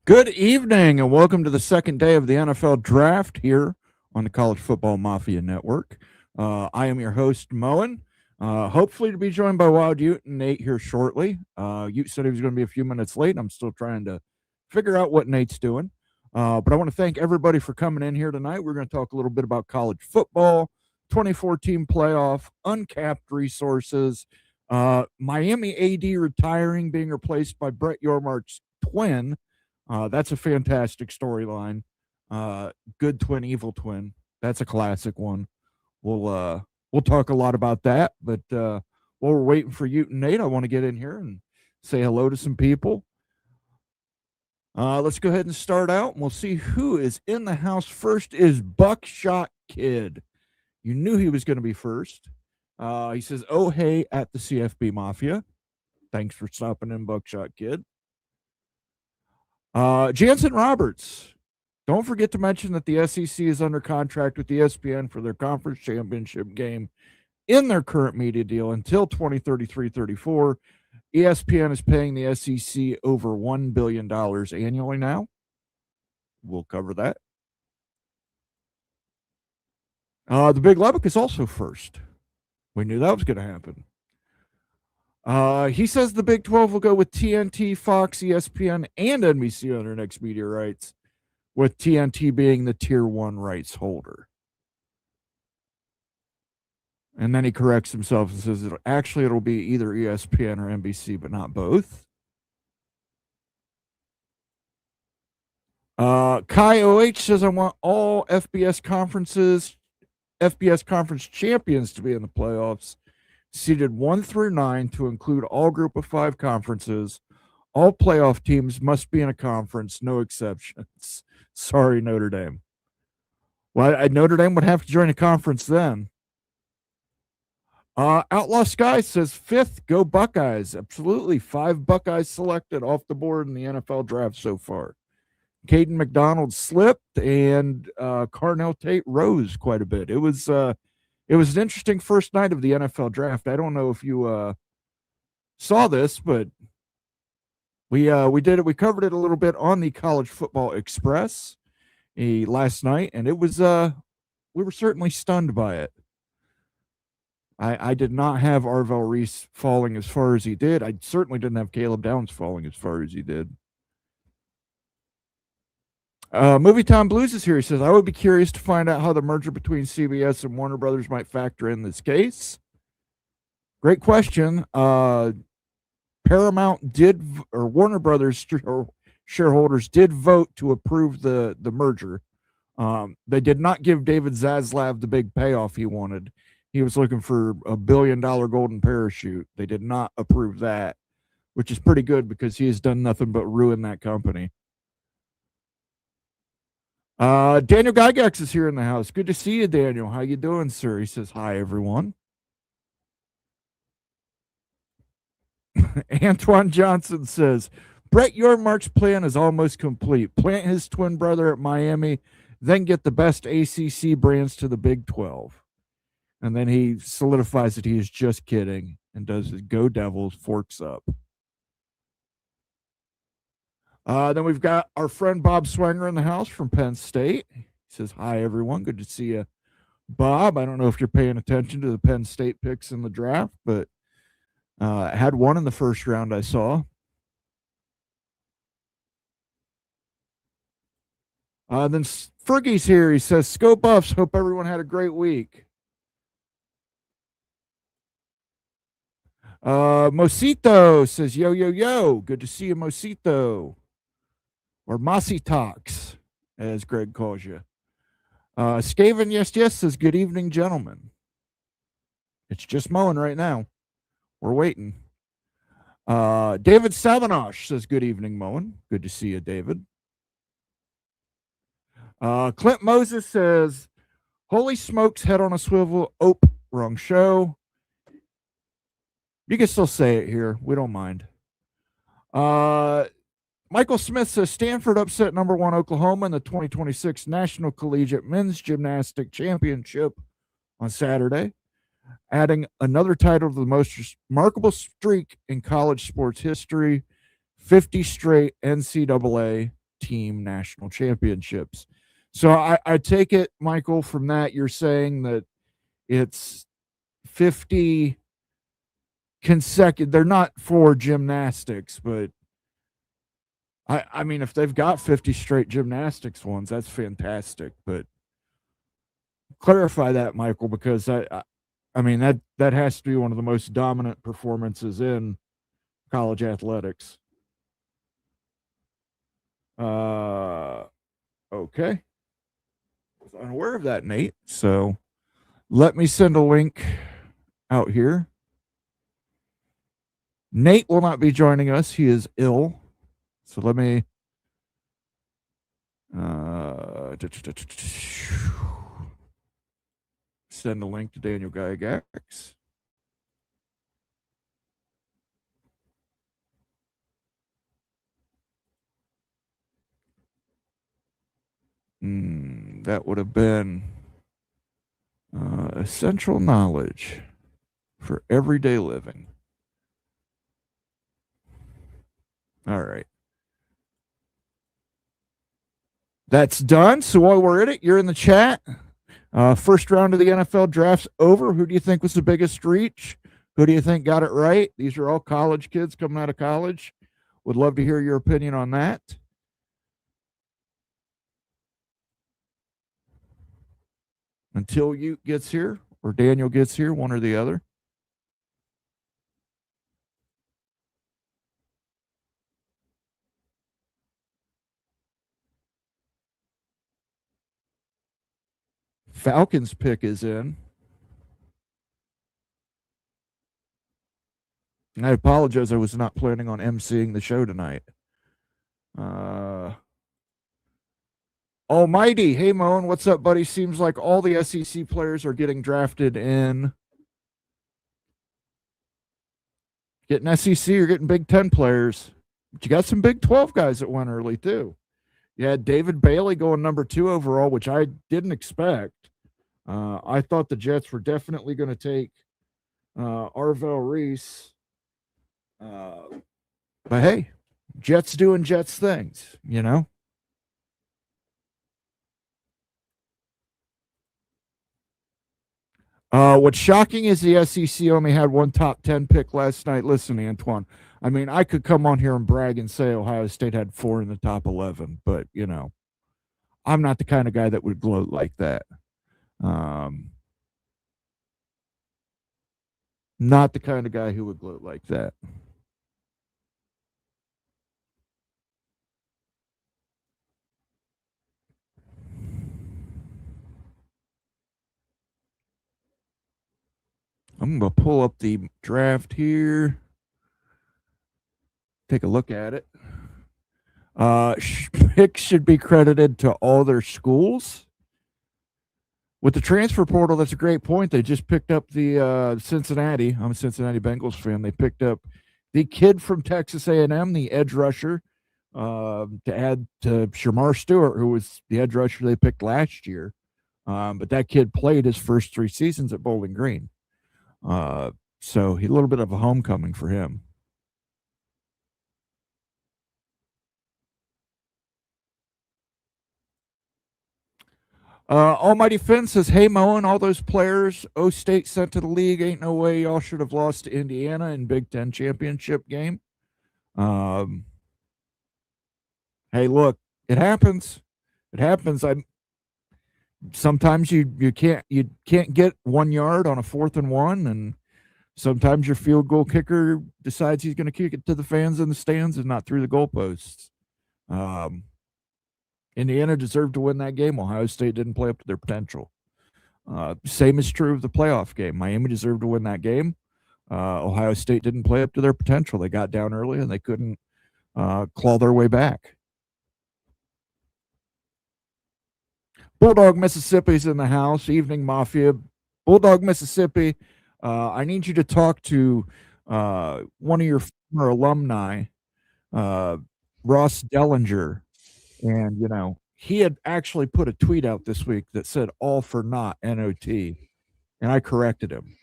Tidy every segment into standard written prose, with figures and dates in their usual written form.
Good evening, and welcome to the second day of the NFL Draft here on the College Football Mafia Network. I am your host, Moen. Hopefully to be joined by Wild Ute and Nate here shortly. Ute said he was going to be a few minutes late. I'm still trying to figure out what Nate's doing. But I want to thank everybody for coming in here tonight. We're going to talk a little bit about college football, 2014 playoff, uncapped resources, Miami AD retiring, being replaced by Brett Yormark's twin. That's a fantastic storyline. Good twin, evil twin. That's a classic one. We'll talk a lot about that. But while we're waiting for Ute and Nate, I want to get in here and say hello to some people. Let's go ahead and start out, and we'll see who is in the house. First is Buckshot Kid. You knew he was going to be first. He says, "Oh hey," at the CFB Mafia. Thanks for stopping in, Buckshot Kid. Jansen Roberts. Don't forget to mention that the SEC is under contract with ESPN for their conference championship game in their current media deal until 2033-34. ESPN is paying the SEC over $1 billion annually now. We'll cover that. The Big Lubbock is also first. We knew that was going to happen. He says the Big 12 will go with TNT, Fox, ESPN, and NBC on their next media rights, with TNT being the Tier 1 rights holder. And then he corrects himself and says it'll be either ESPN or NBC, but not both. Kai OH says, I want all FBS conference champions to be in the playoffs, seeded 1 through 9 to include all group of 5 conferences. All playoff teams must be in a conference, no exceptions. Sorry, Notre Dame. Well, Notre Dame would have to join a conference then. Outlaw Sky says 5th, go Buckeyes. Absolutely. 5 Buckeyes selected off the board in the NFL draft so far. Caden McDonald slipped, and Carnell Tate rose quite a bit. It was an interesting first night of the NFL draft. I don't know if you saw this, but we did it. We covered it a little bit on the College Football Express last night, and it was we were certainly stunned by it. I did not have Arvell Reese falling as far as he did. I certainly didn't have Caleb Downs falling as far as he did. Movie Time Blues is here. He says, I would be curious to find out how the merger between CBS and Warner Brothers might factor in this case. Great question. Paramount Warner Brothers shareholders did vote to approve the merger. They did not give David Zaslav the big payoff he wanted. He was looking for $1 billion golden parachute. They did not approve that, which is pretty good because he has done nothing but ruin that company. Daniel Gygax is here in the house. Good to see you, Daniel. How you doing, sir? He says, hi, everyone. Antoine Johnson says, Brett Yormark's plan is almost complete. Plant his twin brother at Miami, then get the best ACC brands to the Big 12. And then he solidifies that he is just kidding and does his Go Devils forks up. Then we've got our friend Bob Swanger in the house from Penn State. He says, hi, everyone. Good to see you, Bob. I don't know if you're paying attention to the Penn State picks in the draft, but I had one in the first round I saw. Then Fergie's here. He says, Sco Buffs, hope everyone had a great week. Mosito says, yo, yo, yo. Good to see you, Mosito. Or Mossy Talks, as Greg calls you. Skaven, yes, says, good evening, gentlemen. It's just mowing right now. We're waiting. David Savanosh says, good evening, Moen. Good to see you, David. Clint Moses says, holy smokes, head on a swivel. Oh, wrong show. You can still say it here. We don't mind. Michael Smith says Stanford upset number 1 Oklahoma in the 2026 National Collegiate Men's Gymnastic Championship on Saturday, adding another title to the most remarkable streak in college sports history, 50 straight NCAA team national championships. So I take it, Michael, from that you're saying that it's 50 consecutive. They're not for gymnastics, but I mean, if they've got 50 straight gymnastics ones, that's fantastic. But clarify that, Michael, because I mean that has to be one of the most dominant performances in college athletics. Okay. I was unaware of that, Nate. So let me send a link out here. Nate will not be joining us. He is ill. So let me send a link to Daniel Gygax. That would have been essential knowledge for everyday living. All right. That's done. So while we're in it, you're in the chat. First round of the NFL draft's over. Who do you think was the biggest reach? Who do you think got it right? These are all college kids coming out of college. Would love to hear your opinion on that. Until Ute gets here or Daniel gets here, one or the other. Falcons pick is in. I apologize. I was not planning on emceeing the show tonight. Almighty. Hey, Moan. What's up, buddy? Seems like all the SEC players are getting drafted in. Getting SEC, you're getting Big Ten players. But you got some Big 12 guys that went early, too. You had David Bailey going number 2 overall, which I didn't expect. I thought the Jets were definitely going to take Arvell Reese. But hey, Jets doing Jets things, you know? What's shocking is the SEC only had one top 10 pick last night. Listen, Antoine, I mean, I could come on here and brag and say Ohio State had 4 in the top 11, but, you know, I'm not the kind of guy that would gloat like that. Not the kind of guy who would gloat like that. I'm going to pull up the draft here. Take a look at it. Picks should be credited to all their schools. With the transfer portal, that's a great point. They just picked up the Cincinnati. I'm a Cincinnati Bengals fan. They picked up the kid from Texas A&M, the edge rusher, to add to Shamar Stewart, who was the edge rusher they picked last year. But that kid played his first 3 seasons at Bowling Green. So a little bit of a homecoming for him. Almighty Finn says, hey, Mo, and all those players O State sent to the league, ain't no way y'all should have lost to Indiana in Big Ten championship game. Hey, look, it happens. It happens. Sometimes you can't get 1 yard on a 4th and 1, and sometimes your field goal kicker decides he's going to kick it to the fans in the stands and not through the goalposts. Indiana deserved to win that game. Ohio State didn't play up to their potential. Same is true of the playoff game. Miami deserved to win that game. Ohio State didn't play up to their potential. They got down early and they couldn't claw their way back. Bulldog Mississippi's in the house. Evening Mafia. Bulldog Mississippi, I need you to talk to one of your former alumni, Ross Dellinger. And, you know, he had actually put a tweet out this week that said all for naught, N-O-T. And I corrected him.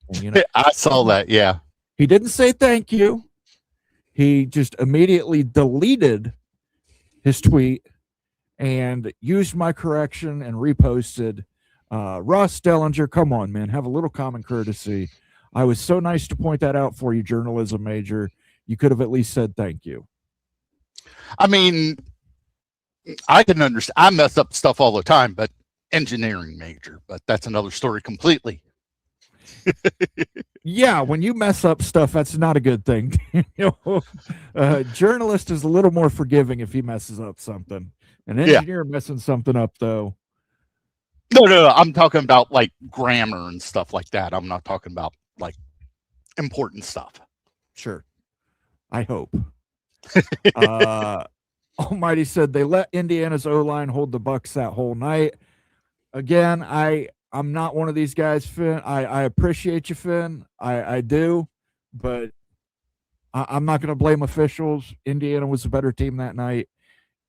And, you know, I saw that, yeah. He didn't say thank you. He just immediately deleted his tweet and used my correction and reposted. Ross Dellinger, come on, man, have a little common courtesy. I was so nice to point that out for you, journalism major. You could have at least said thank you. I mean, I can understand. I mess up stuff all the time, but engineering major, but that's another story completely. Yeah, when you mess up stuff, that's not a good thing. Journalist is a little more forgiving if he messes up something. An engineer messing something up, though. No. I'm talking about like grammar and stuff like that. I'm not talking about like important stuff. Sure. I hope. Almighty said they let Indiana's O-line hold the Bucs that whole night. Again, I'm not one of these guys, Finn. I appreciate you, Finn. I do, but I'm not going to blame officials. Indiana was a better team that night.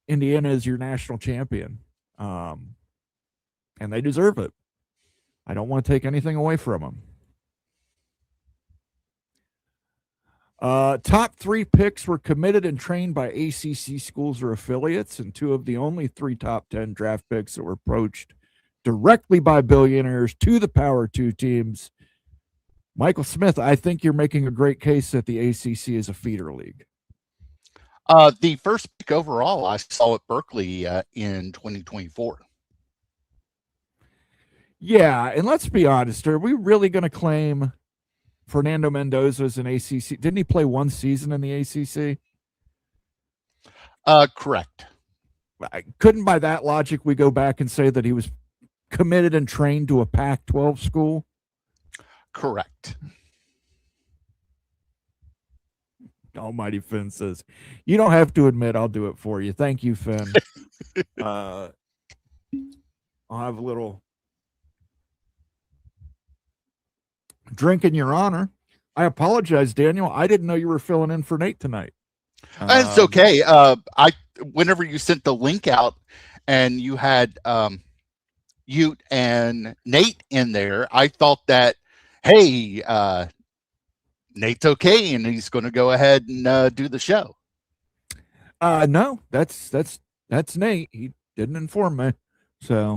Indiana is your national champion, and they deserve it. I don't want to take anything away from them. Top 3 picks were committed and trained by ACC schools or affiliates, and 2 of the only 3 top 10 draft picks that were approached directly by billionaires to the Power 2 teams. Michael Smith, I think you're making a great case that the ACC is a feeder league. The first pick overall I saw at Berkeley in 2024. Yeah, and let's be honest, are we really going to claim Fernando Mendoza as an ACC? Didn't he play 1 season in the ACC? Correct. Couldn't by that logic we go back and say that he was committed and trained to a Pac-12 school? Correct. Almighty Finn says, you don't have to admit, I'll do it for you. Thank you, Finn. I'll have a little drink in your honor. I apologize, Daniel. I didn't know you were filling in for Nate tonight. It's okay. Whenever you sent the link out and you had Ute and Nate in there, I thought that, hey, Nate's okay, and he's going to go ahead and do the show. No, that's Nate. He didn't inform me, so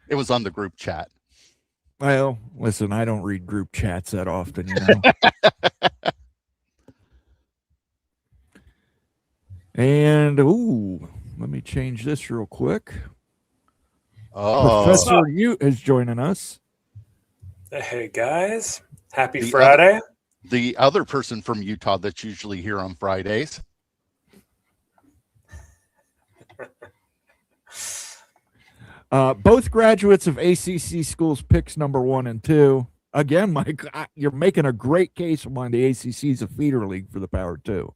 it was on the group chat. Well, listen, I don't read group chats that often, you know. And let me change this real quick. Professor Ute is joining us. Hey guys, happy Friday. The other person from Utah that's usually here on Fridays. Both graduates of ACC schools picks number 1 and 2. Again, Mike, you're making a great case among the ACC is a feeder league for the Power 2.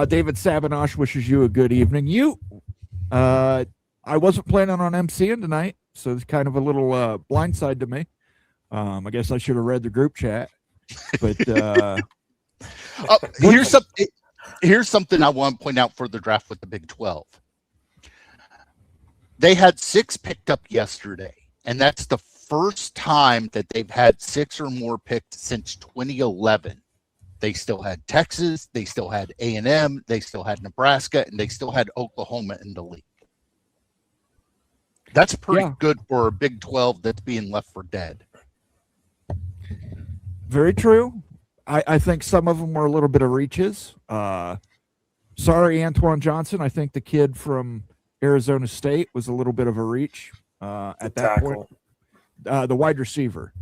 David Sabinosh wishes you a good evening. I wasn't planning on MCing tonight, so it's kind of a little blindside to me. I guess I should have read the group chat. But here's something I want to point out for the draft with the Big 12. They had 6 picked up yesterday, and that's the first time that they've had 6 or more picked since 2011. They still had Texas, they still had A&M, they still had Nebraska, and they still had Oklahoma in the league. That's pretty good for a Big 12 that's being left for dead. Very true. I think some of them were a little bit of reaches. Sorry, Antoine Johnson. I think the kid from Arizona State was a little bit of a reach at that point. The wide receiver.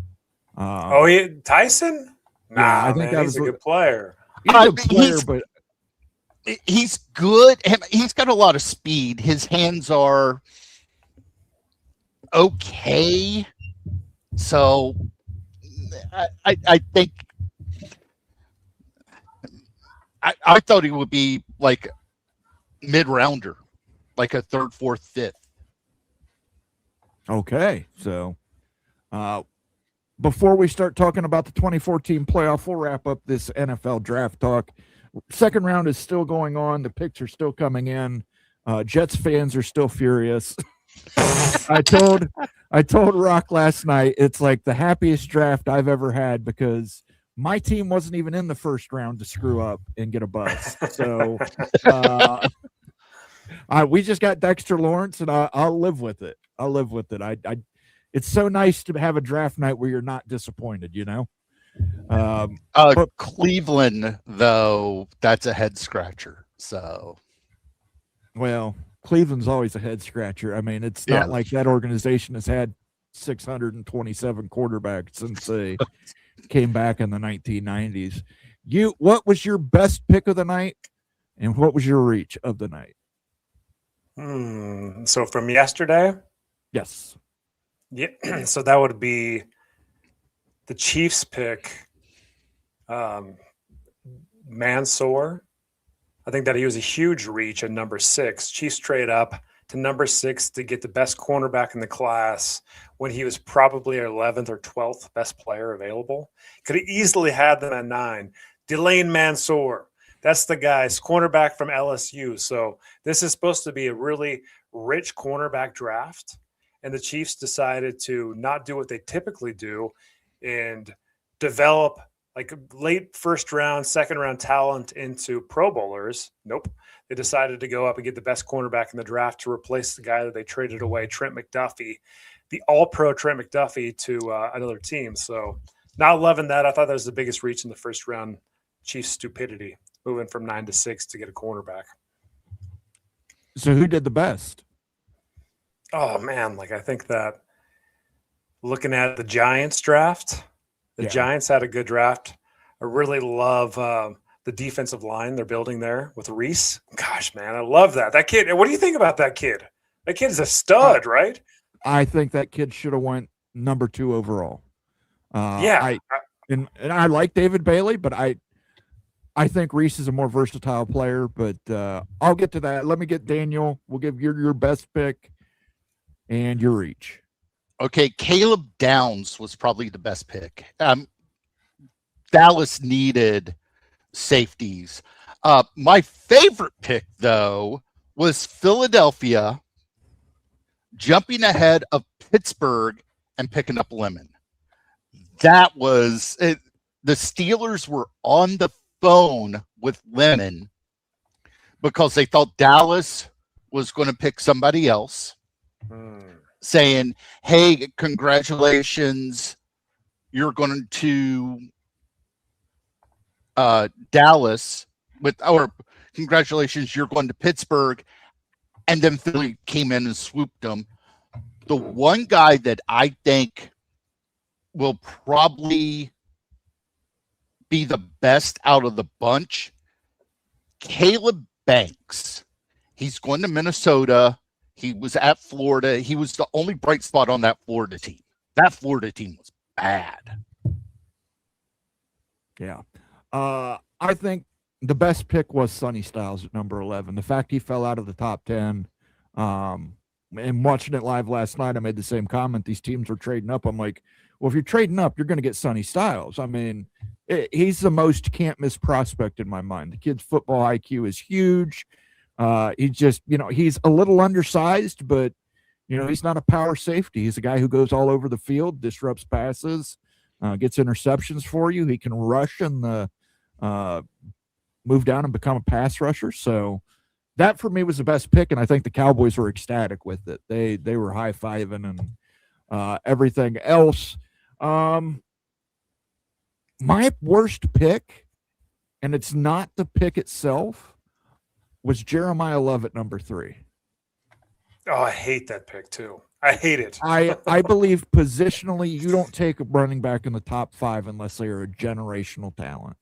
Tyson? Nah, I think he's a good player. He's a good player, but he's good. He's got a lot of speed. His hands are okay. So I think I thought he would be like mid-rounder, like a 3rd, 4th, 5th. Okay, so before we start talking about the 2014 playoff, we'll wrap up this NFL draft talk. Second round is still going on. The picks are still coming in. Jets fans are still furious. I told Rock last night it's like the happiest draft I've ever had because my team wasn't even in the first round to screw up and get a bust. So we just got Dexter Lawrence, and I'll live with it. I'll live with it. It's so nice to have a draft night where you're not disappointed, you know? But Cleveland, though, that's a head scratcher. So, well, Cleveland's always a head scratcher. I mean, it's not like that organization has had 627 quarterbacks since they came back in the 1990s. What was your best pick of the night, and what was your reach of the night? So from yesterday? Yes. Yeah. So that would be the Chiefs pick, Mansour. I think that he was a huge reach at number 6. Chiefs trade up to number 6 to get the best cornerback in the class when he was probably 11th or 12th best player available. Could have easily had them at 9. Delane Mansour. That's the guy's cornerback from LSU. So this is supposed to be a really rich cornerback draft. And the Chiefs decided to not do what they typically do and develop like late first round, second round talent into Pro Bowlers. Nope. They decided to go up and get the best cornerback in the draft to replace the guy that they traded away, Trent McDuffie, the all-pro Trent McDuffie, to another team. So not loving that. I thought that was the biggest reach in the first round. Chiefs stupidity, moving from 9 to 6 to get a cornerback. So who did the best? Oh, man. I think that looking at the Giants draft, the Giants had a good draft. I really love the defensive line they're building there with Reese. Gosh, man, I love that. That kid, what do you think about that kid? That kid's a stud, right? I think that kid should have went number 2 overall. And I like David Bailey, but I think Reese is a more versatile player, but I'll get to that. Let me get Daniel. We'll give your best pick and your reach. Okay, Caleb Downs was probably the best pick. Dallas needed safeties. My favorite pick, though, was Philadelphia jumping ahead of Pittsburgh and picking up Lemon. That was it. The Steelers were on the phone with Lemon because they thought Dallas was going to pick somebody else, saying, hey, congratulations, you're going to Dallas or congratulations, you're going to Pittsburgh. And then Philly came in and swooped them. The one guy that I think will probably be the best out of the bunch, Caleb Banks. He's going to Minnesota. He was at Florida. He was the only bright spot on that Florida team. That Florida team was bad. Yeah. I think the best pick was Sonny Styles at number 11. The fact he fell out of the top 10, and watching it live last night, I made the same comment. These teams are trading up. I'm like, well, if you're trading up, you're going to get Sonny Styles. I mean, he's the most can't miss prospect in my mind. The kid's football IQ is huge. He just, he's a little undersized, but, he's not a power safety. He's a guy who goes all over the field, disrupts passes, gets interceptions for you. He can rush and move down and become a pass rusher. So that for me was the best pick, and I think the Cowboys were ecstatic with it. They were high-fiving and everything else. My worst pick, and it's not the pick itself, was Jeremiah Love at number 3. Oh, I hate that pick too. I hate it. I believe positionally you don't take a running back in the top 5 unless they are a generational talent.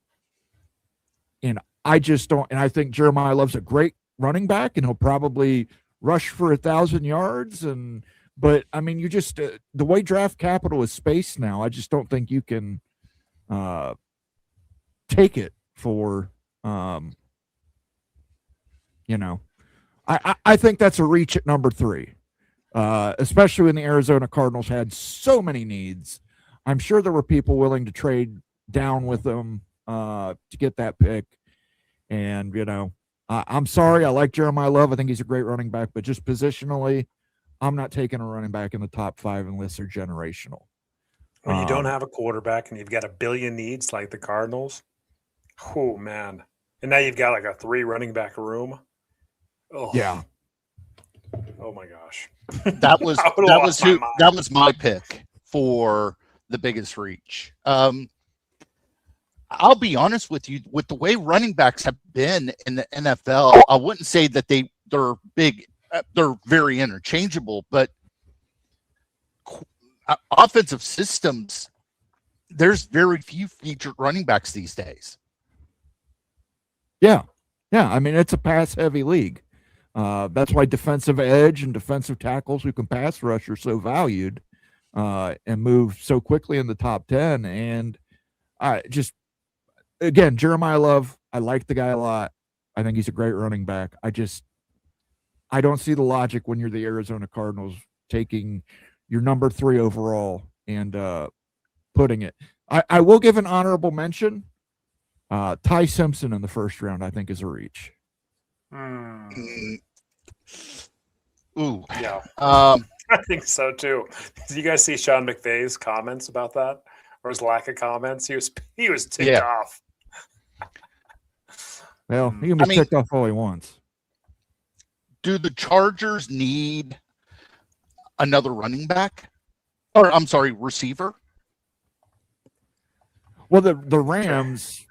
And I just don't. And I think Jeremiah Love's a great running back, and he'll probably rush for 1,000 yards. But I mean, you just the way draft capital is spaced now, I just don't think you can take it for I think that's a reach at number 3, especially when the Arizona Cardinals had so many needs. I'm sure there were people willing to trade down with them to get that pick. And, I'm sorry. I like Jeremiah Love. I think he's a great running back, but just positionally, I'm not taking a running back in the top 5 unless they're generational. When you don't have a quarterback and you've got a billion needs like the Cardinals, oh man! And now you've got like a 3 running back room. Oh Yeah. Oh my gosh! That was my pick for the biggest reach. I'll be honest with you, with the way running backs have been in the NFL, I wouldn't say that they're big, they're very interchangeable, but offensive systems, there's very few featured running backs these days. Yeah. I mean, it's a pass heavy league. That's why defensive edge and defensive tackles who can pass rush are so valued and move so quickly in the top 10. And again, Jeremiah Love, I like the guy a lot. I think he's a great running back. I don't see the logic when you're the Arizona Cardinals taking your number 3 overall and putting it. I will give an honorable mention. Ty Simpson in the first round, I think, is a reach. Ooh. Yeah. I think so too. Did you guys see Sean McVay's comments about that? Or his lack of comments? He was ticked off. Well, he can be ticked off all he wants. Do the Chargers need another running back? Or I'm sorry, receiver? Well, the Rams,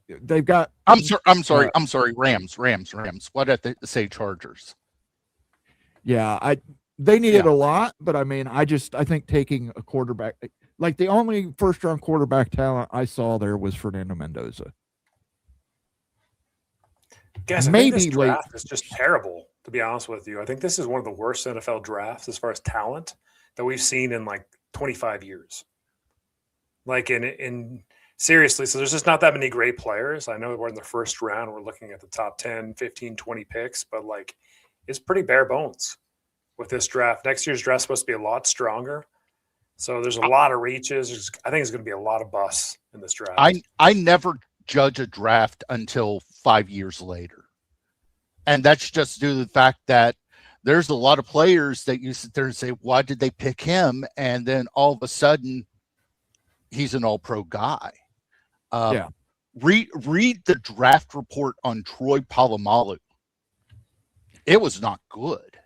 they've got. I'm sorry. Rams. Why did I say Chargers? Yeah, they needed a lot, but I mean, I think taking a quarterback, like the only first round quarterback talent I saw there was Fernando Mendoza. Guys, I think this draft is just terrible, to be honest with you. I think this is one of the worst NFL drafts as far as talent that we've seen in like 25 years. Like in seriously, so there's just not that many great players. I know we're in the first round. We're looking at the top 10, 15, 20 picks, but like it's pretty bare bones with this draft. Next year's draft is supposed to be a lot stronger. So there's a lot of reaches. I think there's going to be a lot of busts in this draft. I never judge a draft until 5 years later. And that's just due to the fact that there's a lot of players that you sit there and say, why did they pick him? And then all of a sudden, he's an all-pro guy. Read the draft report on Troy Polamalu. It was not good.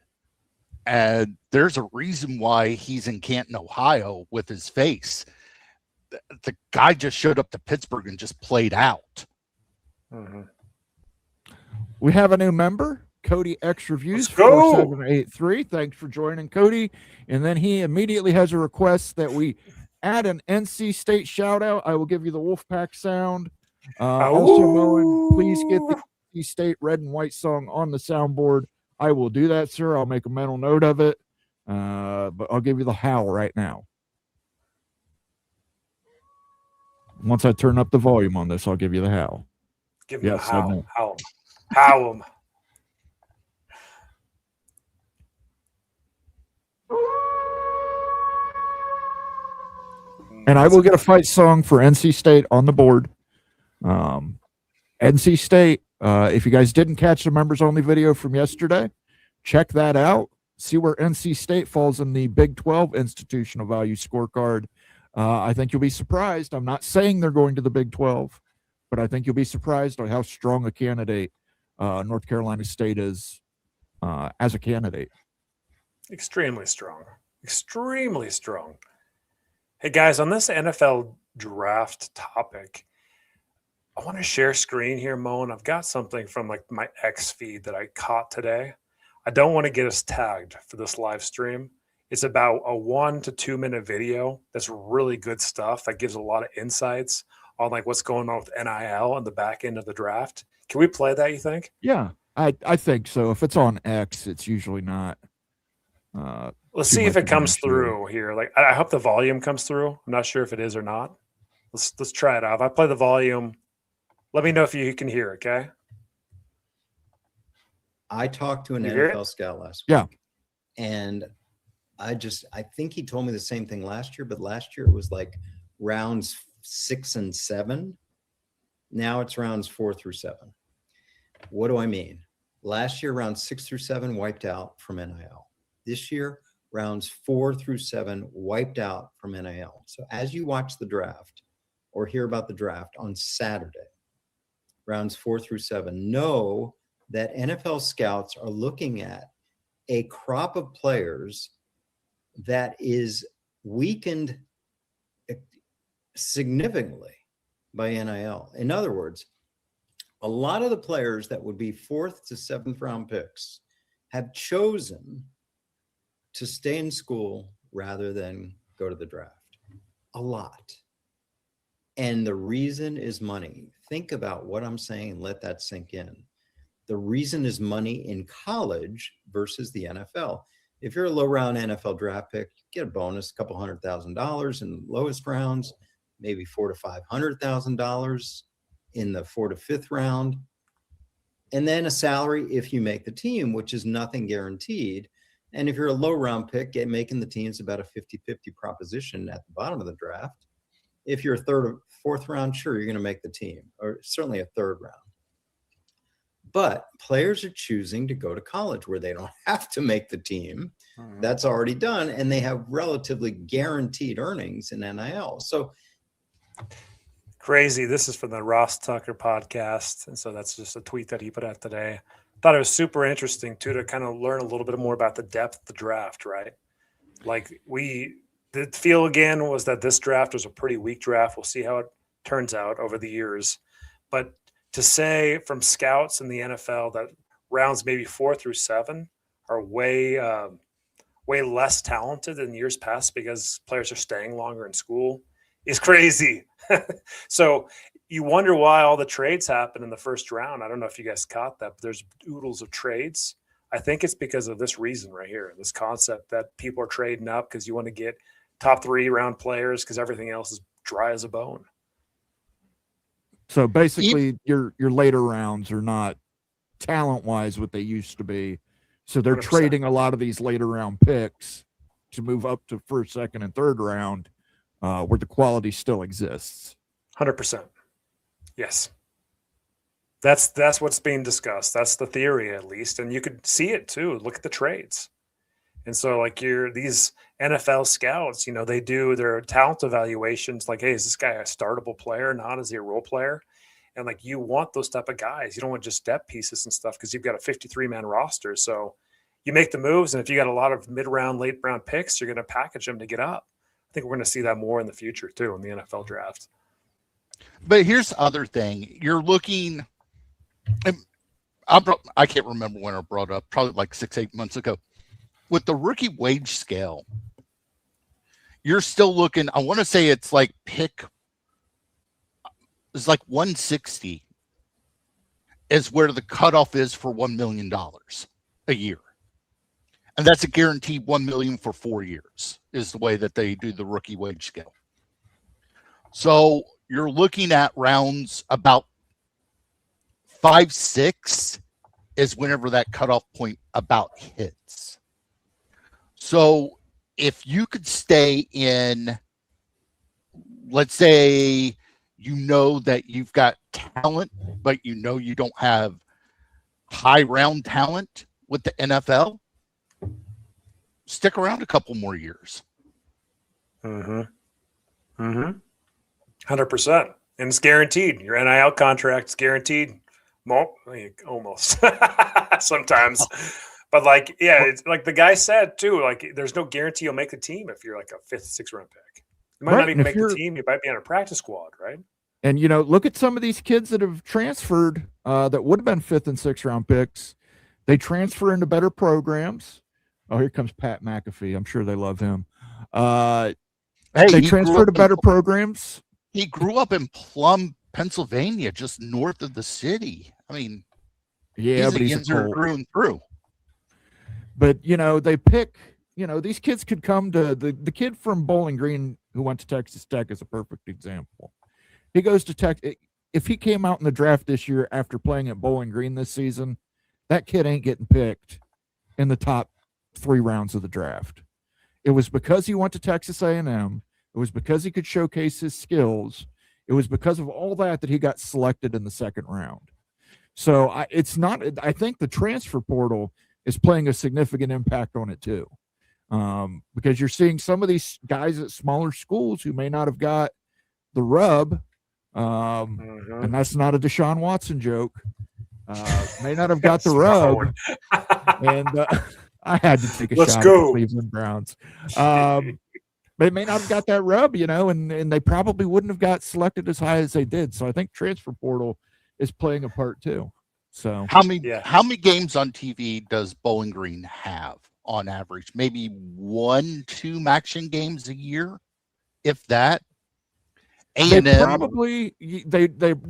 And there's a reason why he's in Canton, Ohio with his face. The guy just showed up to Pittsburgh and just played out. Mm-hmm. We have a new member, Cody X Reviews 4783. Thanks for joining, Cody. And then he immediately has a request that we add an NC State shout out. I will give you the Wolfpack sound. Also, Moen, please get the NC State red and white song on the soundboard. I will do that, sir. I'll make a mental note of it. But I'll give you the howl right now. Once I turn up the volume on this, I'll give you the howl. Give me a howl. Howl him. And I will get a fight song for NC State on the board. NC State, if you guys didn't catch the members only video from yesterday, check that out. See where NC State falls in the Big 12 institutional value scorecard. I think you'll be surprised. I'm not saying they're going to the Big 12, but I think you'll be surprised on how strong a candidate North Carolina State is as a candidate. Extremely strong. Hey, guys, on this NFL draft topic, I want to share screen here, Mo, and I've got something from like my X feed that I caught today. I don't want to get us tagged for this live stream. It's about a 1 to 2 minute video that's really good stuff that gives a lot of insights on like what's going on with NIL and the back end of the draft. Can we play that, you think? Yeah, I think so. If it's on X, it's usually not. Let's see if it comes through here. Like, I hope the volume comes through. I'm not sure if it is or not. Let's try it out. If I play the volume, let me know if you can hear, okay? I talked to an NFL scout last week. Yeah. And I think he told me the same thing last year, but last year it was like rounds 6 and 7. Now it's rounds 4 through 7. What do I mean? Last year, rounds 6 through 7 wiped out from NIL. This year, rounds 4 through 7 wiped out from NIL. So as you watch the draft or hear about the draft on Saturday, rounds 4 through 7, know that NFL scouts are looking at a crop of players that is weakened significantly by NIL. In other words, a lot of the players that would be 4th to 7th round picks have chosen to stay in school rather than go to the draft. A lot. And the reason is money. Think about what I'm saying and let that sink in. The reason is money in college versus the NFL. If you're a low round NFL draft pick, you get a bonus, a couple $100,000 in the lowest rounds, maybe $400,000 to $500,000 in the 4th to 5th round, and then a salary if you make the team, which is nothing guaranteed. And if you're a low round pick, making the team is about a 50-50 proposition at the bottom of the draft. If you're a 3rd or 4th round, sure, you're going to make the team, or certainly a 3rd round. But players are choosing to go to college where they don't have to make the team. That's already done, and they have relatively guaranteed earnings in NIL. So crazy. This is from the Ross Tucker podcast. And so that's just a tweet that he put out today. Thought it was super interesting too, to kind of learn a little bit more about the depth of the draft, right? Like the feel again was that this draft was a pretty weak draft. We'll see how it turns out over the years. But to say from scouts in the NFL that rounds maybe 4 through 7 are way less talented than years past because players are staying longer in school is crazy. So you wonder why all the trades happen in the first round. I don't know if you guys caught that, but there's oodles of trades. I think it's because of this reason right here, this concept that people are trading up because you want to get top 3 round players because everything else is dry as a bone. So basically your later rounds are not talent-wise what they used to be. So they're 100%. trading a lot of these later round picks to move up to 1st, 2nd, and 3rd round where the quality still exists. 100%. Yes. That's what's being discussed. That's the theory, at least. And you could see it too. Look at the trades. And so like these NFL scouts, they do their talent evaluations like, hey, is this guy a startable player? Not, is he a role player? And like, you want those type of guys. You don't want just depth pieces and stuff because you've got a 53-man roster. So you make the moves. And if you got a lot of mid-round, late-round picks, you're going to package them to get up. I think we're going to see that more in the future too in the NFL draft. But here's the other thing. You're looking, I can't remember when I brought up, probably like 6-8 months ago. With the rookie wage scale, you're still looking, I want to say it's like it's like 160 is where the cutoff is for $1 million a year. And that's a guaranteed $1 million for 4 years is the way that they do the rookie wage scale. So you're looking at rounds about 5-6 is whenever that cutoff point about hits. So if you could stay in, let's say, that you've got talent, but you don't have high round talent with the NFL, stick around a couple more years. 100%. And it's guaranteed. Your NIL contract is guaranteed. Almost sometimes. But like, yeah, it's like the guy said too, like there's no guarantee you'll make the team if you're like a 5th, 6th round pick. You might not even make the team. You might be on a practice squad, right? And, look at some of these kids that have transferred that would have been 5th and 6th round picks. They transfer into better programs. Oh, here comes Pat McAfee. I'm sure they love him. They transfer to better programs. He grew up in Plum, Pennsylvania, just north of the city. I mean, yeah, but he's through and through. But, they pick, these kids could come to the kid from Bowling Green who went to Texas Tech is a perfect example. He goes to Tech. If he came out in the draft this year after playing at Bowling Green this season, that kid ain't getting picked in the top 3 rounds of the draft. It was because he went to Texas A&M. It was because he could showcase his skills. It was because of all that he got selected in the 2nd round. So I think the transfer portal is playing a significant impact on it too. because you're seeing some of these guys at smaller schools who may not have got the rub, and that's not a Deshaun Watson joke, may not have got the rub, and I had to take a Let's shot go. at the Cleveland Browns. They may not have got that rub, and they probably wouldn't have got selected as high as they did. So I think transfer portal is playing a part too. So how many games on TV does Bowling Green have on average? Maybe 1-2 action games a year, if that. they're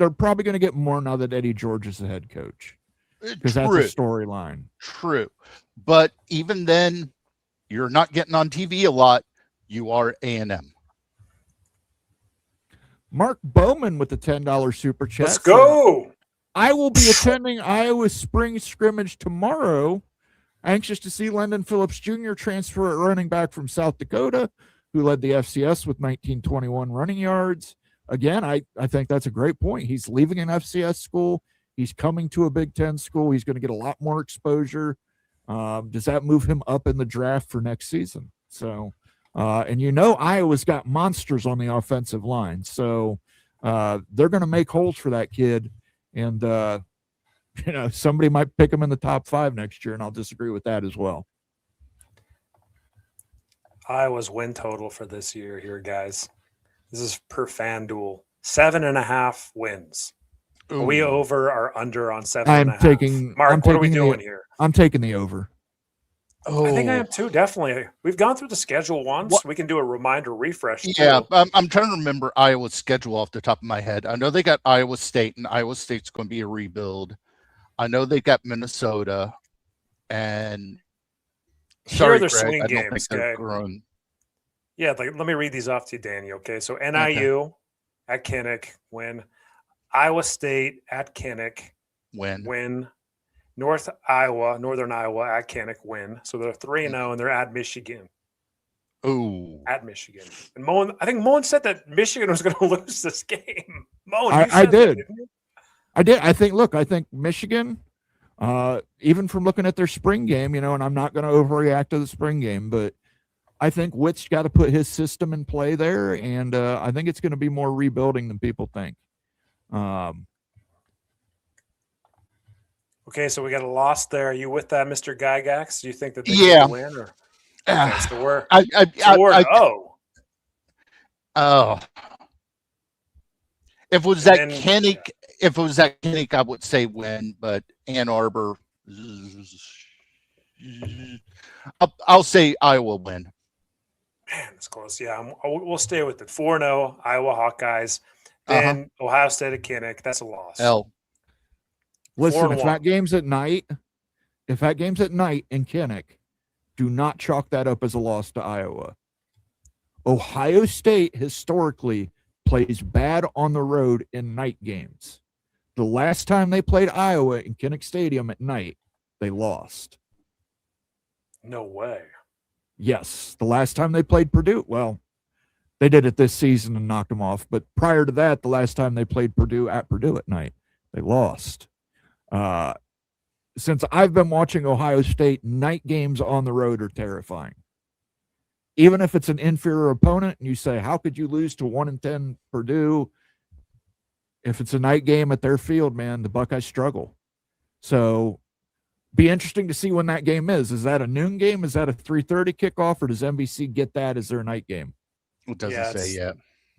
probably going to get more now that Eddie George is the head coach, because that's a storyline. True, but even then, you're not getting on TV a lot. You are A&M. Mark Bowman with the $10 super chat. Let's go. I will be attending Iowa's spring scrimmage tomorrow. Anxious to see Lendon Phillips Jr. transfer at running back from South Dakota, who led the FCS with 1921 running yards. Again, I think that's a great point. He's leaving an FCS school. He's coming to a Big Ten school. He's going to get a lot more exposure. Does that move him up in the draft for next season? So, and Iowa's got monsters on the offensive line. So they're going to make holes for that kid. And, somebody might pick him in the top 5 next year, and I'll disagree with that as well. Iowa's win total for this year here, guys. This is per FanDuel. 7.5 wins. Are we over or under on 7.5? Mark, what are we doing here? I'm taking the over. Oh, I think I am too, definitely. We've gone through the schedule once. We can do a reminder refresh. Yeah, I'm trying to remember Iowa's schedule off the top of my head. I know they got Iowa State, and Iowa State's going to be a rebuild. I know they got Minnesota, and here are Greg, their swing games. Yeah, let me read these off to you, Danny. Okay, so NIU at Kinnick, win. Iowa State at Kinnick, win. Northern Iowa at Kinnick, win. So they're 3-0, and they're at Michigan. Oh, at Michigan. And I think Moen said that Michigan was going to lose this game. Moen, I did. I did. I think Michigan, even from looking at their spring game, and I'm not going to overreact to the spring game, but I think Witt's got to put his system in play there, and I think it's going to be more rebuilding than people think. Okay, so we got a loss there. Are you with that, Mr. Gygax? Do you think that they can win? Or okay, so we're if it was that Kinnick, I would say win, but Ann Arbor, I'll say Iowa win. Man, that's close. Yeah, we'll stay with it. 4-0, Iowa Hawkeyes. Then Ohio State at Kinnick. That's a loss. Listen, if that game's at night in Kinnick, do not chalk that up as a loss to Iowa. Ohio State historically plays bad on the road in night games. The last time they played Iowa in Kinnick Stadium at night, they lost. No way. Yes. The last time they played Purdue, well, they did it this season and knocked them off. But prior to that, the last time they played Purdue at night, they lost. Since I've been watching Ohio State, night games on the road are terrifying. Even if it's an inferior opponent and you say, how could you lose to 1-10 Purdue? If it's a night game at their field, man, the Buckeyes struggle. So be interesting to see when that game is. Is that a noon game? Is that a 3:30 kickoff, or does NBC get that as their night game? It doesn't say yet.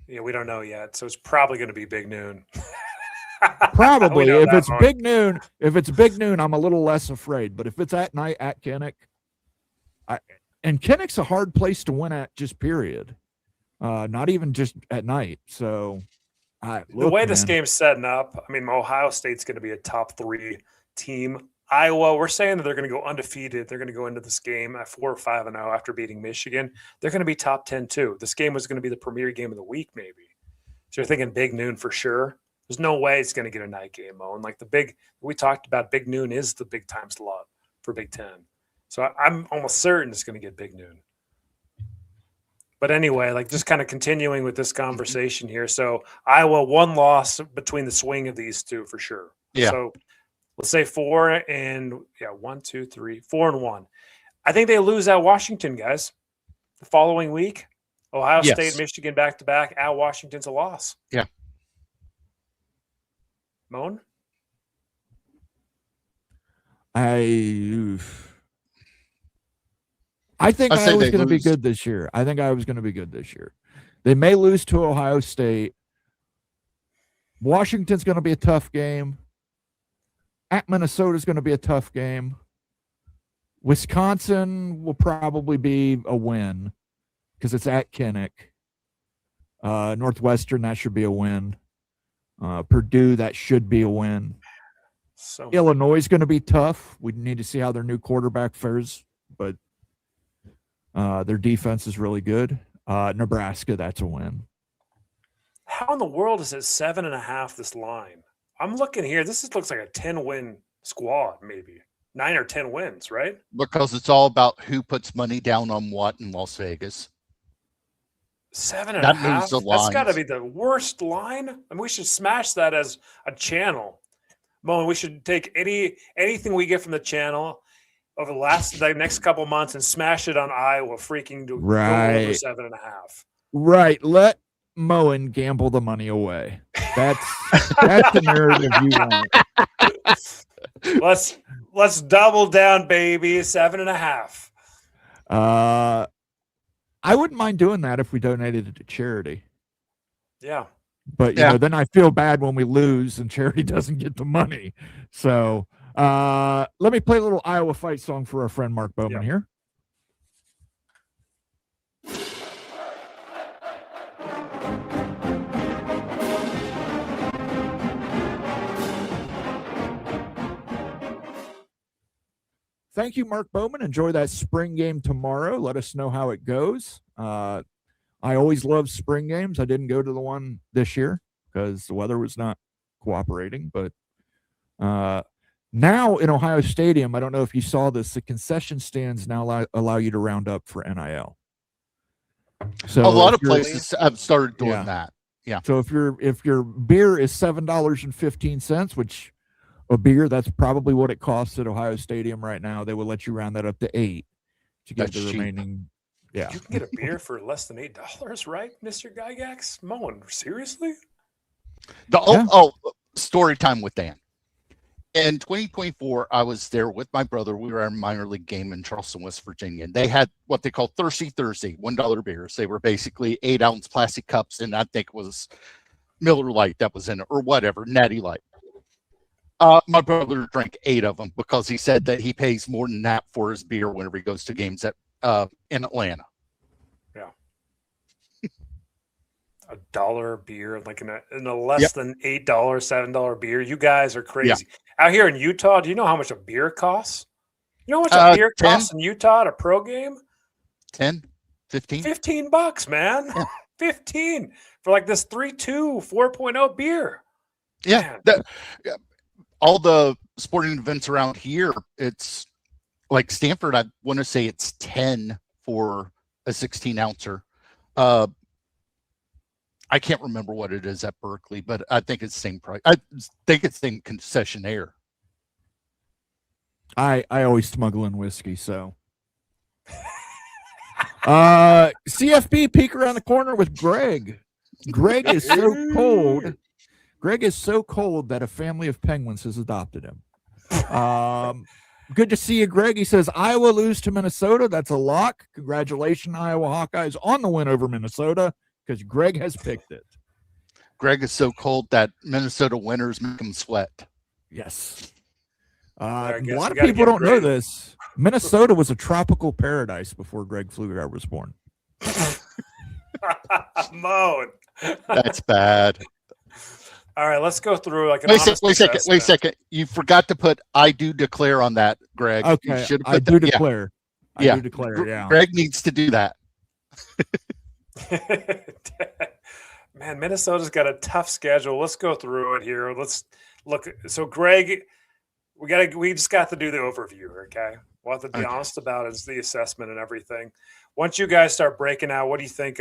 Yeah, we don't know yet. So it's probably going to be big noon. Probably. If it's big noon, I'm a little less afraid. But if it's at night at Kinnick, and Kinnick's a hard place to win at, just period. Not even just at night. So the way this game's setting up, I mean, Ohio State's going to be a top 3 team. Iowa, we're saying that they're going to go undefeated. They're going to go into this game at 4 or 5-0 after beating Michigan. They're going to be top 10 too. This game was going to be the premier game of the week, maybe. So you're thinking big noon for sure. There's no way it's going to get a night game, Mo. And we talked about, big noon is the big time slot for Big Ten. So I'm almost certain it's going to get big noon. But anyway, just kind of continuing with this conversation here. So Iowa, 1 loss between the swing of these two for sure. Yeah. So let's say 4 and 1, 2, 3, 4-1. I think they lose at Washington, guys. The following week, Ohio Yes. State, Michigan back-to-back at Washington's a loss. Yeah. Moan? I think I say Iowa's they going to be lose. good this year. I think Iowa's going to be good this year. They may lose to Ohio State. Washington's going to be a tough game. At Minnesota's going to be a tough game. Wisconsin will probably be a win because it's at Kinnick. Northwestern, that should be a win. Purdue, that should be a win. So Illinois is going to be tough. We need to see how their new quarterback fares, but their defense is really good. Nebraska, that's a win. how in the world is it 7.5 this line? I'm looking here. Looks like a 10-win squad, maybe 9 or 10 wins, right? Because it's all about who puts money down on what in Las Vegas. 7.5. That moves the That's got to lines. be the worst line. I mean, we should smash that as a channel. Mo, we should take anything we get from the channel over the next couple months and smash it on Iowa. Freaking do go over Right. 7.5. Right. Let Moen gamble the money away. That's the narrative you want. Let's double down, baby. 7.5. I wouldn't mind doing that if we donated it to charity. Yeah. But you know, then I feel bad when we lose and charity doesn't get the money. So let me play a little Iowa fight song for our friend Mark Bowman here. Thank you, Mark Bowman. Enjoy that spring game tomorrow. Let us know how it goes. I always love spring games. I didn't go to the one this year because the weather was not cooperating. But now in Ohio Stadium, I don't know if you saw this, the concession stands now allow you to round up for NIL. So a lot of places have started doing that. Yeah. So if your beer is $7.15, which a beer, that's probably what it costs at Ohio Stadium right now, they will let you round that up to $8 to get the remaining. Yeah. You can get a beer for less than $8, right, Mr. Gygax? Moen, seriously? Story time with Dan. In 2024, I was there with my brother. We were at a minor league game in Charleston, West Virginia. And they had what they call Thirsty Thursday, $1 beers. They were basically 8-ounce plastic cups, and I think it was Miller Lite that was in it, or whatever, Natty Light. My brother drank 8 of them because he said that he pays more than that for his beer whenever he goes to games in Atlanta. Yeah. $1 beer, like in a less than $8, $7 beer. You guys are crazy. Out here in Utah, do you know how much a beer costs? You know how much a beer costs in Utah at a pro game? 10, 15? $15, man. Yeah. 15 for like this 3.2, 4.0 beer. Yeah. All the sporting events around here, it's like Stanford, I want to say it's 10 for a 16-ouncer. I can't remember what it is at Berkeley, but I think it's the same price. I think it's the same concessionaire. I always smuggle in whiskey, so. CFB peek around the corner with Greg. Greg is so cold. Greg is so cold that a family of penguins has adopted him. Good to see you, Greg. He says, Iowa lose to Minnesota. That's a lock. Congratulations, Iowa Hawkeyes, on the win over Minnesota, because Greg has picked it. Greg is so cold that Minnesota winners make him sweat. Yes. A lot of people don't know this. Minnesota was a tropical paradise before Greg Pfluger was born. Moan. That's bad. All right, let's go through like an wait a second. You forgot to put "I do declare" on that, Greg. Okay, I do declare. Yeah. I do declare. Yeah, Greg needs to do that. Man, Minnesota's got a tough schedule. Let's go through it here. Let's look. So, Greg, we just got to do the overview. Okay, what to be honest about is the assessment and everything. Once you guys start breaking out, what do you think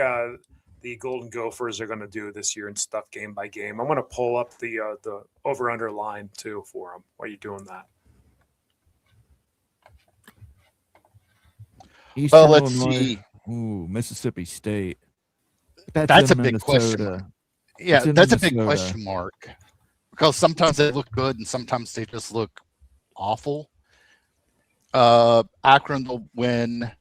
the Golden Gophers are going to do this year and stuff game by game? I'm going to pull up the over/under line too for them. Why are you doing that? Eastern Well, let's Illinois. see. Ooh, Mississippi State. That's a in big question Minnesota. mark. Yeah, It's in that's a big Minnesota. question mark because sometimes they look good and sometimes they just look awful. Akron will win,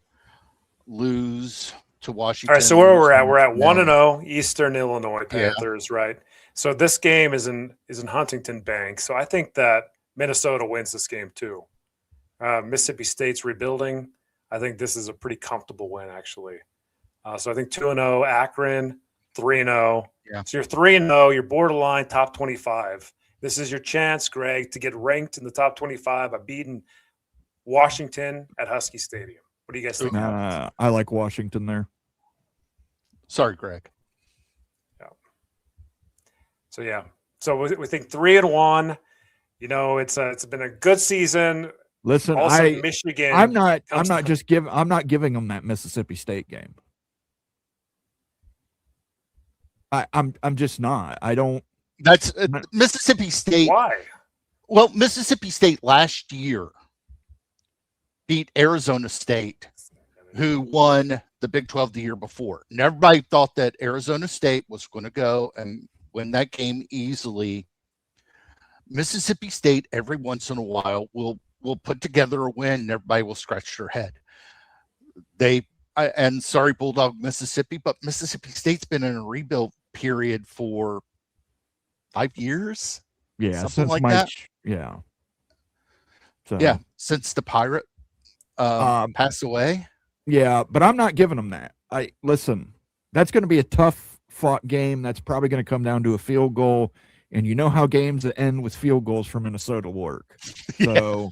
lose to Washington. All right, so where we're at, lose we're at to 1-0 Eastern Illinois Yeah. Panthers, right? So this game is in Huntington Bank. So I think that Minnesota wins this game too. Mississippi State's rebuilding. I think this is a pretty comfortable win, actually. So I think 2-0 Akron, 3-0. Yeah. So you're 3-0. You're borderline top 25. This is your chance, Greg, to get ranked in the top 25 by beating Washington at Husky Stadium. What do you guys think? happens? I like Washington there. Sorry, Greg. So yeah, so we think 3-1. You know, it's been a good season. Listen, Also, Michigan. I'm not giving them that Mississippi State game. I'm just not. I don't. That's Mississippi State. Why? Well, Mississippi State last year beat Arizona State, who won the Big 12 the year before. And everybody thought that Arizona State was going to go and win that game easily. Mississippi State, every once in a while, will put together a win and everybody will scratch their head. And sorry, Bulldog Mississippi, but Mississippi State's been in a rebuild period for 5 years. Yeah, Something since like Mike, that. Yeah. So, Yeah, since the Pirate passed away. Yeah, but I'm not giving them that. Listen, that's going to be a tough fought game. That's probably going to come down to a field goal. And you know how games that end with field goals for Minnesota work. So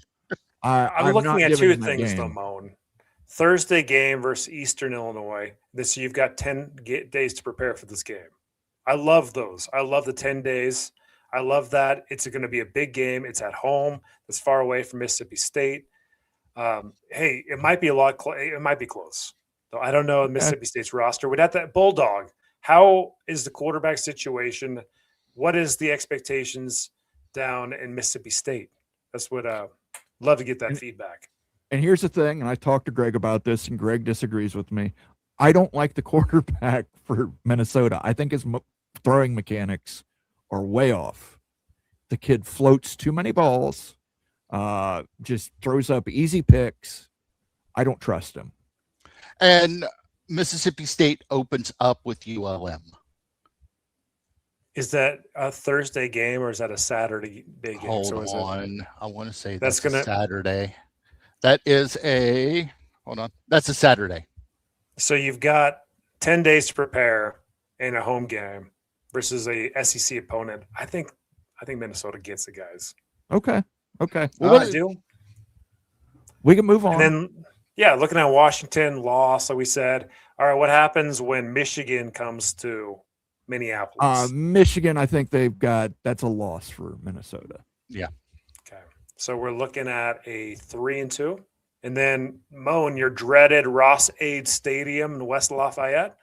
I'm looking not at giving two them that things, though, game. Moan. Thursday game versus Eastern Illinois. You've got 10 days to prepare for this game. I love those. I love the 10 days. I love that. It's going to be a big game. It's at home. It's far away from Mississippi State. Hey, it might be it might be close. So I don't know Mississippi State's roster. With that Bulldog, how is the quarterback situation? What is the expectations down in Mississippi State? That's what love to get that feedback. And here's the thing, and I talked to Greg about this, and Greg disagrees with me. I don't like the quarterback for Minnesota. I think his throwing mechanics are way off. The kid floats too many balls, just throws up easy picks. I don't trust him. And Mississippi State opens up with ULM. Is that a Thursday game or is that a Saturday game? Hold on. I want to say that's a Saturday. That is that's a Saturday. So you've got 10 days to prepare in a home game versus a SEC opponent. I think Minnesota gets it, guys. Okay. Well, I do. We can move on. And then, looking at Washington loss, like we said. All right, what happens when Michigan comes to Minneapolis? Michigan, I think that's a loss for Minnesota. Yeah. Okay. So we're looking at a 3-2. And then, Moan, your dreaded Ross-Ade Stadium in West Lafayette.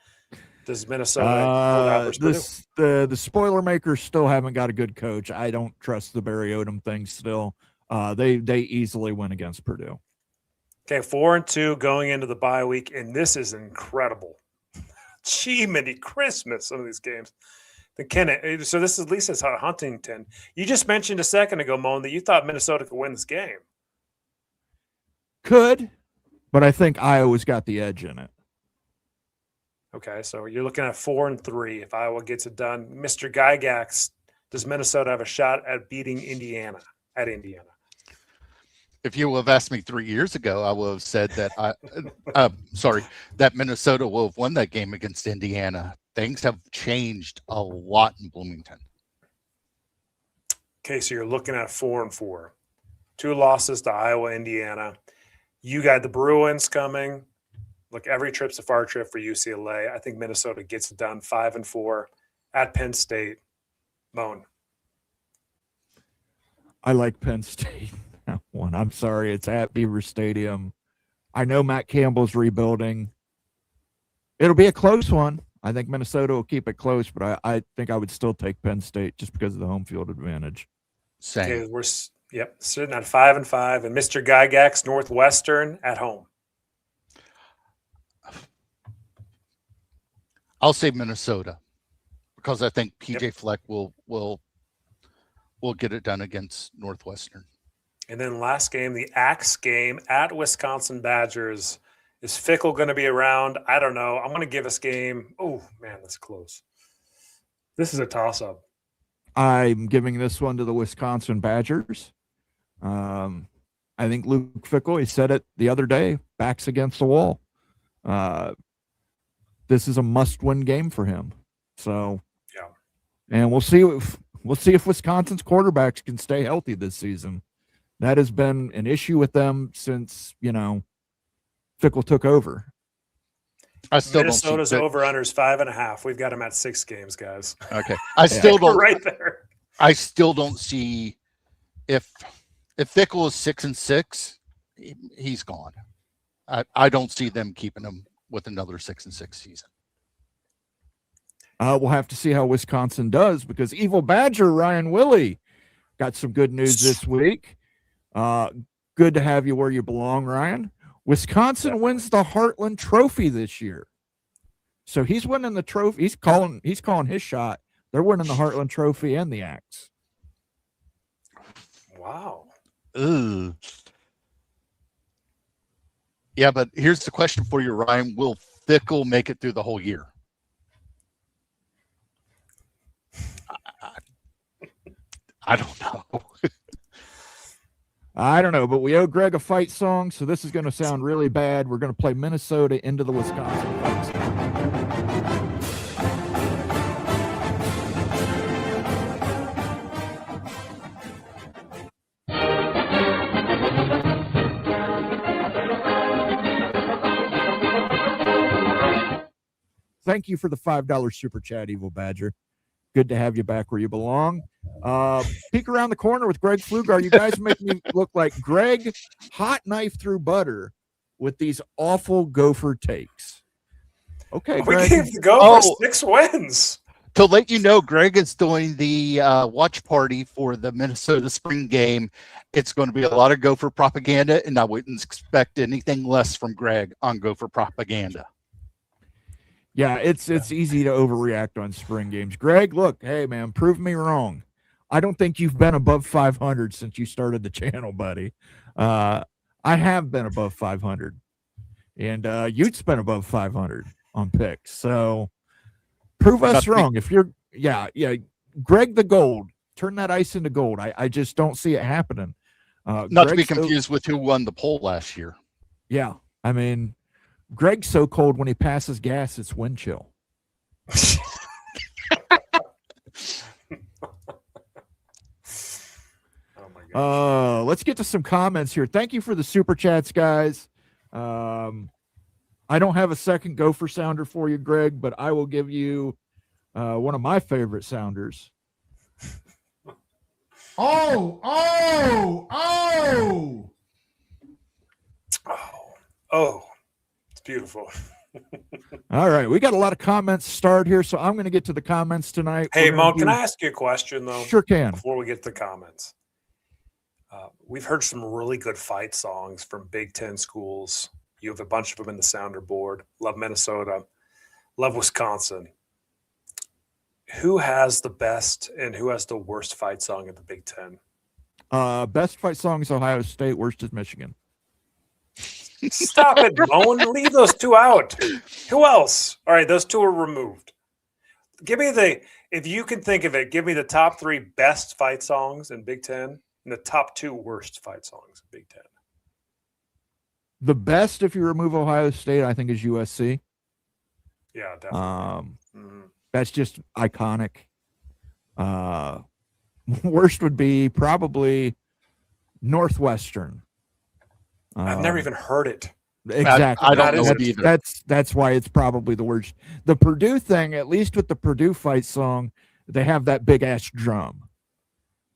Does Minnesota the spoiler makers still haven't got a good coach. I don't trust the Barry Odom thing still. They easily win against Purdue. Okay, 4-2 going into the bye week, and this is incredible. Gee, many Christmas, some of these games. So this is at least at Huntington. You just mentioned a second ago, Moan, that you thought Minnesota could win this game. Could, but I think Iowa's got the edge in it. Okay, so you're looking at 4-3 if Iowa gets it done. Mr. Gygax, does Minnesota have a shot at beating Indiana at Indiana? If you would have asked me 3 years ago, I would have said that that Minnesota will have won that game against Indiana. Things have changed a lot in Bloomington. Okay, so you're looking at 4-4. 2 losses to Iowa, Indiana. You got the Bruins coming. Look, every trip's a far trip for UCLA. I think Minnesota gets it done 5-4 at Penn State. Moan. I like Penn State. That one. I'm sorry, it's at Beaver Stadium. I know Matt Campbell's rebuilding. It'll be a close one. I think Minnesota will keep it close, but I think I would still take Penn State just because of the home field advantage. Same. Okay, we're sitting at 5-5, and Mr. Gygax, Northwestern at home. I'll say Minnesota because I think PJ Fleck will get it done against Northwestern. And then last game, the Axe game at Wisconsin Badgers. Is Fickell going to be around? I don't know. I'm going to give this game. Oh, man, that's close. This is a toss-up. I'm giving this one to the Wisconsin Badgers. I think Luke Fickell, he said it the other day, backs against the wall. This is a must-win game for him. So, yeah. And we'll see if Wisconsin's quarterbacks can stay healthy this season. That has been an issue with them since, Fickell took over. I still Minnesota's over-unders 5.5. We've got them at 6 games, guys. Okay. I still don't right there. I still don't see if Fickell is 6-6, he's gone. I don't see them keeping him with another 6-6 season. We'll have to see how Wisconsin does because Evil Badger Ryan Willie got some good news this week. Good to have you where you belong, Ryan. Wisconsin wins the Heartland Trophy this year. So he's winning the trophy. He's calling his shot. They're winning the Heartland Trophy and the Axe. Wow. Ugh. Yeah, but here's the question for you, Ryan. Will Fickell make it through the whole year? I don't know. I don't know, but we owe Greg a fight song, so this is going to sound really bad. We're going to play Minnesota into the Wisconsin fight song. Thank you for the $5 super chat, Evil Badger. Good to have you back where you belong. Peek around the corner with Greg Pflugar. You guys make me look like Greg hot knife through butter with these awful Gopher takes. Okay, Greg. We gave the Gophers 6 wins. To let you know, Greg is doing the watch party for the Minnesota spring game. It's going to be a lot of Gopher propaganda, and I wouldn't expect anything less from Greg on Gopher propaganda. Yeah, it's easy to overreact on spring games. Greg, look, hey, man, prove me wrong. I don't think you've been above 500 since you started the channel, buddy. I have been above 500. And Utes been above 500 on picks. So prove us wrong. If you're, yeah, Greg the Gold, turn that ice into gold. I just don't see it happening. Not to be confused with who won the poll last year. Yeah, I mean, Greg's so cold when he passes gas, it's wind chill. Oh my God. Let's get to some comments here. Thank you for the super chats, guys. I don't have a second Gopher sounder for you, Greg, but I will give you one of my favorite sounders. Oh, it's beautiful. All right, we got a lot of comments started here, so I'm going to get to the comments tonight. Hey, Mo, can I ask you a question, though? Sure can. Before we get to the comments. We've heard some really good fight songs from Big Ten schools. You have a bunch of them in the sounder board. Love Minnesota. Love Wisconsin. Who has the best and who has the worst fight song in the Big Ten? Best fight song is Ohio State. Worst is Michigan. Stop it, Moen. Leave those two out. Who else? All right, those two are removed. Give me if you can think of it, give me the top 3 best fight songs in Big Ten and the top 2 worst fight songs in Big Ten. The best, if you remove Ohio State, I think is USC. Yeah, definitely. That's just iconic. Worst would be probably Northwestern. I've never even heard it. Exactly. I don't know it either. That's why it's probably the worst. The Purdue thing, at least with the Purdue fight song, they have that big ass drum.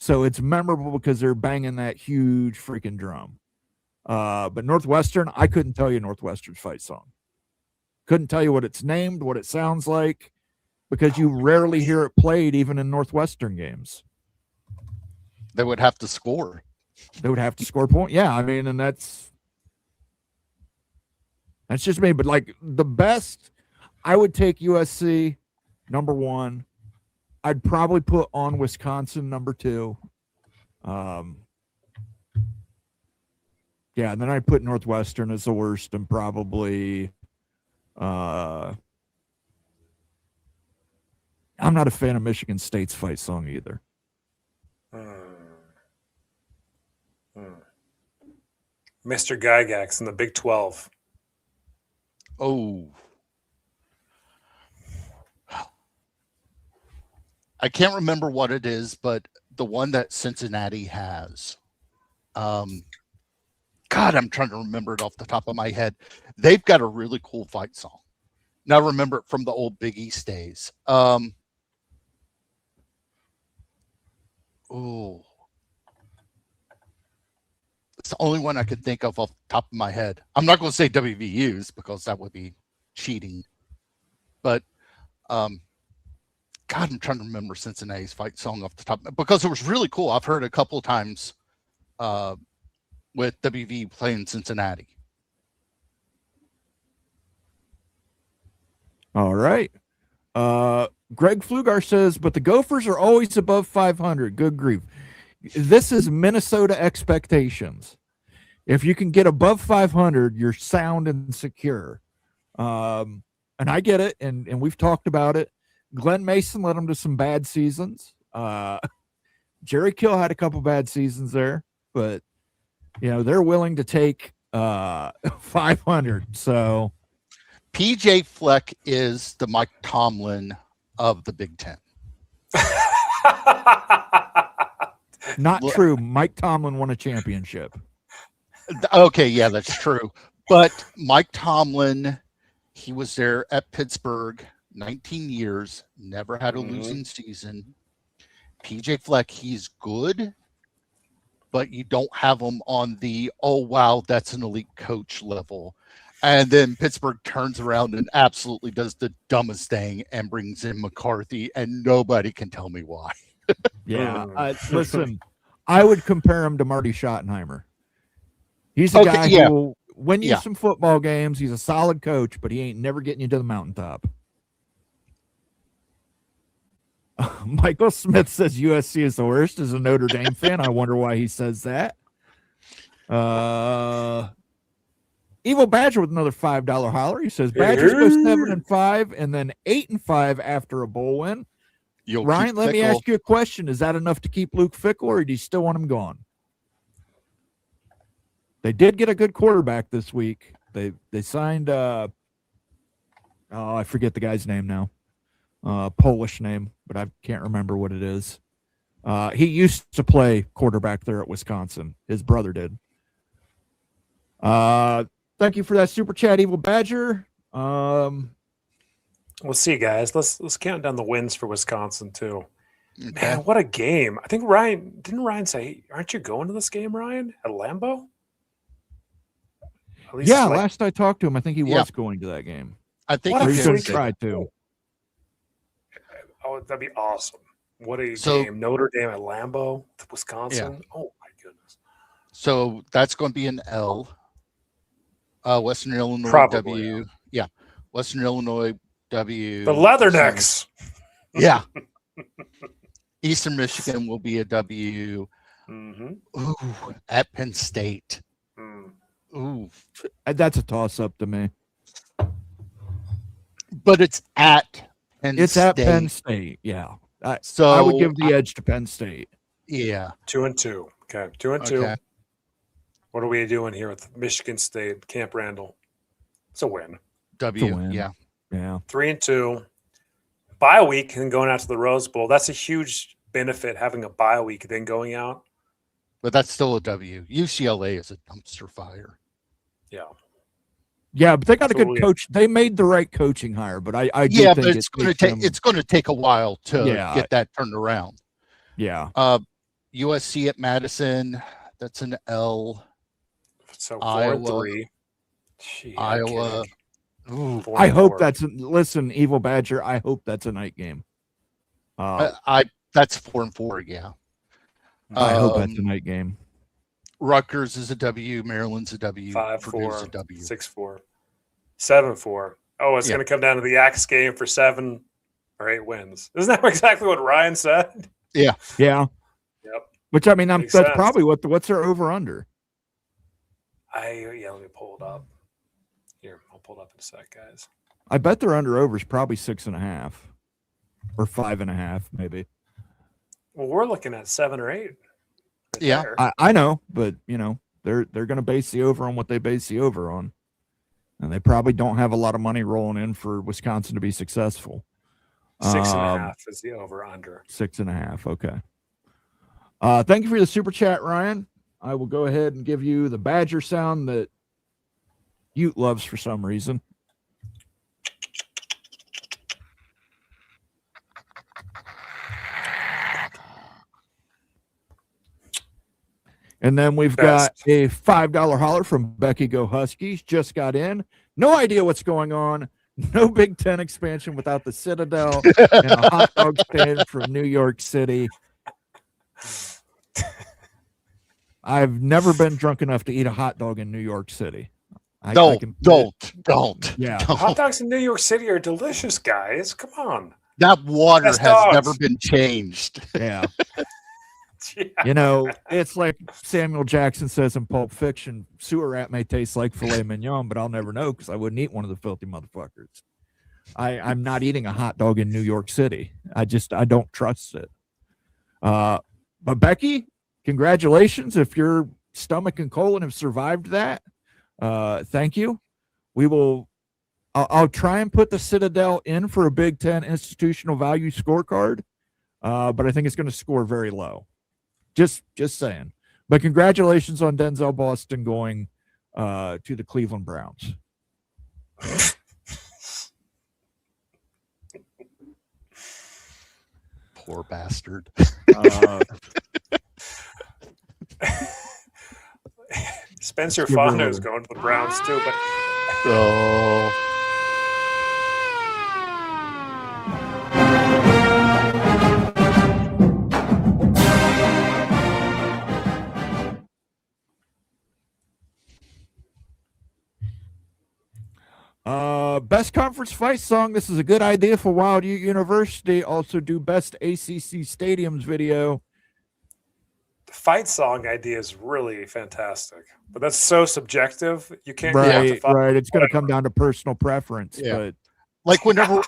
So it's memorable because they're banging that huge freaking drum. But Northwestern, I couldn't tell you Northwestern's fight song. Couldn't tell you what it's named, what it sounds like, because you rarely hear it played even in Northwestern games. They would have to score. They would have to score point. Yeah, I mean, and that's just me. But like the best, I would take USC number 1. I'd probably put on Wisconsin number 2. Yeah, and then I'd put Northwestern as the worst, and probably I'm not a fan of Michigan State's fight song either. Mr. Gygax in the Big 12. Oh. I can't remember what it is, but the one that Cincinnati has. God, I'm trying to remember it off the top of my head. They've got a really cool fight song. Now I remember it from the old Big East days. Oh. It's the only one I could think of off the top of my head. I'm not going to say WVU's because that would be cheating. But God, I'm trying to remember Cincinnati's fight song off the top because it was really cool. I've heard it a couple of times with WV playing Cincinnati. All right. Greg Flugar says, but the Gophers are always above 500. Good grief. This is Minnesota expectations. If you can get above 500, you're sound and secure. And I get it, and we've talked about it. Glenn Mason led them to some bad seasons. Jerry Kill had a couple bad seasons there, but they're willing to take 500. So PJ Fleck is the Mike Tomlin of the Big Ten. Not true. Mike Tomlin won a championship. Okay, yeah, that's true. But Mike Tomlin, he was there at Pittsburgh 19 years, never had a losing season. PJ Fleck, he's good, but you don't have him on the, oh, wow, that's an elite coach level. And then Pittsburgh turns around and absolutely does the dumbest thing and brings in McCarthy, and nobody can tell me why. Yeah. Listen, I would compare him to Marty Schottenheimer. He's a guy who will win you some football games. He's a solid coach, but he ain't never getting you to the mountaintop. Michael Smith says USC is the worst. As a Notre Dame fan, I wonder why he says that. Evil Badger with another $5 holler. He says Badgers go 7-5 and then 8-5 after a bowl win. Ryan, let me ask you a question. Is that enough to keep Luke Fickell, or do you still want him gone? They did get a good quarterback this week. They signed I forget the guy's name now. Polish name, but I can't remember what it is. He used to play quarterback there at Wisconsin. His brother did. Thank you for that super chat, Evil Badger. We'll see, guys. Let's count down the wins for Wisconsin too. Okay. Man, what a game! I think Ryan say, "Aren't you going to this game, Ryan, at Lambeau?" At least last I talked to him, I think he was going to that game. I think he's going to try to. Oh, that'd be awesome! What a game! Notre Dame at Lambeau, Wisconsin. Yeah. Oh my goodness! So that's going to be an L. Western Illinois W. Yeah, Western Illinois W. The Leathernecks. Yeah. Eastern Michigan will be a W. Ooh, at Penn State. Ooh, that's a toss-up to me. But it's at Penn State. It's at Penn State, yeah. So I would give the edge to Penn State. Yeah. 2-2. Okay, 2-2. Okay. What are we doing here with Michigan State, Camp Randall? It's a win. Yeah. 3-2. Bye week and going out to the Rose Bowl. That's a huge benefit, having a bye week then going out. But that's still a W. UCLA is a dumpster fire. Yeah. Yeah, but they got a good coach. They made the right coaching hire, but I do think but it's going to take a while to get that turned around. Yeah. USC at Madison, that's an L. So 4-3. Iowa. Ooh, I hope listen, Evil Badger. I hope that's a night game. That's 4-4. Yeah. I hope that's a night game. Rutgers is a W. Maryland's a W. 5-4. a W. 6-4. 7-4. Oh, it's going to come down to the axe game for 7 or 8 wins. Isn't that exactly what Ryan said? Yeah. Yep. Which I mean, Makes that's sense. probably what's their over under. Let me pull it up. Here, I'll pull it up in a sec, guys. I bet their under over is probably 6.5 or 5.5, maybe. Well, we're looking at 7 or 8. Right Yeah. there. I know, but they're going to base the over on what they base the over on, and they probably don't have a lot of money rolling in for Wisconsin to be successful. 6.5 is the over under. 6.5. Okay. Thank you for the super chat, Ryan. I will go ahead and give you the Badger sound that Ute loves for some reason. And then we've got a $5 holler from Becky Go Huskies. Just got in. No idea what's going on. No Big Ten expansion without the Citadel and a hot dog stand from New York City. I've never been drunk enough to eat a hot dog in New York City. Don't. Yeah. Don't. Hot dogs in New York City are delicious, guys. Come on. That water Best has dogs. never been changed. Yeah. Yeah. It's like Samuel Jackson says in Pulp Fiction, sewer rat may taste like filet mignon, but I'll never know because I wouldn't eat one of the filthy motherfuckers. I'm not eating a hot dog in New York City. I don't trust it. But Becky, congratulations. If your stomach and colon have survived that, thank you. I'll try and put the Citadel in for a Big Ten institutional value scorecard, but I think it's going to score very low. Just saying. But congratulations on Denzel Boston going to the Cleveland Browns. Poor bastard. Spencer Fonda is going to the Browns too, but Oh. Best conference fight song. This is a good idea for Wild Ute University. Also do best ACC stadiums video. the fight song idea is really fantastic. But that's so subjective. You can't Right. quantify It's going to come down to personal preference. Yeah. But Like whenever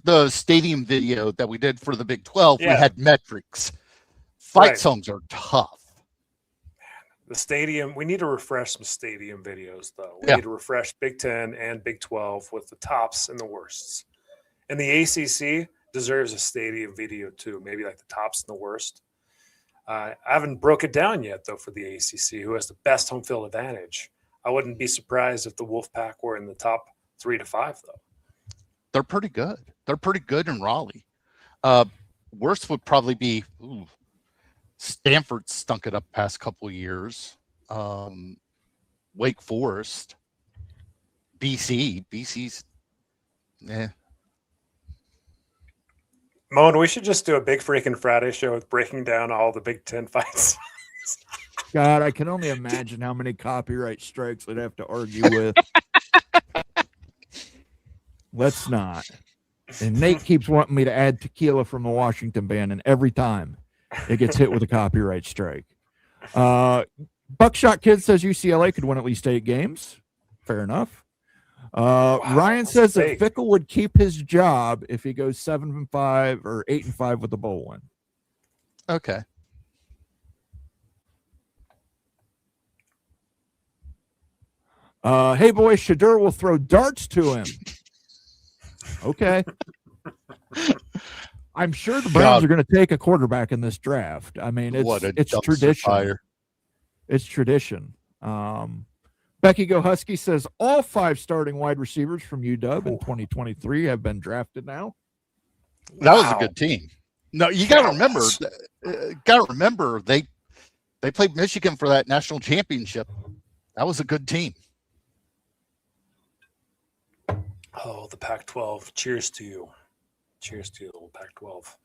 the stadium video that we did for the Big 12, we Yeah. had metrics. Fight Right. songs are tough. the stadium. We need to refresh some stadium videos, though. We Yeah. need to refresh Big 10 and Big 12 with the tops and the worsts. And the ACC deserves a stadium video too, maybe like the tops and the worst. I haven't broke it down yet, though, for the ACC, who has the best home field advantage. I wouldn't be surprised if the Wolfpack were in the top 3 to 5, though. They're pretty good. They're pretty good in Raleigh. Worst would probably be Stanford stunk it up past couple of years. Wake Forest, BC's. Moan, we should just do a big freaking Friday show with breaking down all the Big Ten fights. God, I can only imagine how many copyright strikes I'd have to argue with. Let's not. And Nate keeps wanting me to add tequila from the Washington band, and every time it gets hit with a copyright strike. Buckshot Kid says UCLA could win at least 8 games. Fair enough. Ryan says that big. Fickle would keep his job if he goes 7-5 or 8-5 with the bowl win. Okay. Hey boy, Shadur will throw darts to him. Okay. I'm sure the Browns are going to take a quarterback in this draft. I mean, it's dumpster tradition. fire. It's tradition. Becky Go Husky says all 5 starting wide receivers from UW in 2023 have been drafted now. That was a Wow. good team. No, you got to remember. They played Michigan for that national championship. That was a good team. Oh, the Pac-12. Cheers to you. Cheers to you, the Pac-12.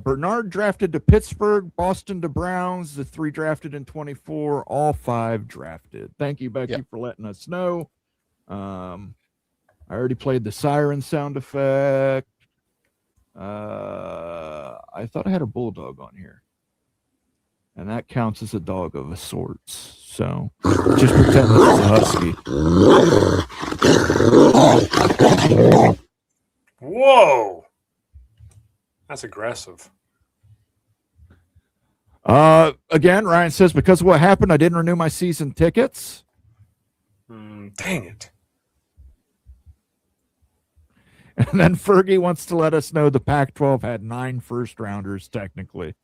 Bernard drafted to Pittsburgh, Boston to Browns, the 3 drafted in 24, all 5 drafted. Thank you, Becky, Yep. for letting us know. I already played the siren sound effect. I thought I had a bulldog on here, and that counts as a dog of a sorts. So just pretend this is a husky. Whoa, that's aggressive. Again, Ryan says, because of what happened, I didn't renew my season tickets. Dang it. And then Fergie wants to let us know the Pac-12 had 9 first-rounders, technically.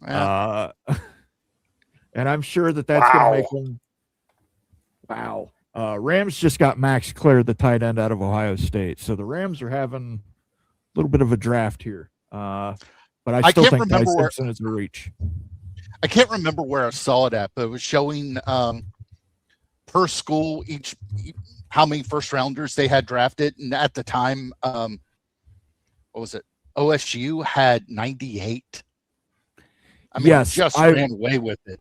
Yeah. And I'm sure that that's going to make them. Wow. Rams just got Max Clare, the tight end out of Ohio State. So the Rams are having a little bit of a draft here. But I still think Ty Simpson is a reach. I can't remember where I saw it at, but it was showing per school how many first rounders they had drafted. And at the time, what was it? OSU had 98. I mean, yes, just ran away with it.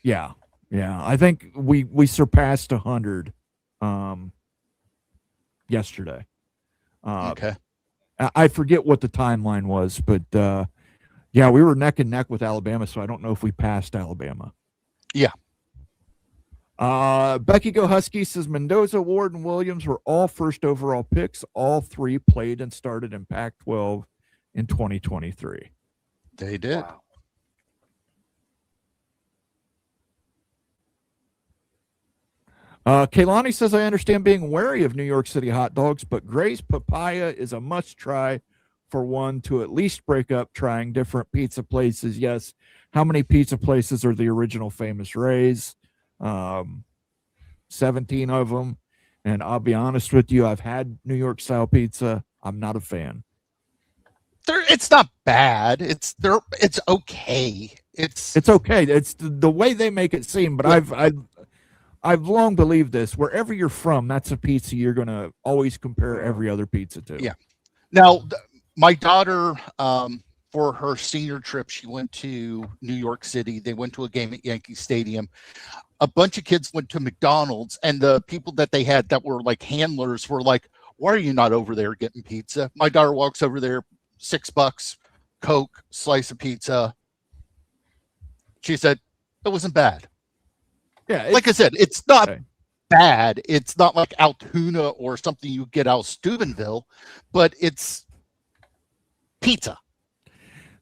Yeah. Yeah. I think we surpassed 100 yesterday. Okay. I forget what the timeline was, but yeah, we were neck and neck with Alabama, so I don't know if we passed Alabama. Yeah. Becky Go Husky says Mendoza, Ward, and Williams were all first overall picks. All 3 played and started in Pac-12 in 2023. They did. Wow. Kaylani says, I understand being wary of New York City hot dogs, but Gray's Papaya is a must try for one to at least break up trying different pizza places. Yes. How many pizza places are the original Famous Ray's? 17 of them. And I'll be honest with you, I've had New York style pizza. I'm not a fan. It's not bad. It's okay. It's okay. It's the way they make it seem, but I've long believed this. Wherever you're from, that's a pizza you're going to always compare every other pizza to. Yeah. Now, my daughter, for her senior trip, she went to New York City. They went to a game at Yankee Stadium. A bunch of kids went to McDonald's, and the people that they had that were like handlers were like, why are you not over there getting pizza? My daughter walks over there, $6, Coke, slice of pizza. She said, it wasn't bad. Yeah. Like I said, it's not bad. It's not like Altoona or something you get out of Steubenville, but it's pizza.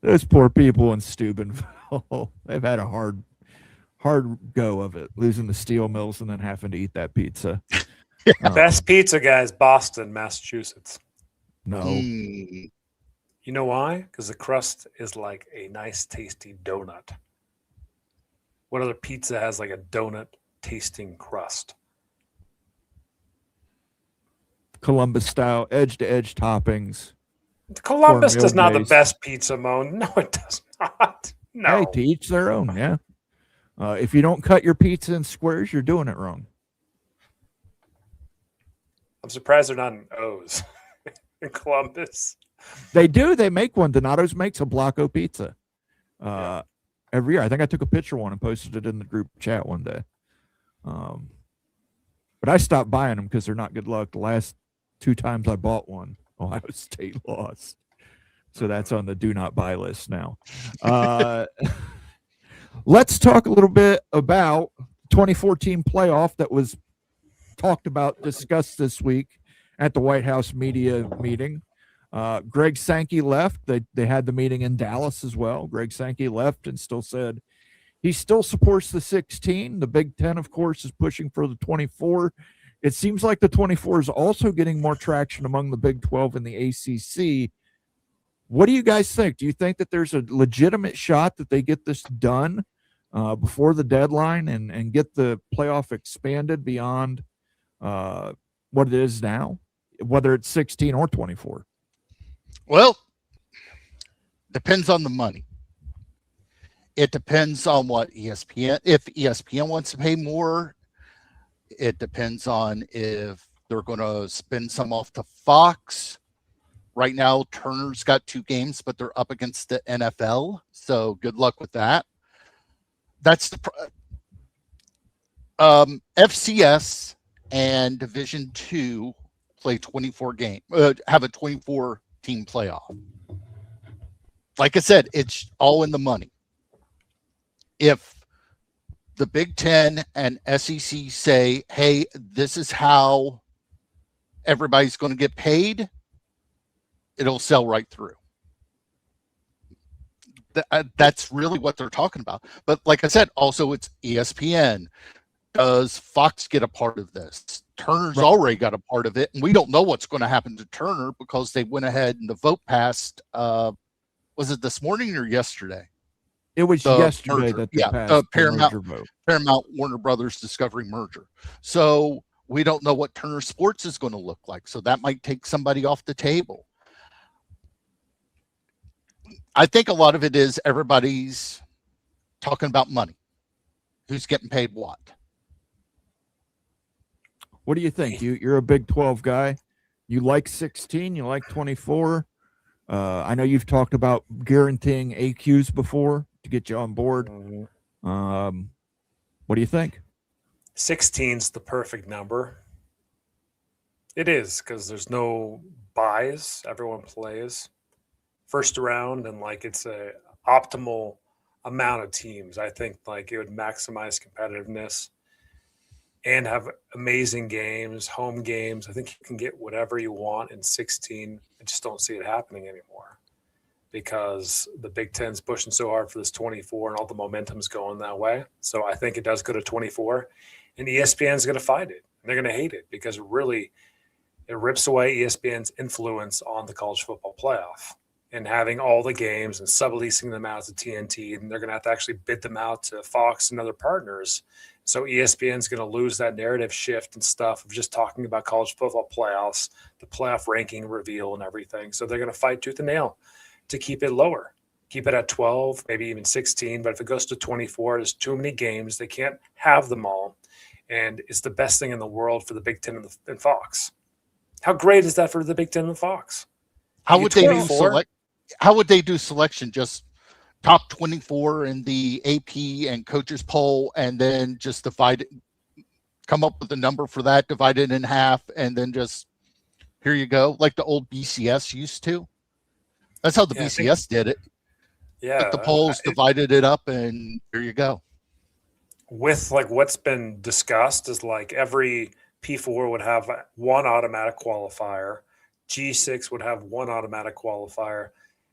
Those poor people in Steubenville, they've had a hard go of it, losing the steel mills and then having to eat that pizza. Best pizza, guys, Boston, Massachusetts. No. You know why? Because the crust is like a nice, tasty donut. What other pizza has like a donut tasting crust? Columbus style, edge to edge toppings. Columbus does not the best pizza, Mo. No, it does not. No. Hey, to each their own. Yeah. If you don't cut your pizza in squares, you're doing it wrong. I'm surprised they're not in O's in Columbus. They do. They make one. Donato's makes a Blocco pizza every year. I think I took a picture of one and posted it in the group chat one day. But I stopped buying them because they're not good luck. The last 2 times I bought one, Ohio State lost. So that's on the do not buy list now. Let's talk a little bit about 2014 playoff that was talked about, discussed this week at the White House media meeting. Greg Sankey left. They had the meeting in Dallas as well. Greg Sankey left and still said he still supports the 16. The Big Ten, of course, is pushing for the 24. It seems like the 24 is also getting more traction among the Big 12 and the ACC. What do you guys think? Do you think that there's a legitimate shot that they get this done before the deadline and get the playoff expanded beyond what it is now, whether it's 16 or 24? Well, depends on the money. It depends on what ESPN, if ESPN wants to pay more. It depends on if they're going to spend some off to Fox. Right now, Turner's got 2 games, but they're up against the NFL. So good luck with that. That's the FCS and Division II play 24 games, have a 24 team playoff. Like I said, it's all in the money. If the Big Ten and SEC say, hey, this is how everybody's going to get paid, it'll sell right through. That's really what they're talking about. But like I said, also it's ESPN. Does Fox get a part of this? Turner's already got a part of it, and we don't know what's going to happen to Turner because they went ahead and the vote passed. Was it this morning or yesterday? It was yesterday that they passed the Paramount merger vote. Paramount Warner Brothers Discovery merger. So we don't know what Turner Sports is going to look like. So that might take somebody off the table. I think a lot of it is everybody's talking about money. Who's getting paid what? What do you think? You're a Big 12 guy. You like 16. You like 24. I know you've talked about guaranteeing AQs before to get you on board. What do you think? 16's the perfect number. It is, because there's no buys. Everyone plays first round, and like it's a optimal amount of teams. I think like it would maximize competitiveness and have amazing games, home games. I think you can get whatever you want in 16. I just don't see it happening anymore because the Big Ten's pushing so hard for this 24 and all the momentum's going that way. So I think it does go to 24, and ESPN's going to fight it. And they're going to hate it because it rips away ESPN's influence on the college football playoff and having all the games and subleasing them out to TNT. And they're going to have to actually bid them out to Fox and other partners. So ESPN's going to lose that narrative shift and stuff of just talking about college football playoffs, the playoff ranking reveal and everything. So they're going to fight tooth and nail to keep it lower, keep it at 12, maybe even 16. But if it goes to 24, there's too many games. They can't have them all. And it's the best thing in the world for the Big Ten and Fox. How great is that for the Big Ten and Fox? How would they do selection? Just top 24 in the AP and coaches poll, and then just divide it, come up with a number for that, divide it in half, and then just here you go, like the old BCS used to. That's how the BCS did it. Yeah, but the polls divided it up, and here you go. With like what's been discussed is like every P4 would have one automatic qualifier, G6 would have one automatic qualifier,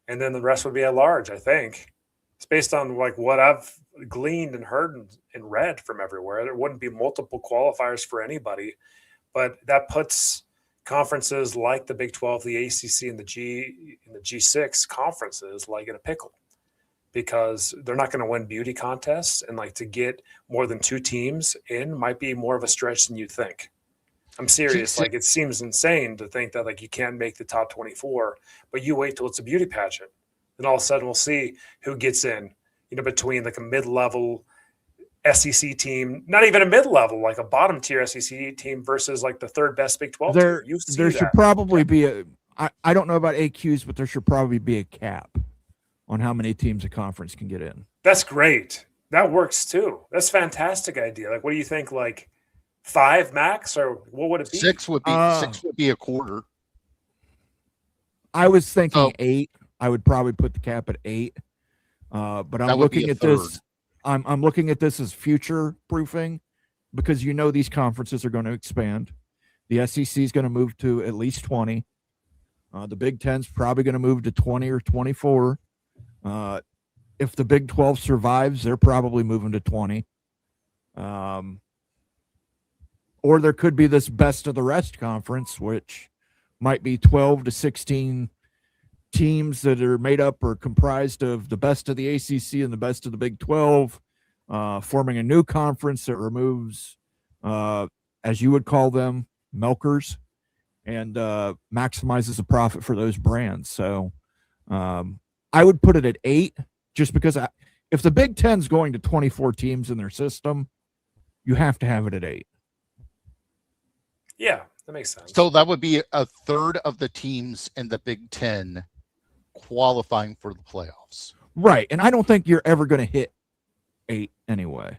and then the rest would be at large. I think it's based on like what I've gleaned and heard and read from everywhere. There wouldn't be multiple qualifiers for anybody, but that puts conferences like the Big 12, the ACC, and the G6 conferences like in a pickle, because they're not going to win beauty contests, and like to get more than two teams in might be more of a stretch than you think. I'm serious. Like it seems insane to think that like you can't make the top 24, but you wait till it's a beauty pageant. Then all of a sudden we'll see who gets in, between like a mid-level SEC team, not even a mid-level, like a bottom tier SEC team versus like the third best Big 12 there team. There should probably be I don't know about AQs, but there should probably be a cap on how many teams a conference can get in. That's great. That works too. That's a fantastic idea. Like, what do you think? Like 5 max, or what would it be? 6 would be a quarter. I was thinking 8. I would probably put the cap at 8. But I'm looking at this. I'm looking at this as future proofing, because these conferences are going to expand. The SEC is going to move to at least 20. The Big Ten's probably going to move to 20 or 24. If the Big 12 survives, they're probably moving to 20. Or there could be this best of the rest conference, which might be 12 to 16 teams that are made up or comprised of the best of the ACC and the best of the Big 12, forming a new conference that removes, as you would call them, milkers, and maximizes the profit for those brands. So I would put it at 8, just because if the Big Ten's going to 24 teams in their system, you have to have it at 8. Yeah, that makes sense. So that would be a third of the teams in the Big Ten qualifying for the playoffs. Right. And I don't think you're ever going to hit 8 anyway.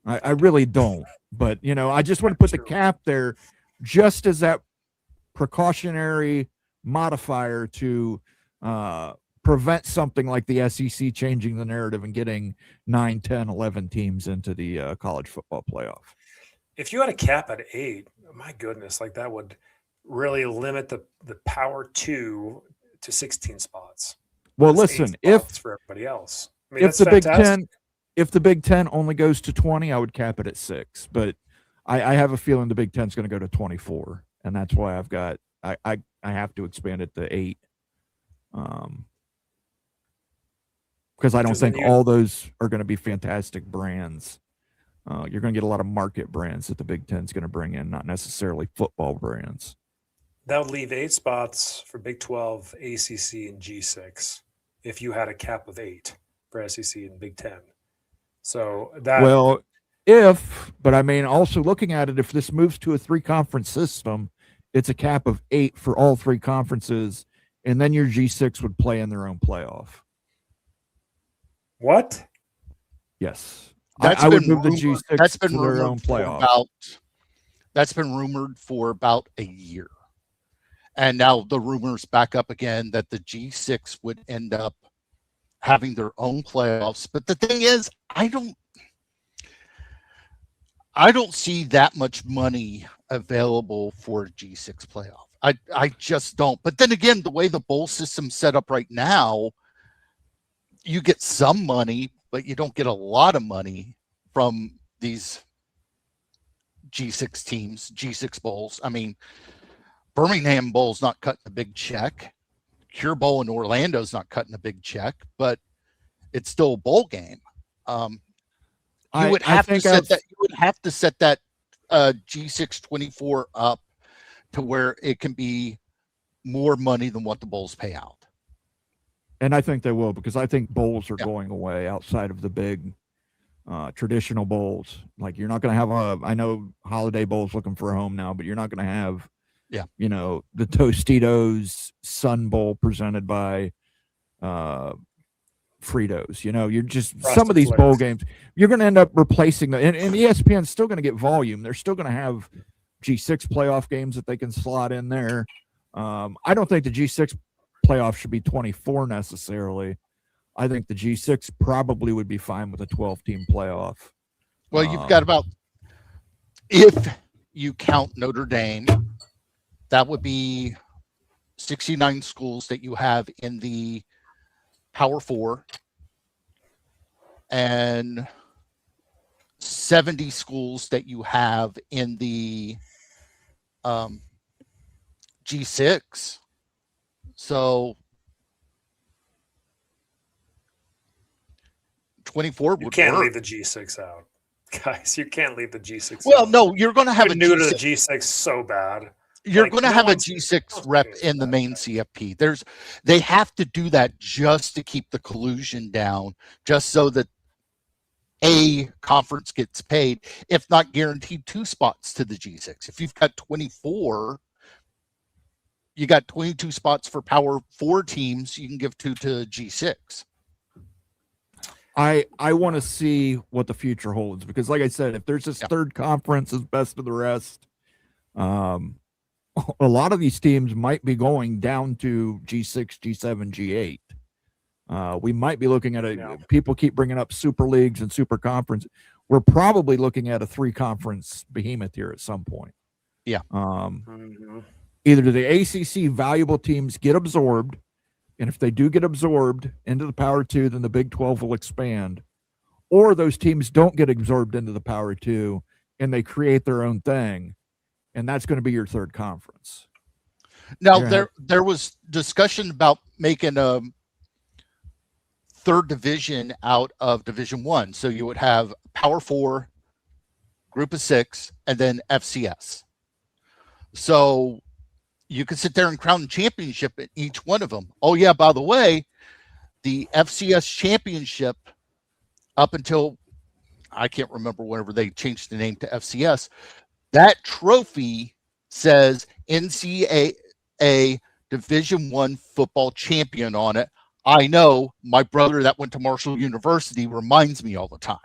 I really don't. But, I just want to put the cap there just as that precautionary modifier to prevent something like the SEC changing the narrative and getting 9, 10, 11 teams into the college football playoff. If you had a cap at 8, my goodness, like that would really limit the power 2 to 16 spots. Well, That's 8 listen, spots for everybody else. I mean, if that's the fantastic. Big Ten only goes to 20, I would cap it at 6. But I have a feeling the Big Ten is going to go to 24, and that's why I have to expand it to 8. Because I don't think all those are going to be fantastic brands. You're going to get a lot of market brands that the Big Ten is going to bring in, not necessarily football brands. That would leave 8 spots for Big 12, ACC, and G6 if you had a cap of 8 for SEC and Big 10. So that but I mean, also looking at it, if this moves to a 3-conference system, it's a cap of 8 for all 3 conferences, and then your G6 would play in their own playoff. What? Yes. I would move the G6 that's been to their own playoff. That's been rumored for about a year. And now the rumors back up again that the G6 would end up having their own playoffs. But the thing is, I don't see that much money available for a G6 playoff. I just don't. But then again, the way the bowl system's set up right now, you get some money, but you don't get a lot of money from these G6 teams, G6 bowls. I mean, Birmingham Bowl's not cutting a big check. Cure Bowl in Orlando's not cutting a big check, but it's still a bowl game. You would have to set that G6 24 up to where it can be more money than what the bowls pay out. And I think they will, because I think bowls are going away outside of the big traditional bowls. Like, you're not going to have I know Holiday Bowl's looking for a home now, but you're not going to have, the Tostitos Sun Bowl presented by Fritos. You're just Frosted some of these Flakes. bowl games, you're going to end up replacing and ESPN's still going to get volume. They're still going to have G6 playoff games that they can slot in there. I don't think the G6 playoff should be 24 necessarily. I think the G6 probably would be fine with a 12-team playoff. Well, you've got about, if you count Notre Dame, that would be 69 schools that you have in the Power 4 and 70 schools that you have in the G6. So 24 would You can't work. leave the G6 out. Guys, you can't leave the G6 Well, out. no, you're going to have You're a new to G6. the G6 so bad. You're Like, going to no have a one's- G6 rep in the main CFP. They have to do that just to keep the collusion down, just so that a conference gets paid, if not guaranteed 2 spots to the G6. If you've got 24, you got 22 spots for Power 4 teams. You can give 2 to G6. I want to see what the future holds, because like I said, if there's this third conference as best of the rest, a lot of these teams might be going down to G6, G7, G8. We might be looking at people keep bringing up super leagues and super conference. We're probably looking at a 3-conference behemoth here at some point. Yeah. Either do the ACC valuable teams get absorbed, and if they do get absorbed into the Power 2, then the Big 12 will expand, or those teams don't get absorbed into the Power 2 and they create their own thing, and that's going to be your 3rd conference. Now, there was discussion about making a 3rd division out of Division 1. So you would have Power 4, Group of 6, and then FCS. So you could sit there and crown a championship at each one of them. Oh, yeah, by the way, the FCS championship up until, I can't remember whenever they changed the name to FCS, that trophy says NCAA Division I football champion on it. I know my brother that went to Marshall University reminds me all the time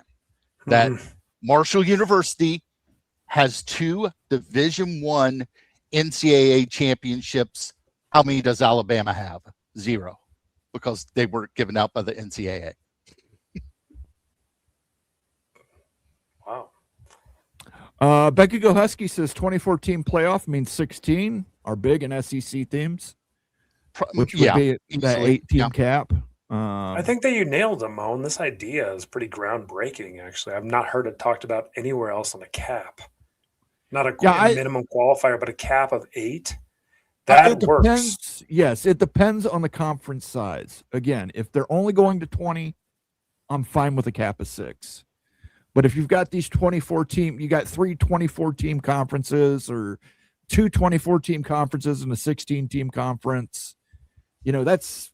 that Marshall University has 2 Division I NCAA championships. How many does Alabama have? 0, because they were given out by the NCAA. Wow. Becky Go Husky says 2014 playoff means 16 are big in SEC themes, which would be the 8-team cap. I think that you nailed them, Moan. This idea is pretty groundbreaking, actually. I've not heard it talked about anywhere else on a cap. Not a minimum qualifier, but a cap of 8. That works. Depends, yes, it depends on the conference size. Again, if they're only going to 20, I'm fine with a cap of 6. But if you've got these 24-team, you got 3 24-team conferences or 2 24-team conferences and a 16-team conference, that's,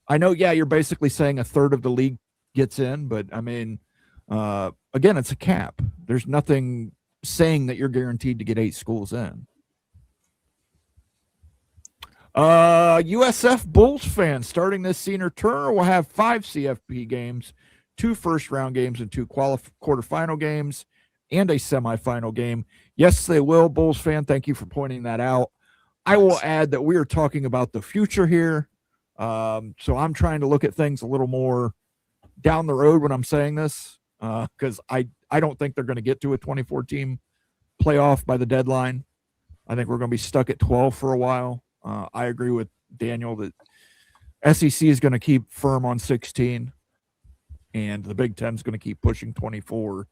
I know, you're basically saying a third of the league gets in, but I mean, again, it's a cap. There's nothing saying that you're guaranteed to get 8 schools in. USF Bulls fans starting this senior tour will have 5 CFP games, 2 first-round games, and 2 quarterfinal games, and a semifinal game. Yes, they will, Bulls fan. Thank you for pointing that out. I will add that we are talking about the future here. So I'm trying to look at things a little more down the road when I'm saying this, because I don't think they're going to get to a 24-team playoff by the deadline. I think we're going to be stuck at 12 for a while. I agree with Daniel that SEC is going to keep firm on 16, and the Big Ten is going to keep pushing 24,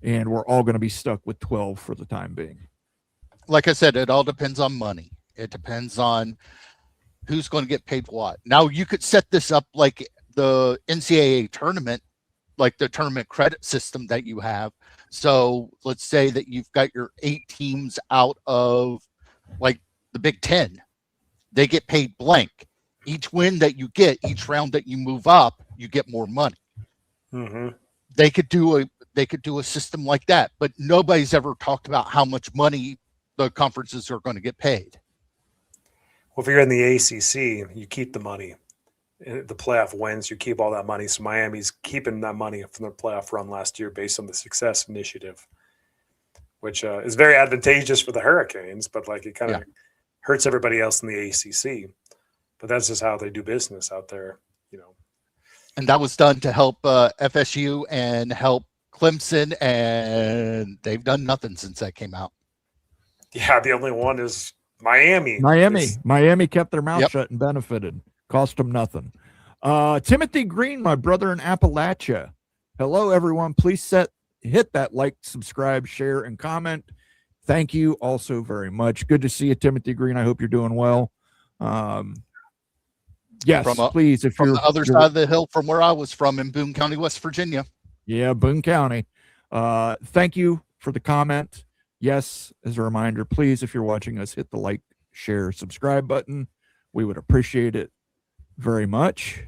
and we're all going to be stuck with 12 for the time being. Like I said, it all depends on money. It depends on who's going to get paid what. Now, you could set this up like the NCAA tournament, like the tournament credit system that you have. So let's say that you've got your 8 teams out of like the Big Ten. They get paid blank. Each win that you get, each round that you move up, you get more money. Mm-hmm. They could do a system like that, but nobody's ever talked about how much money the conferences are going to get paid. Well, if you're in the ACC, you keep the money. The playoff wins, you keep all that money. So Miami's keeping that money from their playoff run last year based on the Success Initiative, which is very advantageous for the Hurricanes, but like it kind of hurts everybody else in the ACC. But that's just how they do business out there, And that was done to help FSU and help Clemson, and they've done nothing since that came out. Yeah, the only one is Miami. Miami kept their mouth shut and benefited. Cost them nothing. Timothy Green, my brother in Appalachia. Hello, everyone. Please hit that like, subscribe, share, and comment. Thank you also very much. Good to see you, Timothy Green. I hope you're doing well. Yes, please. If from you're the other side of the hill from where I was from in Boone County, West Virginia. Yeah, Boone County. Thank you for the comment. Yes, as a reminder, please, if you're watching us, hit the like, share, subscribe button. We would appreciate it very much.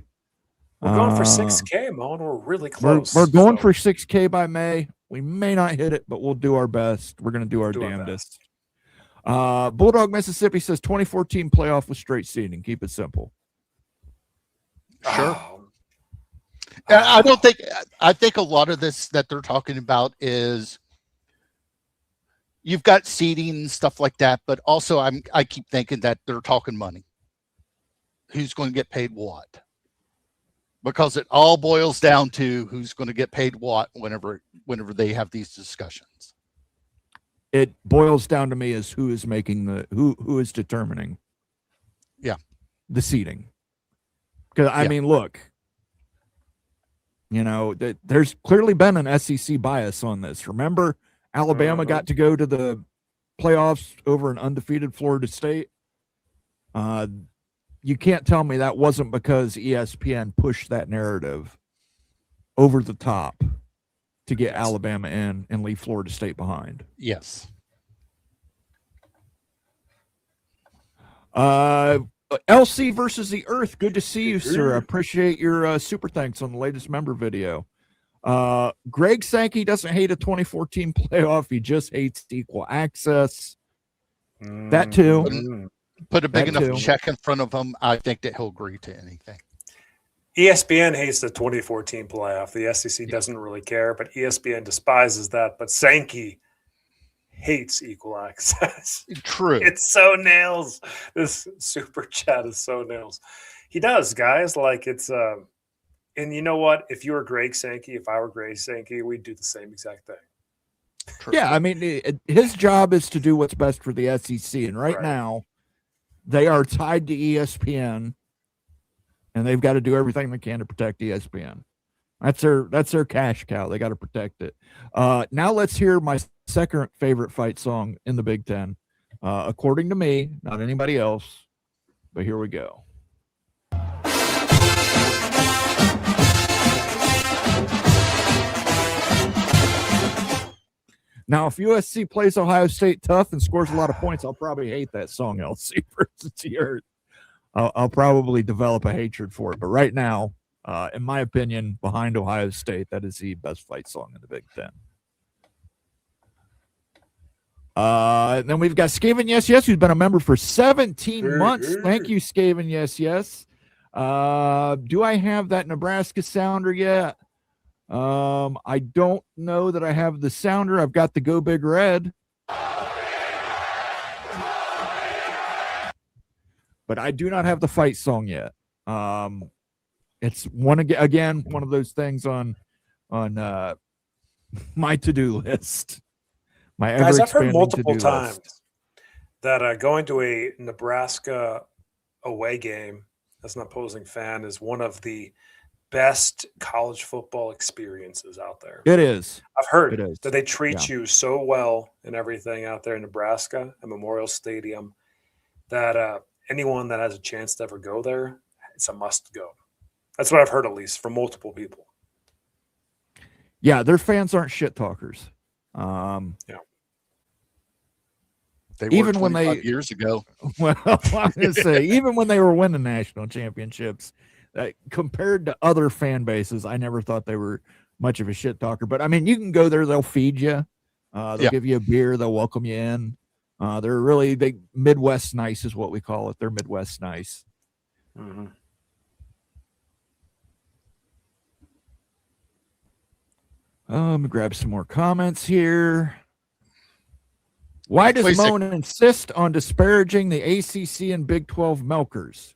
We're going for 6K, Moan. We're really close. We're going for 6K by May. We may not hit it, but we'll do our best. We're going to do our damnedest. Bulldog Mississippi says 2014 playoff with straight seeding. Keep it simple. Sure. I think a lot of this that they're talking about is you've got seeding and stuff like that, but also I keep thinking that they're talking money. Who's going to get paid what? Because it all boils down to who's going to get paid what whenever they have these discussions. It boils down to me as who is making who is determining the seeding. Because I mean, look, there's clearly been an SEC bias on this. Remember, Alabama got to go to the playoffs over an undefeated Florida State. You can't tell me that wasn't because ESPN pushed that narrative over the top to get Alabama in and leave Florida State behind. Yes. LC versus the Earth. Good to see you, sir. I appreciate your super thanks on the latest member video. Greg Sankey doesn't hate a 2014 playoff. He just hates equal access. That too. Put a big enough check in front of him. I think that he'll agree to anything. ESPN hates the 2014 playoff. The SEC doesn't really care, but ESPN despises that. But Sankey hates equal access. True. It so nails. This super chat is so nails. He does, guys. Like it's and you know what? If you were Greg Sankey, if I were Greg Sankey, we'd do the same exact thing. True. Yeah, I mean, his job is to do what's best for the SEC, and right now, they are tied to ESPN, and they've got to do everything they can to protect ESPN. That's their cash cow. They got to protect it. Now let's hear my second favorite fight song in the Big Ten, according to me, not anybody else. But here we go. Now, if USC plays Ohio State tough and scores a lot of points, I'll probably hate that song, LC, versus yours. I'll probably develop a hatred for it. But right now, in my opinion, behind Ohio State, that is the best fight song in the Big Ten. And then we've got Skaven Yes Yes, who's been a member for 17 months. Thank you, Skaven Yes Yes. Do I have that Nebraska sounder yet? I don't know that I have the sounder. I've got the Go Big Red. But I do not have the fight song yet. It's one of those things on my to-do list. Guys, I've heard multiple times that going to a Nebraska away game as an opposing fan is one of the best college football experiences out there. It is. I've heard that they treat you so well and everything out there in Nebraska at Memorial Stadium that anyone that has a chance to ever go there, it's a must go. That's what I've heard, at least from multiple people. Yeah, their fans aren't shit talkers. They even were when 25 years ago. Well, I'm going to say, even when they were winning national championships, compared to other fan bases, I never thought they were much of a shit talker. But I mean, you can go there; they'll feed you, they'll give you a beer, they'll welcome you in. They're really Midwest nice is what we call it. They're Midwest nice. Mm-hmm. Let me grab some more comments here. Why does Moan insist on disparaging the ACC and Big 12 milkers?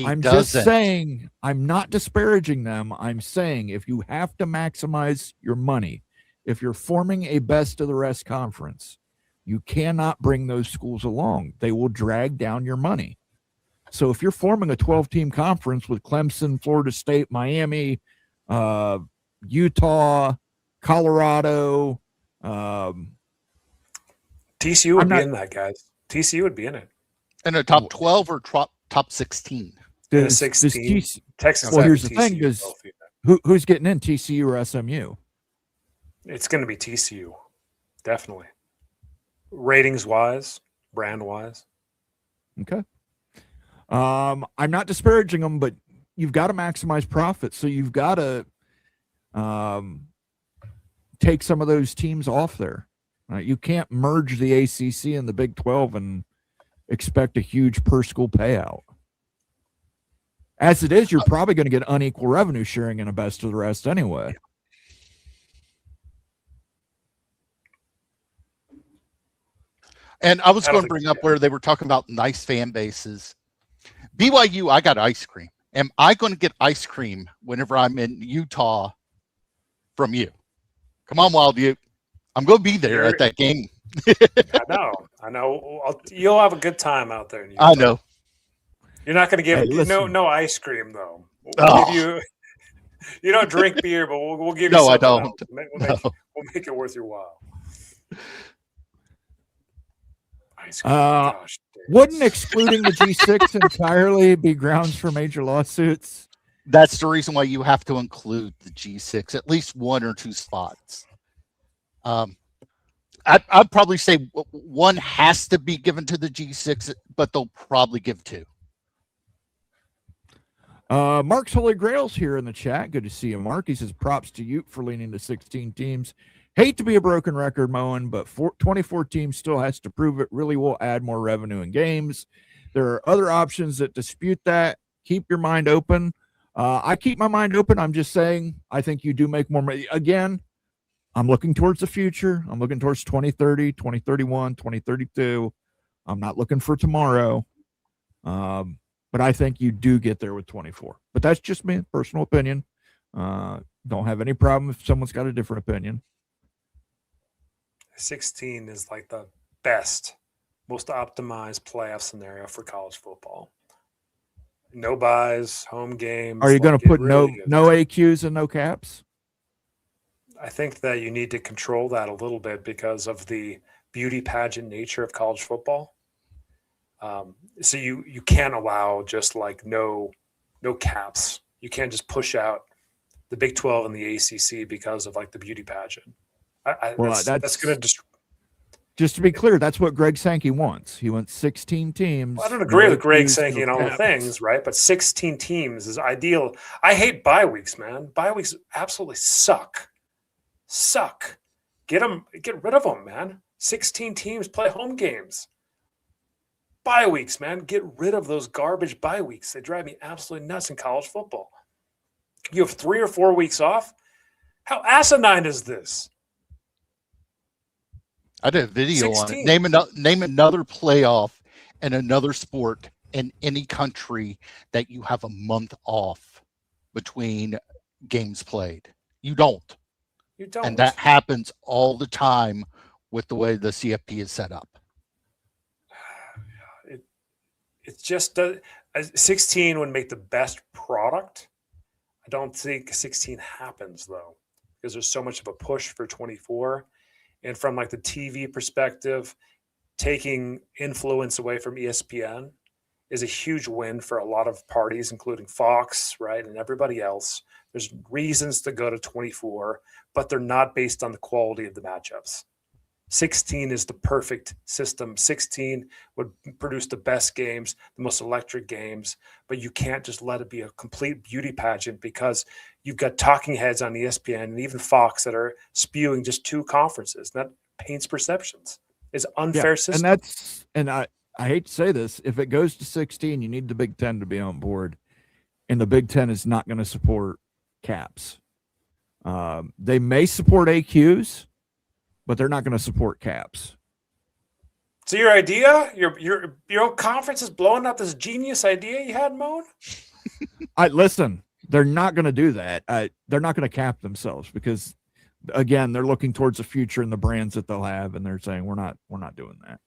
I'm just saying, I'm not disparaging them. I'm saying if you have to maximize your money, if you're forming a best of the rest conference, you cannot bring those schools along. They will drag down your money. So if you're forming a 12-team conference with Clemson, Florida State, Miami, Utah, Colorado, TCU would be in that, guys. TCU would be in it. In a top 12 or top 16? 16. Texas. Well, here's the thing: who's getting in, TCU or SMU? It's going to be TCU, definitely. Ratings wise, brand wise. Okay. I'm not disparaging them, but you've got to maximize profit. So you've got to take some of those teams off there. You can't merge the ACC and the Big 12 and expect a huge per school payout. As it is, you're probably going to get unequal revenue sharing in a best of the rest anyway. And I was going to bring up where they were talking about nice fan bases. BYU, I got ice cream. Am I going to get ice cream whenever I'm in Utah from you? Come on, Wild Ute. I'm going to be there at that game. I know. You'll have a good time out there. I know. You're not going to give no ice cream though. We'll give you. You don't drink beer, but we'll give you. No, I don't. We'll make it worth your while. Ice cream. Gosh, wouldn't excluding the G6 entirely be grounds for major lawsuits? That's the reason why you have to include the G6, at least one or two spots. I'd probably say one has to be given to the G6, but they'll probably give two. Mark's Holy Grail's here in the chat. Good to see you, Mark. He says props to Ute for leaning to 16 teams. Hate to be a broken record, Moen, but 24 teams still has to prove it really will add more revenue in games. There are other options that dispute that. Keep your mind open. I keep my mind open. I'm just saying, I think you do make more money. Again, I'm looking towards the future. I'm looking towards 2030, 2031, 2032. I'm not looking for tomorrow. But I think you do get there with 24. But that's just me, personal opinion. Don't have any problem if someone's got a different opinion. 16 is like the best, most optimized playoff scenario for college football. No buys, home games. Are you going to put really no AQs and no caps? I think that you need to control that a little bit because of the beauty pageant nature of college football. So you can't allow just like no caps. You can't just push out the Big 12 and the ACC because of like the beauty pageant. That's going to just to be clear, that's what Greg Sankey wants. He wants 16 teams. Well, I don't agree with Greg Sankey and all the things, right? But 16 teams is ideal. I hate bye weeks, man. Bye weeks absolutely suck. Get rid of them, man. 16 teams play home games. Bye weeks, man. Get rid of those garbage bye weeks. They drive me absolutely nuts in college football. You have 3 or 4 weeks off. How asinine is this? I did a video 16. on it. Name another playoff in another sport in any country that you have a month off between games played. You don't. You don't. And that happens all the time with the way the CFP is set up. It's just 16 would make the best product. I don't think 16 happens though, because there's so much of a push for 24. And from like the TV perspective, taking influence away from ESPN is a huge win for a lot of parties, including Fox, right, and everybody else. There's reasons to go to 24, but they're not based on the quality of the matchups. 16 is the perfect system. 16 would produce the best games, the most electric games, but you can't just let it be a complete beauty pageant because you've got talking heads on ESPN and even Fox that are spewing just 2 conferences. That paints perceptions. It's unfair system. And I hate to say this, if it goes to 16, you need the Big Ten to be on board, and the Big Ten is not going to support caps. They may support AQs, but they're not going to support caps. So your idea, your own conference is blowing up this genius idea you had, Moan? Listen, they're not going to do that. They're not going to cap themselves because, again, they're looking towards the future and the brands that they'll have, and they're saying we're not doing that.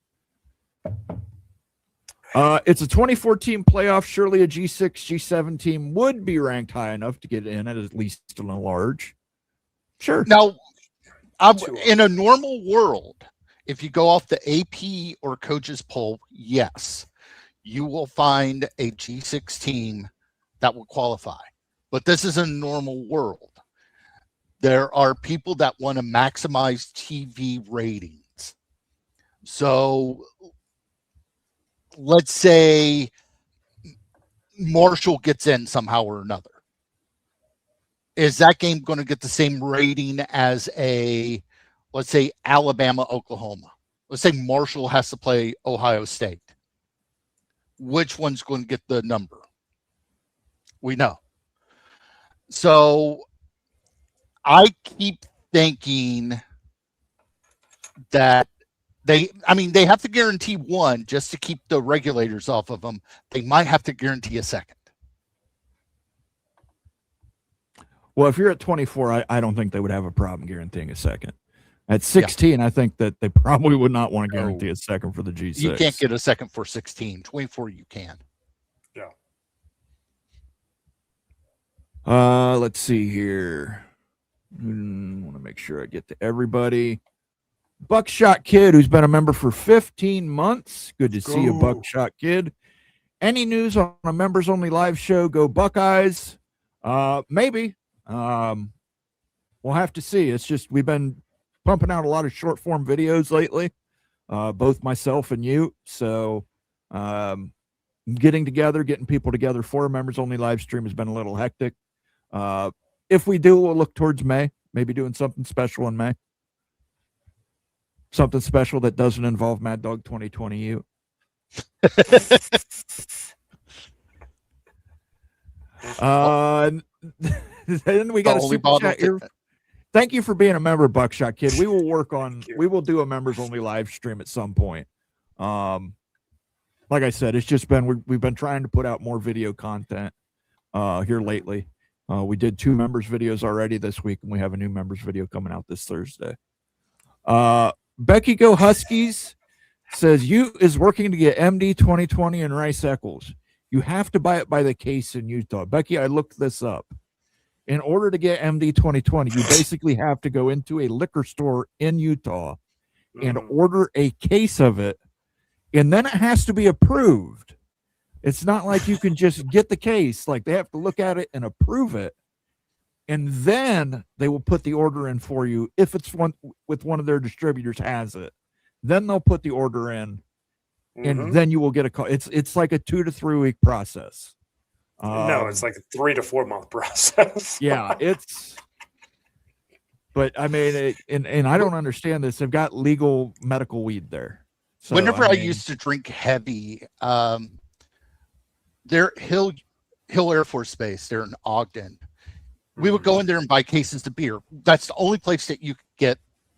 It's a 2014 playoff. Surely a G6, G7 team would be ranked high enough to get in at least in a large. Sure. Now, in a normal world, if you go off the AP or coaches poll, yes, you will find a G6 team that will qualify. But this is a normal world. There are people that want to maximize TV ratings. So let's say Marshall gets in somehow or another. Is that game going to get the same rating as let's say, Alabama, Oklahoma? Let's say Marshall has to play Ohio State. Which one's going to get the number? We know. So I keep thinking that they have to guarantee one just to keep the regulators off of them. They might have to guarantee a second. Well, if you're at 24, I don't think they would have a problem guaranteeing a second. At 16, I think that they probably would not want to guarantee a second for the G6. You can't get a second for 16. 24, you can. Yeah. Let's see here. Want to make sure I get to everybody. Buckshot Kid, who's been a member for 15 months. Good to see you, Buckshot Kid. Any news on a members-only live show? Go Buckeyes. Maybe. We'll have to see. It's just we've been pumping out a lot of short-form videos lately, both myself and you. So getting people together for a members-only live stream has been a little hectic. If we do, we'll look towards May, maybe doing something special in May. Something special that doesn't involve Mad Dog 2020 U. Then we got a Only super bottle chat here. Thank you for being a member, Buckshot Kid. We will work on. We will do a members only live stream at some point. Like I said, it's just been we've been trying to put out more video content here lately. We did 2 members videos already this week, and we have a new members video coming out this Thursday. Becky Go Huskies says you is working to get MD 2020 and Rice Eccles. You have to buy it by the case in Utah. Becky, I looked this up. In order to get MD 2020, you basically have to go into a liquor store in Utah and order a case of it, and then it has to be approved. It's not like you can just get the case. Like, they have to look at it and approve it, and then they will put the order in for you. If it's one of their distributors has it, then they'll put the order in, and then you will get a call. It's like a 2 to 3 week process. No, it's like a 3 to 4 month process. Yeah, but I mean, and I don't understand this. They've got legal medical weed there. So, Whenever I used to drink heavy, they're Hill Air Force Base, they're in Ogden. We would go in there and buy cases of beer. That's the only place that you could get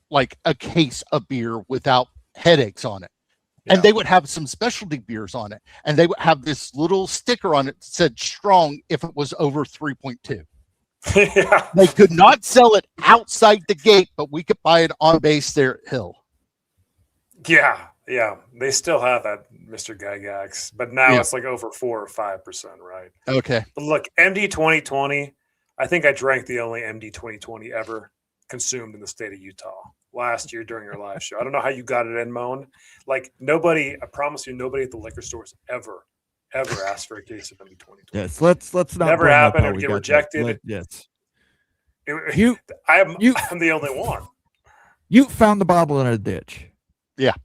like a case of beer without headaches on it. And they would have some specialty beers on it. And they would have this little sticker on it that said strong if it was over 3.2. Yeah. They could not sell it outside the gate, but we could buy it on base there at Hill. Yeah. They still have that, Mr. Gygax, but now it's like over 4 or 5%, right? Okay. But look, MD 2020, I think I drank the only MD 2020 ever consumed in the state of Utah last year during your live show. I don't know how you got it in, Moan. Like, nobody, I promise you, nobody at the liquor stores ever asked for a case of MD 2020. Yes, let's not. Never happened. It would get rejected. Yes. I'm the only one. You found the bottle in a ditch. Yeah.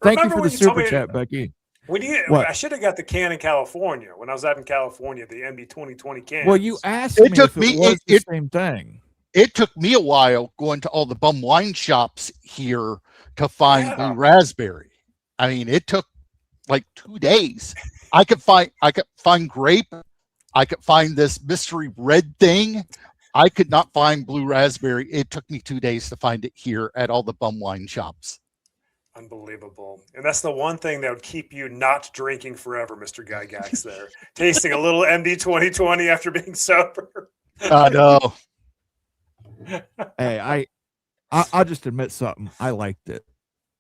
Thank you for the super chat, Becky. I should have got the can in California when I was out in California, the MD 2020 can. Well, you asked me if it was the same thing. It took me a while going to all the bum wine shops here to find blue raspberry. I mean, it took like 2 days. I could find grape. I could find this mystery red thing. I could not find blue raspberry. It took me 2 days to find it here at all the bum wine shops. Unbelievable. And that's the one thing that would keep you not drinking forever, Mr. Gygax there. Tasting a little MD 2020 after being sober. I know. Hey, I'll just admit something. I liked it.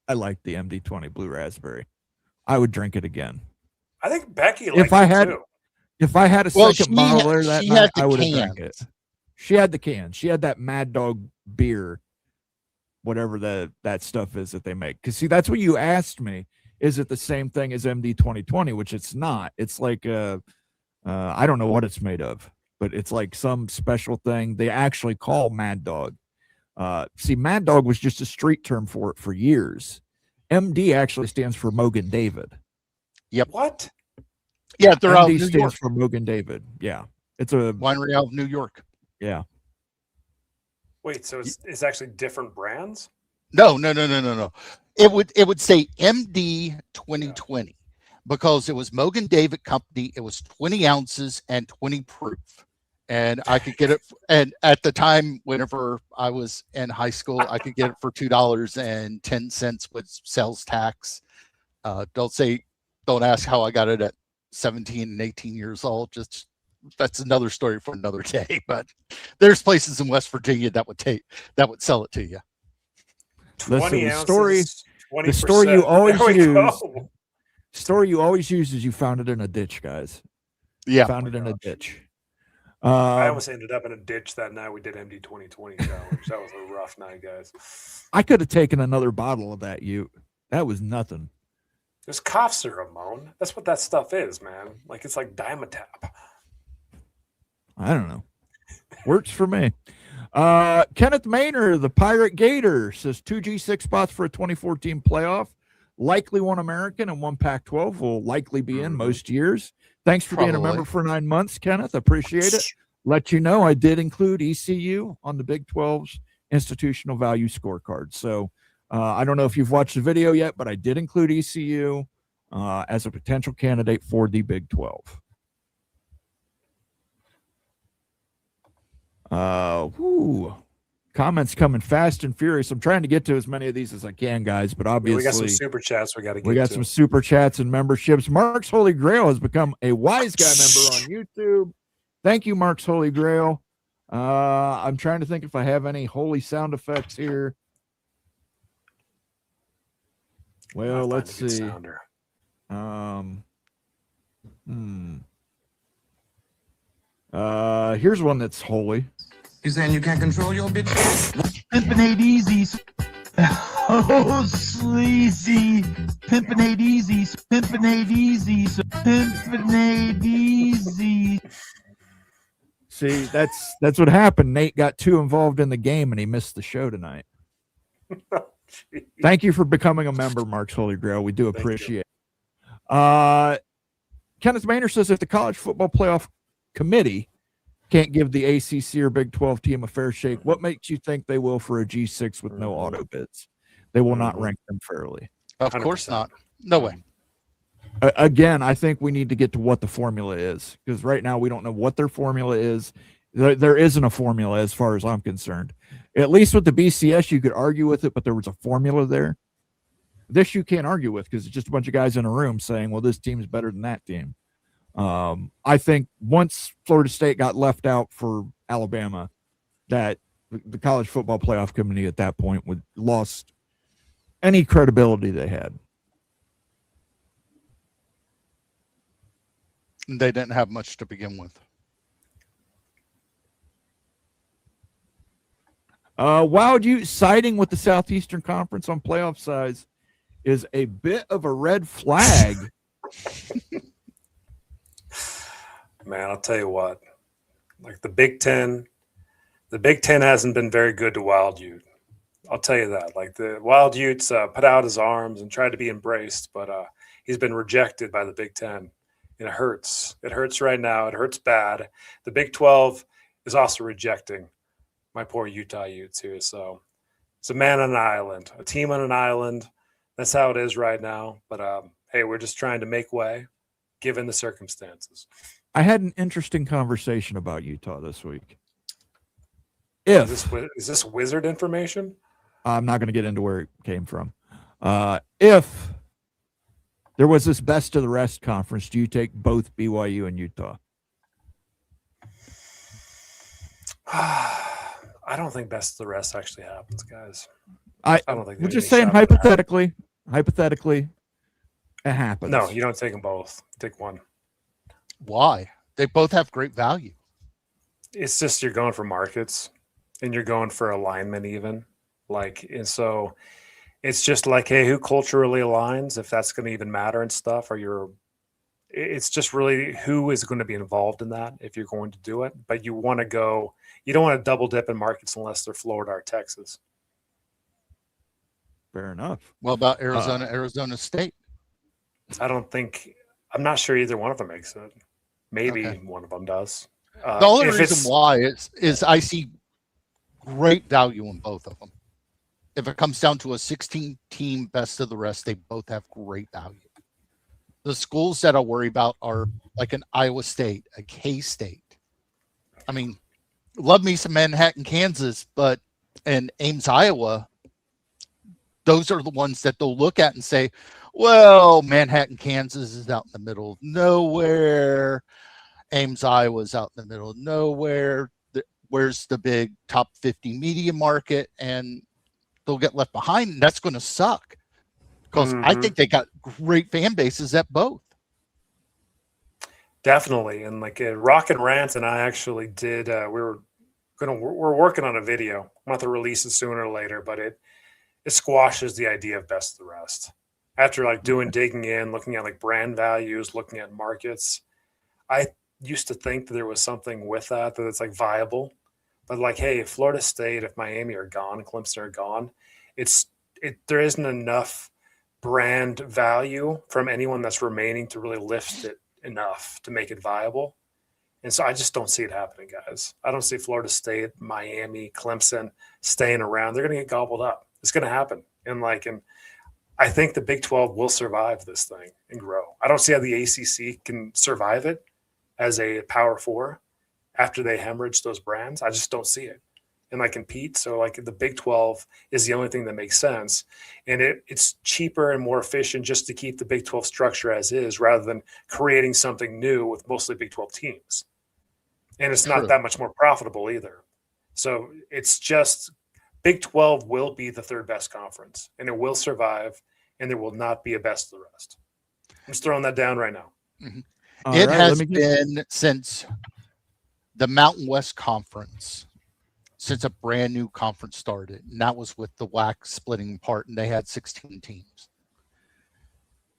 I liked the MD 20 blue raspberry. I would drink it again. I think Becky liked it too. If I had a second bottle there that night, I would have drank it. She had the can. She had that Mad Dog beer, whatever that stuff is that they make. Because see, that's what you asked me. Is it the same thing as MD 2020? Which it's not. It's like I don't know what it's made of, but it's like some special thing they actually call Mad Dog. See, Mad Dog was just a street term for it for years. MD actually stands for Mogan David. Yep. What? Yeah, they're out of MD New stands York. for Mogan David. Yeah, it's a winery out of New York. Yeah. Wait, so it's actually different brands? No. It would say MD 2020 because it was Mogan David Company. It was 20 ounces and 20 proof. And I could get it. And at the time, whenever I was in high school, I could get it for $2.10 with sales tax. Don't ask how I got it at 17 and 18 years old. Just that's another story for another day. But there's places in West Virginia that would sell it to you. 20 Listen, ounces, the story you always There we use. go. Story you always use is you found it in a ditch, guys. Yeah, Found it in a ditch. I almost ended up in a ditch that night. We did MD 2020 challenge. That was a rough night, guys. I could have taken another bottle of that. That was nothing. There's cough syrup, Moan. That's what that stuff is, man. Like, it's like Dimetap. I don't know. Works for me. Kenneth Maynard, the Pirate Gator, says 2 G6 spots for a 2014 playoff. Likely one American and one Pac-12 will likely be in most years. Thanks for being a member for 9 months, Kenneth. Appreciate it. Let you know I did include ECU on the Big 12's institutional value scorecard. So I don't know if you've watched the video yet, but I did include ECU as a potential candidate for the Big 12. Comments coming fast and furious. I'm trying to get to as many of these as I can, guys, but obviously we got some super chats we got to get we got to. some super chats and memberships. Mark's Holy Grail has become a Wise Guy member on YouTube. Thank you, Mark's Holy Grail. I'm trying to think if I have any holy sound effects here. Well, let's see. Here's one that's holy. You saying you can't control your bitch? Pimpin' ain't easy. Oh, sleazy. Pimpin' ain't easy. Pimpin' ain't easy. Pimpin' ain't easy. See, that's what happened. Nate got too involved in the game and he missed the show tonight. Thank you for becoming a member, Mark's Holy Grail. We do appreciate it. Kenneth Maynard says if the College Football Playoff Committee can't give the ACC or Big 12 team a fair shake, what makes you think they will for a G6 with no auto bids? They will not rank them fairly. Of course not. No way. Again, I think we need to get to what the formula is, because right now we don't know what their formula is. There isn't a formula as far as I'm concerned. At least with the BCS, you could argue with it, but there was a formula there. This you can't argue with because it's just a bunch of guys in a room saying, well, this team's better than that team. I think once Florida State got left out for Alabama, that the College Football Playoff Committee at that point would lost any credibility they had. They didn't have much to begin with. Wild Ute siding with the Southeastern Conference on playoff size is a bit of a red flag. Man, I'll tell you what. Like the Big Ten hasn't been very good to Wild Ute. I'll tell you that. Like the Wild Utes put out his arms and tried to be embraced, but he's been rejected by the Big Ten. And it hurts. It hurts right now. It hurts bad. The Big 12 is also rejecting my poor Utah Utes here. So it's a man on an island, a team on an island. That's how it is right now. But hey, we're just trying to make way given the circumstances. I had an interesting conversation about Utah this week. Is this wizard information? I'm not going to get into where it came from. If there was this best of the rest conference, do you take both BYU and Utah? I don't think best of the rest actually happens, guys. I don't think. we're just saying hypothetically. Hypothetically, it happens. No, you don't take them both. Take one. Why? They both have great value. It's just you're going for markets, and you're going for alignment even. And so it's just like, hey, who culturally aligns, if that's going to even matter and stuff, it's just really who is going to be involved in that if you're going to do it. But you don't want to double dip in markets unless they're Florida or Texas. Fair enough. What about Arizona State? I'm not sure either one of them makes it. Maybe one of them does. The only reason why is I see great value in both of them. If it comes down to a 16-team best of the rest, they both have great value. The schools that I worry about are like an Iowa State, a K-State. I mean, love me some Manhattan, Kansas, and Ames, Iowa, those are the ones that they'll look at and say, well, Manhattan, Kansas is out in the middle of nowhere. Ames, Iowa is out in the middle of nowhere. Where's the big top 50 media market? And they'll get left behind, and that's going to suck because I think they got great fan bases at both. Definitely. And like Rock and Rant and I actually did, we're working on a video. I'm going to have to release it sooner or later, but it squashes the idea of best of the rest. After like digging in, looking at like brand values, looking at markets, I used to think that there was something with that it's like viable. But like, hey, if Florida State, if Miami are gone, Clemson are gone, there isn't enough brand value from anyone that's remaining to really lift it enough to make it viable. And so I just don't see it happening, guys. I don't see Florida State, Miami, Clemson staying around. They're going to get gobbled up. It's going to happen. And I think the Big 12 will survive this thing and grow. I don't see how the ACC can survive it as a Power 4 after they hemorrhage those brands. I just don't see it. And compete. So the Big 12 is the only thing that makes sense. And it's cheaper and more efficient just to keep the Big 12 structure as is rather than creating something new with mostly Big 12 teams. And it's not that much more profitable either. So it's just Big 12 will be the third best conference and it will survive and there will not be a best of the rest. I'm just throwing that down right now. Mm-hmm. It has been since the Mountain West Conference, since a brand new conference started, and that was with the WAC splitting apart, and they had 16 teams.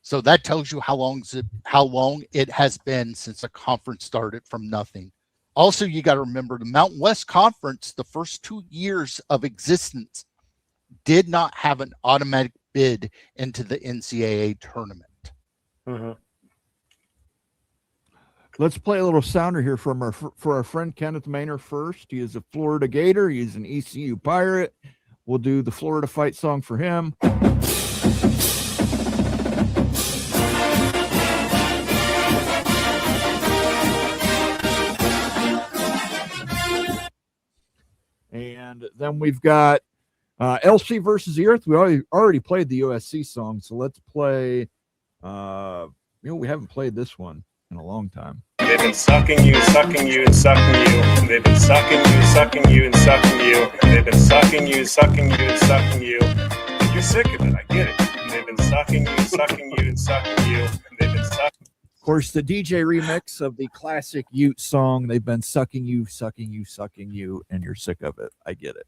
So that tells you how long it has been since a conference started from nothing. Also, you got to remember the Mountain West Conference, the first 2 years of existence, did not have an automatic bid into the NCAA tournament. Mm-hmm. Let's play a little sounder here for our friend Kenneth Maynor first. He is a Florida Gator. He's an ECU Pirate. We'll do the Florida fight song for him. And then we've got LC versus the Earth. We already played the USC song, so let's play. We haven't played this one in a long time. They've been sucking you, sucking you, and sucking you. They've been sucking you, sucking you, and sucking you. They've been sucking you, sucking you, and sucking you. You're sick of it. I get it. They've been sucking you, sucking you, and sucking you. They've been sucking. Of course, the DJ remix of the classic Ute song. They've been sucking you, sucking you, sucking you, and you're sick of it. I get it.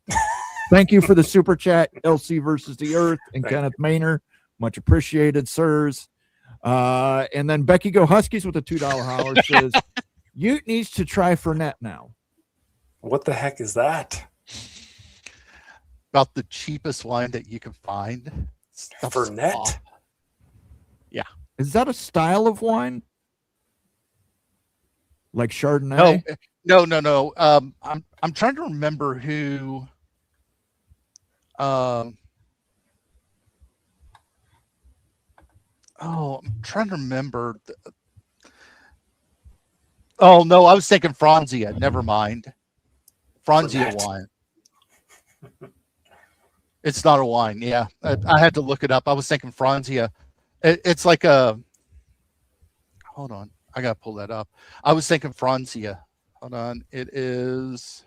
Thank you for the super chat, LC versus the Earth and Kenneth Maynor. Much appreciated, sirs. And then Becky Go Huskies with a $2 holler says, Ute needs to try Fournette now. What the heck is that? About the cheapest wine that you can find. Fournette? Yeah. Is that a style of wine? Like Chardonnay? No. I'm trying to remember who. I'm trying to remember. Oh no, I was thinking Franzia. Never mind. Franzia wine. It's not a wine. Yeah, I had to look it up. I was thinking Franzia. It's like a. Hold on, I gotta pull that up. I was thinking Franzia. Hold on, it is.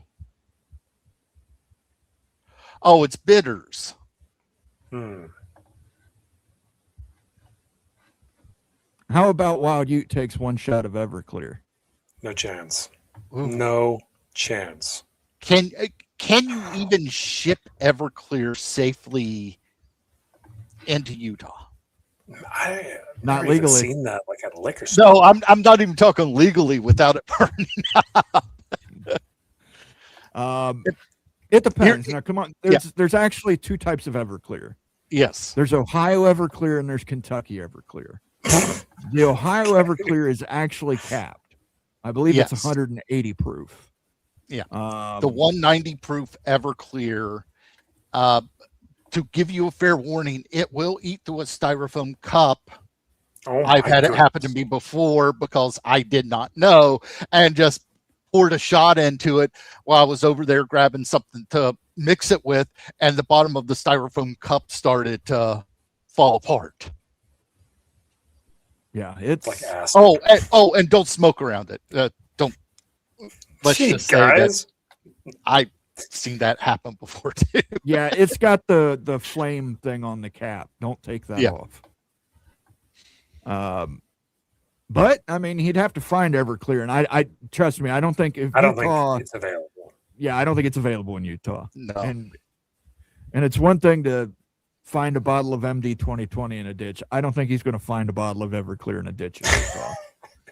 Oh, it's bitters. How about Wild Ute takes one shot of Everclear? No chance. Ooh. No chance. Can you even ship Everclear safely into Utah? I Not never even legally. seen that at a liquor store. No, I'm not even talking legally without it burning up. It depends. Now, come on. There's actually two types of Everclear. Yes. There's Ohio Everclear and there's Kentucky Everclear. The Ohio Everclear is actually capped. I believe it's 180 proof. Yeah. The 190 proof Everclear, to give you a fair warning, it will eat through a styrofoam cup. I've had it happen to me before because I did not know and just poured a shot into it while I was over there grabbing something to mix it with, and the bottom of the styrofoam cup started to fall apart. Yeah, it's like acid. And don't smoke around it. Don't. Let's just say that I've seen that happen before too. Yeah, it's got the flame thing on the cap. Don't take that off. But I mean, he'd have to find Everclear, and I trust me, I don't think think it's available. Yeah, I don't think it's available in Utah. No, and it's one thing to find a bottle of MD 2020 in a ditch. I don't think he's going to find a bottle of Everclear in a ditch in Utah.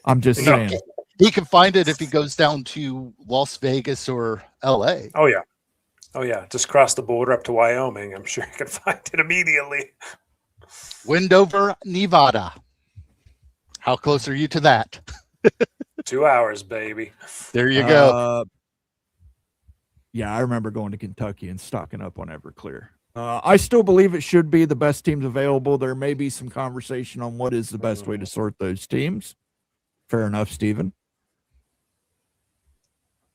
I'm just saying. He can find it if he goes down to Las Vegas or LA. Oh yeah. Just cross the border up to Wyoming. I'm sure you can find it immediately. Wendover, Nevada. How close are you to that? 2 hours, baby. There you go. Yeah, I remember going to Kentucky and stocking up on Everclear. I still believe it should be the best teams available. There may be some conversation on what is the best way to sort those teams. Fair enough, Stephen.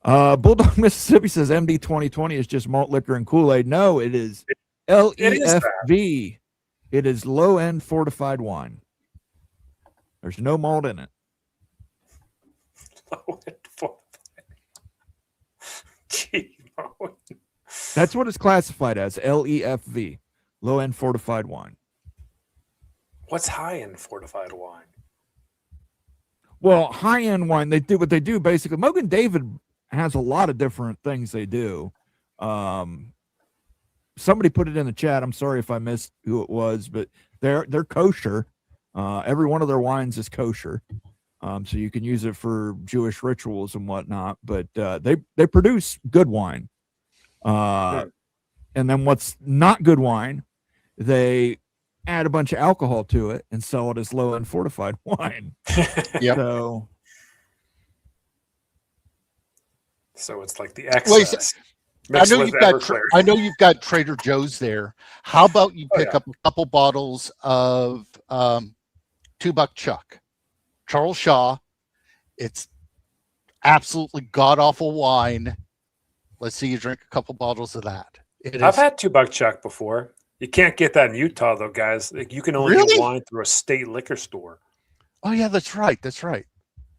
Bulldog Mississippi says MD 2020 is just malt liquor and Kool-Aid. No, it is LEFV. It is low-end fortified wine. There's no malt in it. Low-end fortified. Gee, Moen. That's what it's classified as, LEFV, low-end fortified wine. What's high-end fortified wine? Well, high-end wine, they do what they do basically. Mogan David has a lot of different things they do. Somebody put it in the chat. I'm sorry if I missed who it was, but they're kosher. Every one of their wines is kosher. So you can use it for Jewish rituals and whatnot, but they produce good wine. And then what's not good wine, they add a bunch of alcohol to it and sell it as low-end fortified wine. Yep. So it's like the excess. I know you've got Trader Joe's there. How about you pick up a couple bottles of $2 Chuck, Charles Shaw. It's absolutely god awful wine. Let's see you drink a couple bottles of that. I've had $2 Chuck before. You can't get that in Utah though, guys. Like, you can only get wine through a state liquor store. Oh yeah, that's right. That's right.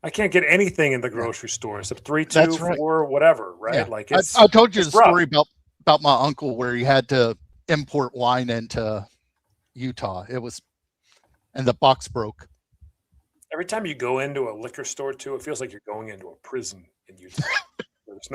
I can't get anything in the grocery store except 3, 2, 4, whatever, right? Yeah. Like I told you the story about my uncle where he had to import wine into Utah. And the box broke. Every time you go into a liquor store too, it feels like you're going into a prison in Utah. There's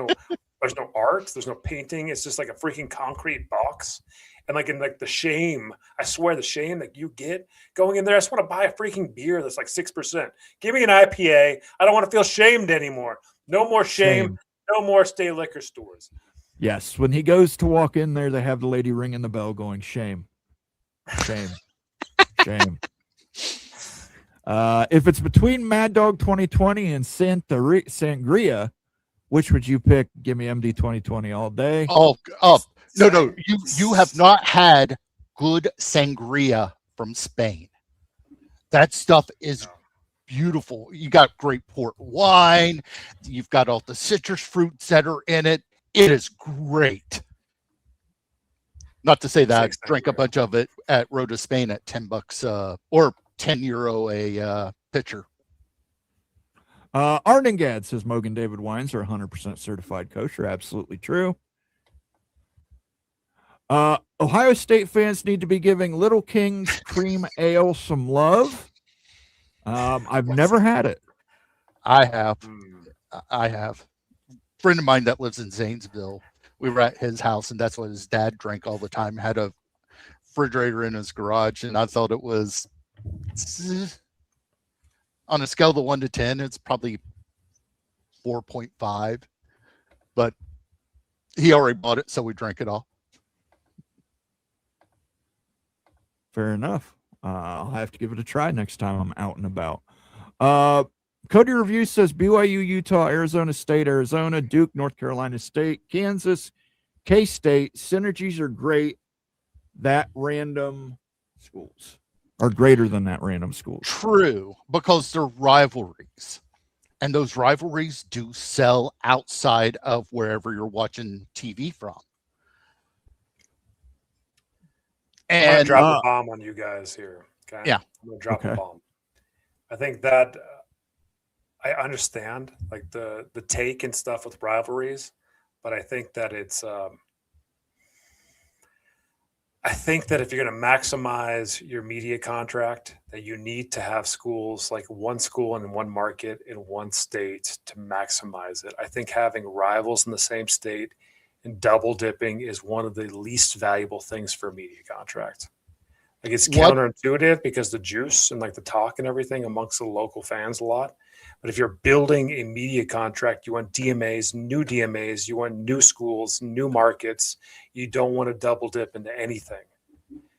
no art, there's no painting. It's just like a freaking concrete box. And like in like the shame, I swear the shame that you get going in there. I just want to buy a freaking beer that's like 6%. Give me an IPA. I don't want to feel shamed anymore. No more shame. No more state liquor stores. Yes, when he goes to walk in there, they have the lady ringing the bell going, shame, shame, shame. If it's between Mad Dog 2020 and Sangria, which would you pick? Give me MD 2020 all day. No. You have not had good sangria from Spain. That stuff is beautiful. You got great port wine. You've got all the citrus fruits that are in it. It is great. Not to say that I drank a bunch of it at Road to Spain at $10 or €10 a pitcher. Arningad says Mogan David wines are 100% certified kosher. Absolutely true. Ohio State fans need to be giving Little King's Cream Ale some love. I've never had it. I have. Friend of mine that lives in Zanesville, we were at his house, and that's what his dad drank all the time. Had a refrigerator in his garage, and I thought it was, on a scale of 1 to 10, it's probably 4.5. But he already bought it, so we drank it all. Fair enough. I'll have to give it a try next time I'm out and about. Cody Review says BYU, Utah, Arizona State, Arizona, Duke, North Carolina State, Kansas, K-State. Synergies are great. That random schools are greater than that random schools. True, because they're rivalries. And those rivalries do sell outside of wherever you're watching TV from. And I'm going to drop a bomb on you guys here. Okay? Yeah. I'm going to drop a bomb. I think that I understand like the take and stuff with rivalries, but I think that it's I think that if you're going to maximize your media contract, that you need to have schools like one school in one market in one state to maximize it. I think having rivals in the same state and double dipping is one of the least valuable things for a media contract. Like it's counterintuitive because the juice and like the talk and everything amongst the local fans a lot. But if you're building a media contract, you want DMAs, you want new schools, new markets. You don't want to double dip into anything.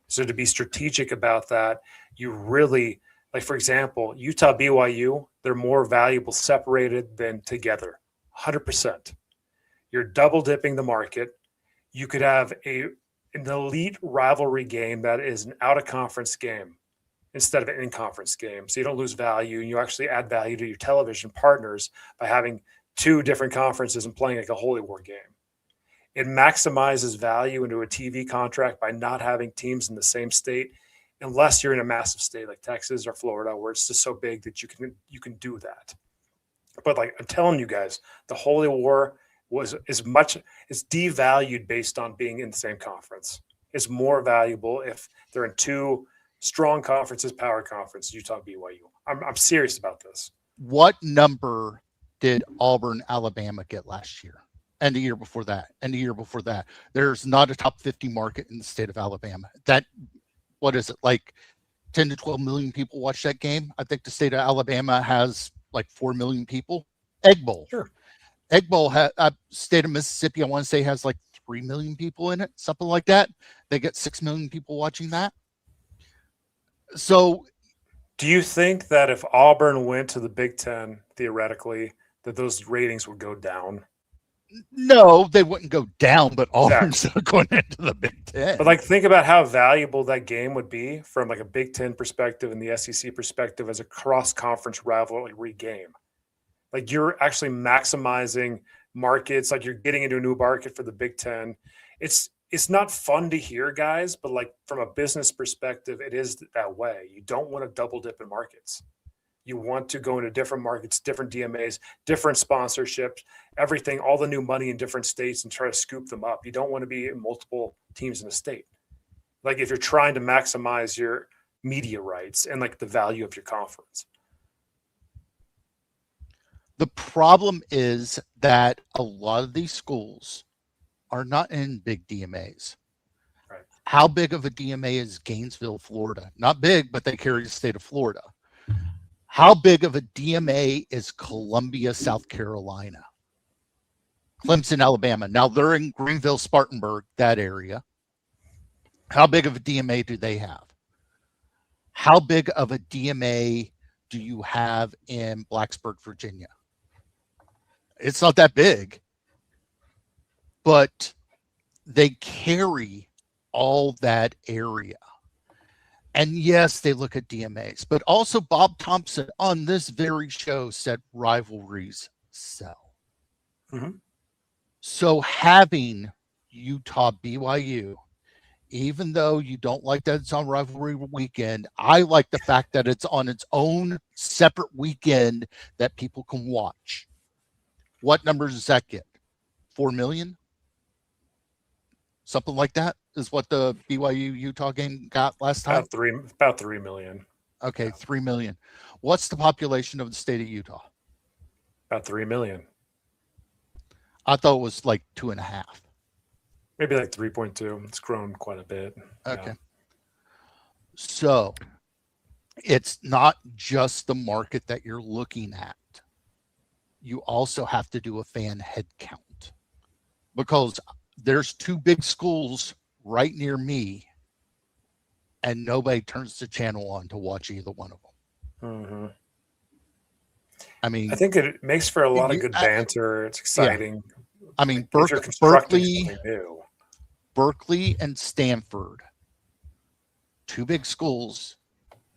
So to be strategic about that, you really, like for example, Utah, BYU, they're more valuable separated than together, 100%. You're double dipping the market. You could have a an elite rivalry game that is an out-of-conference game instead of an in-conference game. So you don't lose value, and you actually add value to your television partners by having two different conferences and playing like a Holy War game. It maximizes value into a TV contract by not having teams in the same state, unless you're in a massive state like Texas or Florida, where it's just so big that you can do that. But like I'm telling you guys, the Holy War is devalued based on being in the same conference. It's more valuable if they're in two strong conferences, power conference, Utah, BYU. I'm serious about this. What number did Auburn, Alabama get last year? And the year before that, and the year before that? There's not a top 50 market in the state of Alabama. That, what is it, like 10 to 12 million people watch that game? I think the state of Alabama has like 4 million people. Egg Bowl. Sure. Egg Bowl, state of Mississippi, I want to say, has like 3 million people in it, something like that. They get 6 million people watching that. So do you think that if Auburn went to the Big Ten, theoretically, that those ratings would go down? No, they wouldn't go down, but Auburn's going into the Big Ten. But like, think about how valuable that game would be from like a Big Ten perspective and the SEC perspective as a cross-conference rivalry game. Like, you're actually maximizing markets. Like, you're getting into a new market for the Big Ten. It's not fun to hear, guys, but like from a business perspective, it is that way. You don't want to double dip in markets. You want to go into different markets, different DMAs, different sponsorships, everything, all the new money in different states, and try to scoop them up. You don't want to be in multiple teams in a state. Like, if you're trying to maximize your media rights and like the value of your conference. The problem is that a lot of these schools are not in big DMAs. Right. How big of a DMA is Gainesville, Florida? Not big, but they carry the state of Florida. How big of a DMA is Columbia, South Carolina? Clemson, Alabama. Now they're in Greenville, Spartanburg, that area. How big of a DMA do they have? How big of a DMA do you have in Blacksburg, Virginia? It's not that big, but they carry all that area. And yes, they look at DMAs, but also Bob Thompson on this very show said rivalries sell. Mm-hmm. So having Utah BYU, even though you don't like that it's on rivalry weekend, I like the fact that it's on its own separate weekend that people can watch. What numbers does that get? 4 million? Something like that is what the BYU Utah game got last time. About 3 million. Okay, 3 million. What's the population of the state of Utah? About 3 million. I thought it was like 2.5. Maybe like 3.2. It's grown quite a bit. Okay. Yeah. So it's not just the market that you're looking at. You also have to do a fan head count, because there's 2 big schools right near me and nobody turns the channel on to watch either one of them. Mm-hmm. I mean, I think it makes for a lot of good banter. It's exciting. Yeah. I mean, Berkeley and Stanford, 2 big schools.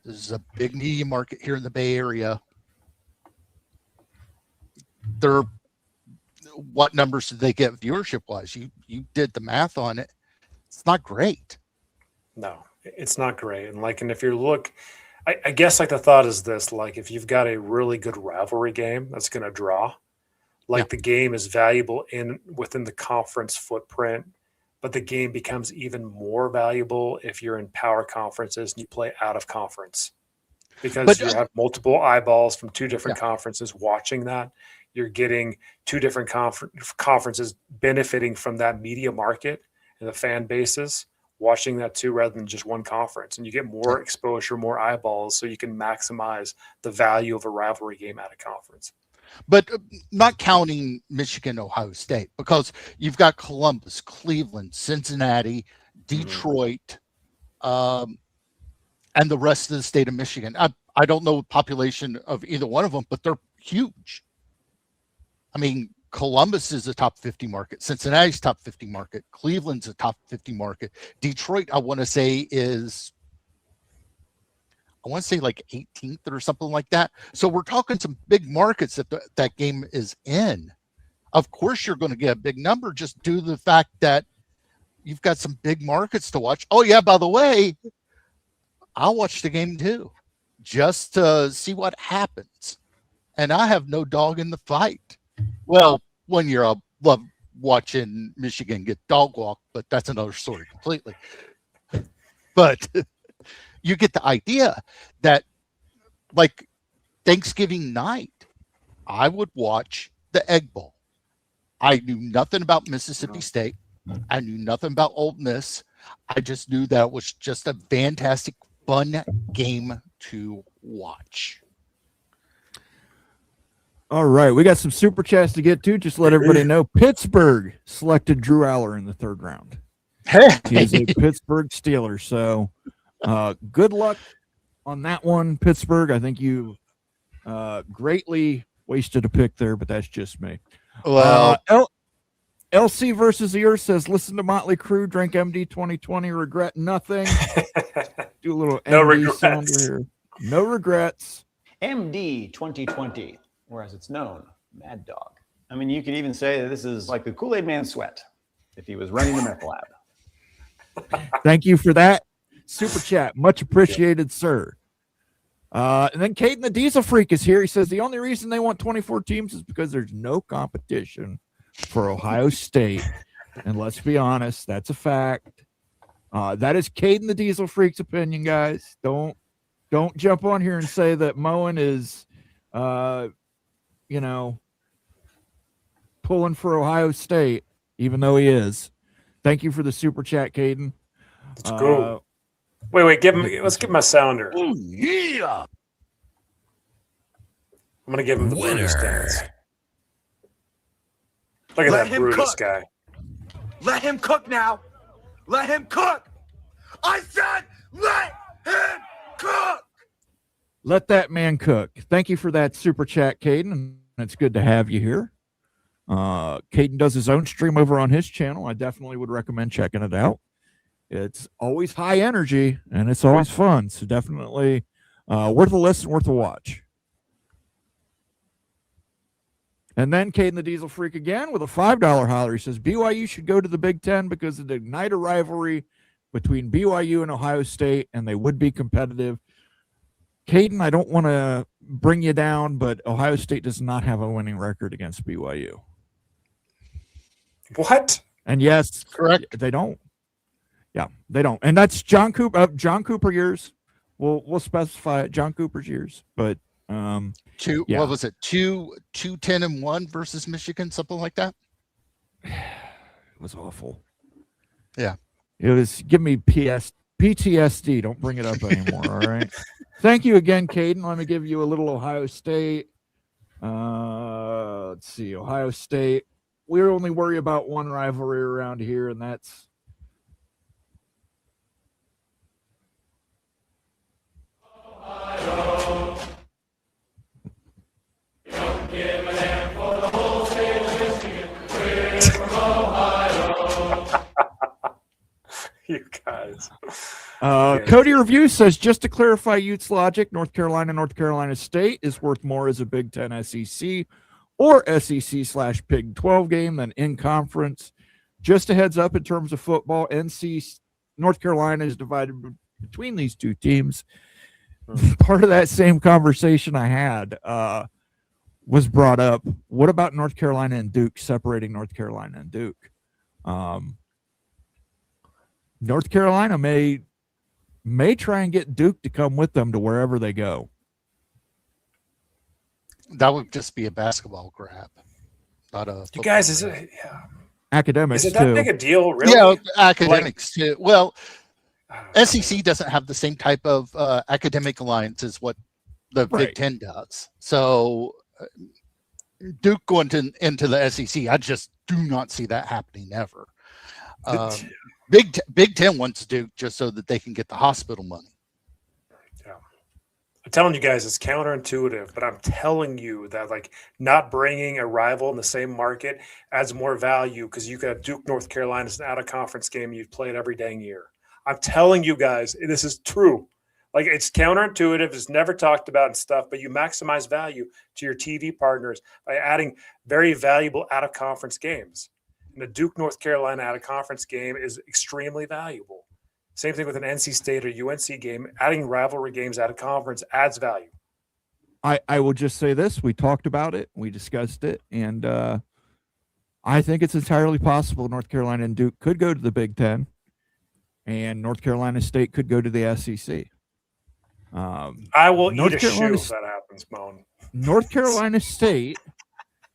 This is a big media market here in the Bay Area. What numbers did they get viewership wise? You did the math on it. It's not great. No, it's not great. And if you look, I guess like the thought is this, like if you've got a really good rivalry game that's going to draw, the game is valuable within the conference footprint, but the game becomes even more valuable if you're in power conferences and you play out of conference, because you have multiple eyeballs from 2 different conferences watching that. You're getting 2 different conferences benefiting from that media market and the fan bases watching that too, rather than just one conference. And you get more exposure, more eyeballs, so you can maximize the value of a rivalry game at a conference. But not counting Michigan, Ohio State, because you've got Columbus, Cleveland, Cincinnati, Detroit, and the rest of the state of Michigan. I don't know the population of either one of them, but they're huge. I mean, Columbus is a top 50 market. Cincinnati's top 50 market. Cleveland's a top 50 market. Detroit, I want to say like 18th or something like that. So we're talking some big markets that that game is in. Of course, you're going to get a big number just due to the fact that you've got some big markets to watch. Oh yeah, by the way, I'll watch the game too, just to see what happens. And I have no dog in the fight. Well, one year I love watching Michigan get dog walked, but that's another story completely. But you get the idea that, like Thanksgiving night, I would watch the Egg Bowl. I knew nothing about Mississippi State. I knew nothing about Ole Miss. I just knew that it was just a fantastic, fun game to watch. All right, we got some super chats to get to. Just let everybody know Pittsburgh selected Drew Aller in the 3rd round. He is a Pittsburgh Steeler, so good luck on that one, Pittsburgh. I think you greatly wasted a pick there, but that's just me. Well, LC versus the Earth says, listen to Motley Crue, drink MD 2020, regret nothing. Do a little No MD regrets. cylinder here. No regrets. MD 2020, or as it's known, Mad Dog. I mean, you could even say that this is like the Kool-Aid Man sweat if he was running the meth lab. Thank you for that super chat. Much appreciated, sir. And then Caden the Diesel Freak is here. He says the only reason they want 24 teams is because there's no competition for Ohio State. And let's be honest, that's a fact. That is Caden the Diesel Freak's opinion, guys. Don't jump on here and say that Moen is pulling for Ohio State, even though he is. Thank you for the super chat, Caden. Let's go. Wait, let's give him a sounder. Oh, yeah. I'm gonna give him the Brutus dance. Look at that Brutus guy. Let him cook now. Let him cook. I said let him cook. Let that man cook. Thank you for that super chat, Caden. It's good to have you here. Caden does his own stream over on his channel. I definitely would recommend checking it out. It's always high energy and it's always fun. So definitely worth a listen, worth a watch. And then Caden the Diesel Freak again with a $5 holler. He says BYU should go to the Big Ten because it ignite a rivalry between BYU and Ohio State, and they would be competitive. Caden, I don't want to bring you down, but Ohio State does not have a winning record against BYU. What? And yes, correct. They don't. Yeah, they don't. And that's John Cooper years. We'll specify it. John Cooper's years, but what was it? 2-10-1 versus Michigan, something like that. It was awful. Yeah. It was give me PTSD. Don't bring it up anymore. All right. Thank you again, Caden. Let me give you a little Ohio State. Let's see. Ohio State. We only worry about one rivalry around here, and that's Ohio. Don't give a damn for the whole state of Michigan. We're from Ohio. You guys. Cody Review says, just to clarify Utes logic, North Carolina State is worth more as a Big Ten SEC or SEC/Big 12 game than in conference. Just a heads up in terms of football, North Carolina is divided between these two teams. Part of that same conversation I had was brought up. What about North Carolina and Duke, separating North Carolina and Duke? North Carolina may try and get Duke to come with them to wherever they go. That would just be a basketball grab, not a. You guys, is grab. it? Yeah. Academics Is it that too. big a deal? Really? Yeah, academics too. Well, SEC doesn't have the same type of academic alliance as what the Big Ten does. So Duke going into the SEC, I just do not see that happening ever. Big Ten wants Duke just so that they can get the hospital money. Yeah. I'm telling you guys, it's counterintuitive, but I'm telling you that like not bringing a rival in the same market adds more value because you got Duke, North Carolina is an out of conference game you've played every dang year. I'm telling you guys, this is true. Like it's counterintuitive, it's never talked about and stuff, but you maximize value to your TV partners by adding very valuable out of conference games. And the Duke, North Carolina out of conference game is extremely valuable. Same thing with an NC State or UNC game. Adding rivalry games out of conference adds value. I will just say this. We talked about it. We discussed it. And I think it's entirely possible North Carolina and Duke could go to the Big Ten and North Carolina State could go to the SEC. I will eat a shoe if that happens, Moan. North Carolina State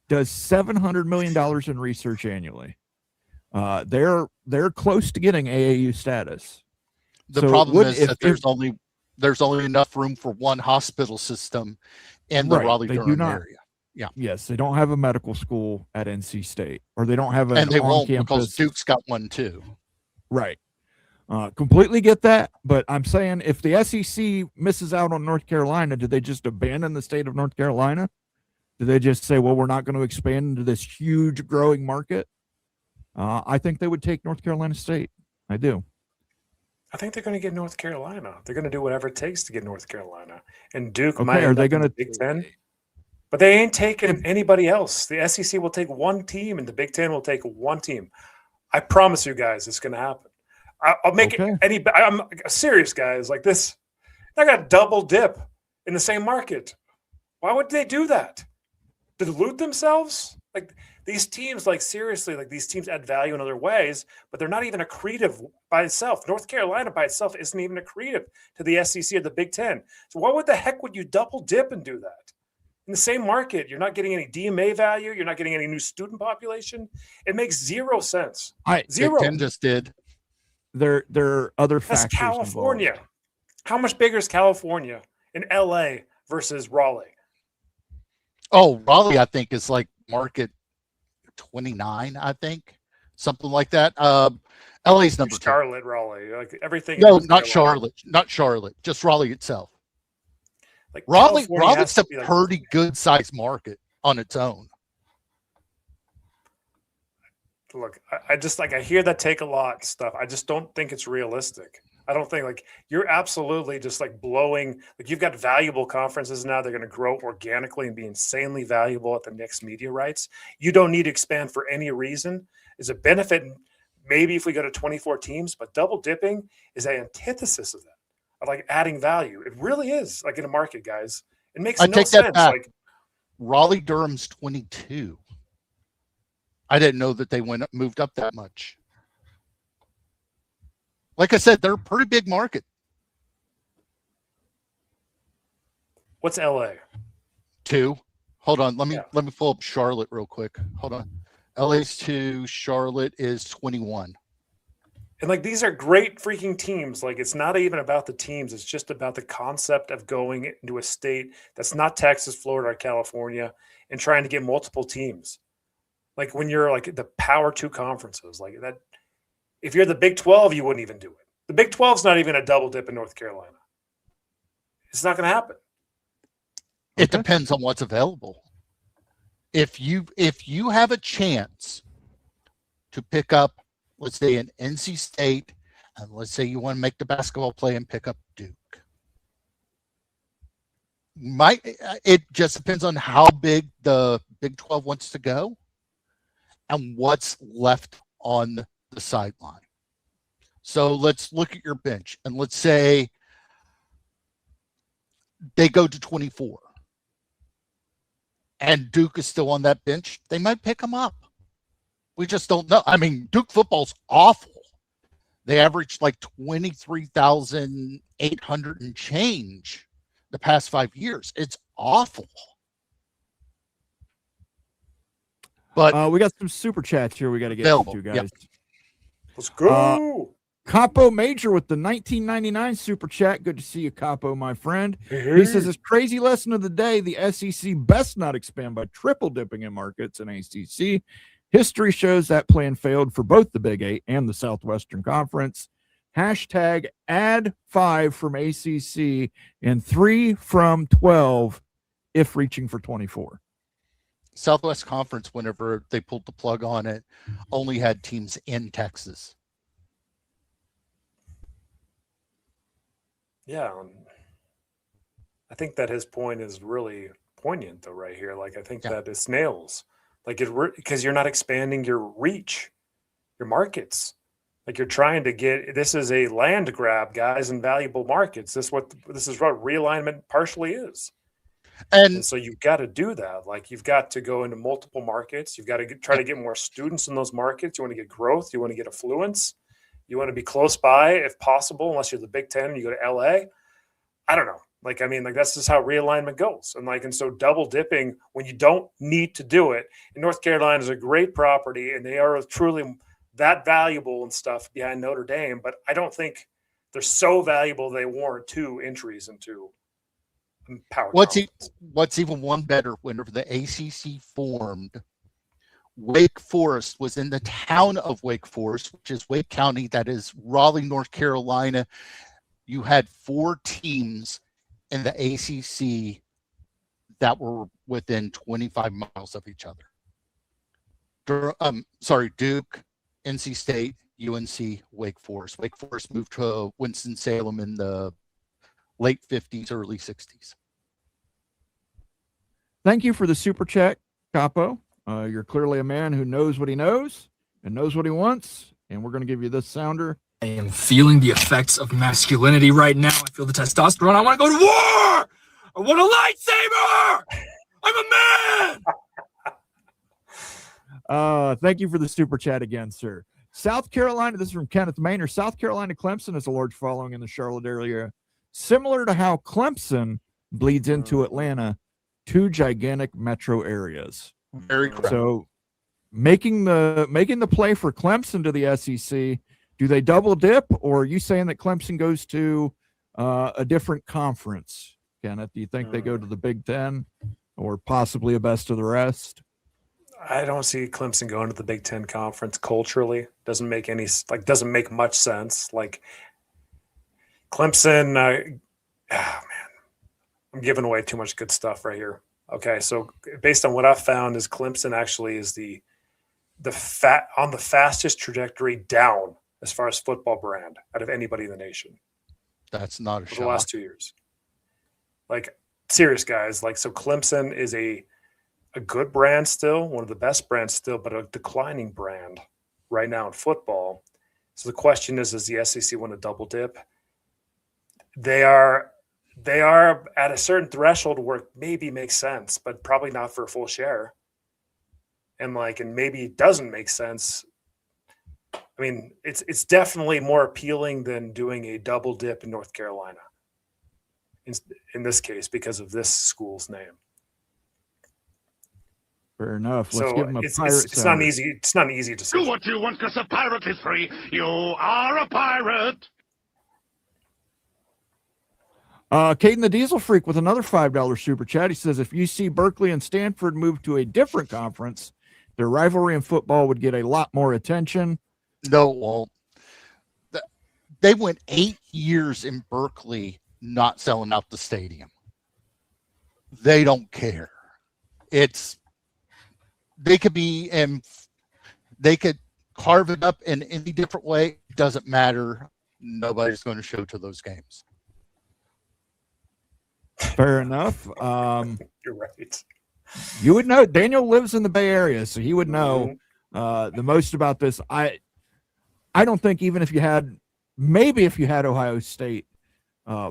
does $700 million in research annually. They're close to getting AAU status. The problem is that there's only enough room for one hospital system in the Raleigh-Durham area. Yeah. Yes, they don't have a medical school at NC State, or they don't have an and they won't on-campus. Because Duke's got one too. Right. Completely get that, but I'm saying if the SEC misses out on North Carolina, do they just abandon the state of North Carolina? Do they just say, well, we're not going to expand into this huge growing market? I think they would take North Carolina State. I do. I think they're going to get North Carolina. They're going to do whatever it takes to get North Carolina. And Duke Okay, might are end they up in going the Big Ten. But they ain't taking anybody else. The SEC will take one team, and the Big Ten will take one team. I promise you guys it's going to happen. I'll make it I'm serious, guys. Like this, they got double dip in the same market. Why would they do that? To dilute themselves? Like these teams, like seriously, like these teams add value in other ways, but they're not even accretive by itself. North Carolina by itself isn't even accretive to the SEC or the Big Ten. So why would the heck would you double dip and do that? In the same market, you're not getting any DMA value. You're not getting any new student population. It makes zero sense. Zero. Big Ten just did. There are other factors. That's California. Involved. How much bigger is California in LA versus Raleigh? Oh, Raleigh, I think is like market 29, I think. Something like that. LA's number 2. Charlotte, Raleigh. Like everything. No, not Charlotte. Not Charlotte. Just Raleigh itself. Like Raleigh's a like pretty good sized market on its own. Look, I just like I hear that take a lot stuff. I just don't think it's realistic. I don't think like you're absolutely just like blowing. Like you've got valuable conferences now. They're going to grow organically and be insanely valuable at the next media rights. You don't need to expand for any reason. It's a benefit maybe if we go to 24 teams, but double dipping is an antithesis of that. Of like adding value. It really is like in a market, guys. It makes no take sense. that back. Like Raleigh-Durham's 22. I didn't know that they moved up that much. Like I said, they're a pretty big market. what's LA? 2. Hold on. Let me pull up Charlotte real quick. Hold on. LA's 2. Charlotte is 21. And like these are great freaking teams. Like it's not even about the teams. It's just about the concept of going into a state that's not Texas, Florida, or California and trying to get multiple teams. Like when you're like the Power 2 conferences, like that. If you're the Big 12, you wouldn't even do it. The Big 12 is not even a double dip in North Carolina. It's not going to happen. It depends on what's available. If you have a chance to pick up, let's say, an NC State, and let's say you want to make the basketball play and pick up Duke. It just depends on how big the Big 12 wants to go and what's left on the sideline. So let's look at your bench, and let's say they go to 24 and Duke is still on that bench. They might pick them up. We just don't know. I mean, Duke football's awful. They averaged like 23,800 and change the past 5 years. It's awful. But we got some super chats here we got to get into, guys. Yep. Let's go. Capo Major with the 1999 super chat. Good to see you, Capo, my friend. He says, his crazy lesson of the day, the SEC best not expand by triple dipping in markets in ACC. History shows that plan failed for both the Big 8 and the Southwestern Conference. Hashtag add 5 from ACC and 3 from 12 if reaching for 24. Southwest Conference, whenever they pulled the plug on it, only had teams in Texas. Yeah. I think that his point is really poignant though right here. Like, I think that it's nails. Like, because you're not expanding your reach, your markets. Like, you're trying to get, this is a land grab, guys, in valuable markets. This is what realignment partially is. And so you've got to do that. Like, you've got to go into multiple markets. You've got to try to get more students in those markets. You want to get growth. You want to get affluence. You want to be close by if possible, unless you're the Big Ten and you go to LA. I don't know. Like, I mean, like, that's just how realignment goes. And so double dipping when you don't need to do it. And North Carolina is a great property, and they are truly that valuable and stuff behind Notre Dame. But I don't think they're so valuable they warrant 2 entries into power. What's even one better, whenever the ACC formed, Wake Forest was in the town of Wake Forest, which is Wake County, that is Raleigh, North Carolina. You had 4 teams in the ACC that were within 25 miles of each other. Duke, NC State, UNC, Wake Forest. Wake Forest moved to Winston-Salem in the late 50s, early 60s. Thank you for the super chat, Capo. You're clearly a man who knows what he knows and knows what he wants. And we're going to give you this sounder. I am feeling the effects of masculinity right now. I feel the testosterone. I want to go to war. I want a lightsaber. I'm a man. Thank you for the super chat again, sir. South Carolina, this is from Kenneth Maynor. South Carolina Clemson has a large following in the Charlotte area, similar to how Clemson bleeds into Atlanta, 2 gigantic metro areas. Very correct. So making the play for Clemson to the SEC, do they double dip, or are you saying that Clemson goes to a different conference? Kenneth, do you think they go to the Big Ten or possibly a best of the rest? I don't see Clemson going to the Big Ten conference culturally. Doesn't make much sense. Like, Clemson, man, I'm giving away too much good stuff right here. Okay, so based on what I've found, is Clemson actually is on the fastest trajectory down as far as football brand out of anybody in the nation. That's not a shock. The last 2 years. Like, serious guys. Like, so Clemson is a good brand still, one of the best brands still, but a declining brand right now in football. So the question is, does the SEC want to double dip? They are at a certain threshold where it maybe makes sense, but probably not for a full share. And maybe it doesn't make sense. I mean, it's definitely more appealing than doing a double dip in North Carolina in this case, because of this school's name. Fair enough. Let's give him a pirate. It's not easy. It's not an easy decision. Do what you want, because a pirate is free. You are a pirate. Caden the Diesel Freak with another $5 super chat. He says, if UC Berkeley and Stanford move to a different conference, their rivalry in football would get a lot more attention. No, it won't. They went 8 years in Berkeley not selling out the stadium. They don't care. They could carve it up in any different way. It doesn't matter. Nobody's going to show to those games. Fair enough. You're right. You would know. Daniel lives in the Bay Area, so he would know the most about this. I don't think even if you had Ohio State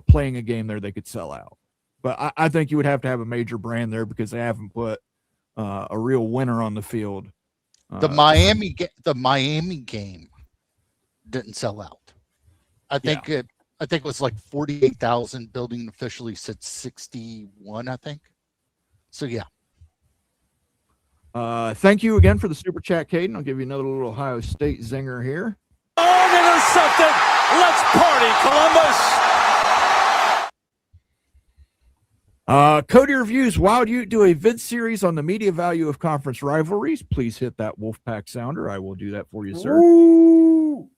playing a game there, they could sell out. But I think you would have to have a major brand there because they haven't put a real winner on the field. The Miami game didn't sell out. I think it was like 48,000. Building officially said 61, I think. So yeah. Thank you again for the super chat, Caden. I'll give you another little Ohio State zinger here. Oh, there's something. Let's party, Columbus. Cody Reviews, Wild Ute do a vid series on the media value of conference rivalries. Please hit that Wolfpack sounder. I will do that for you, sir. Ooh.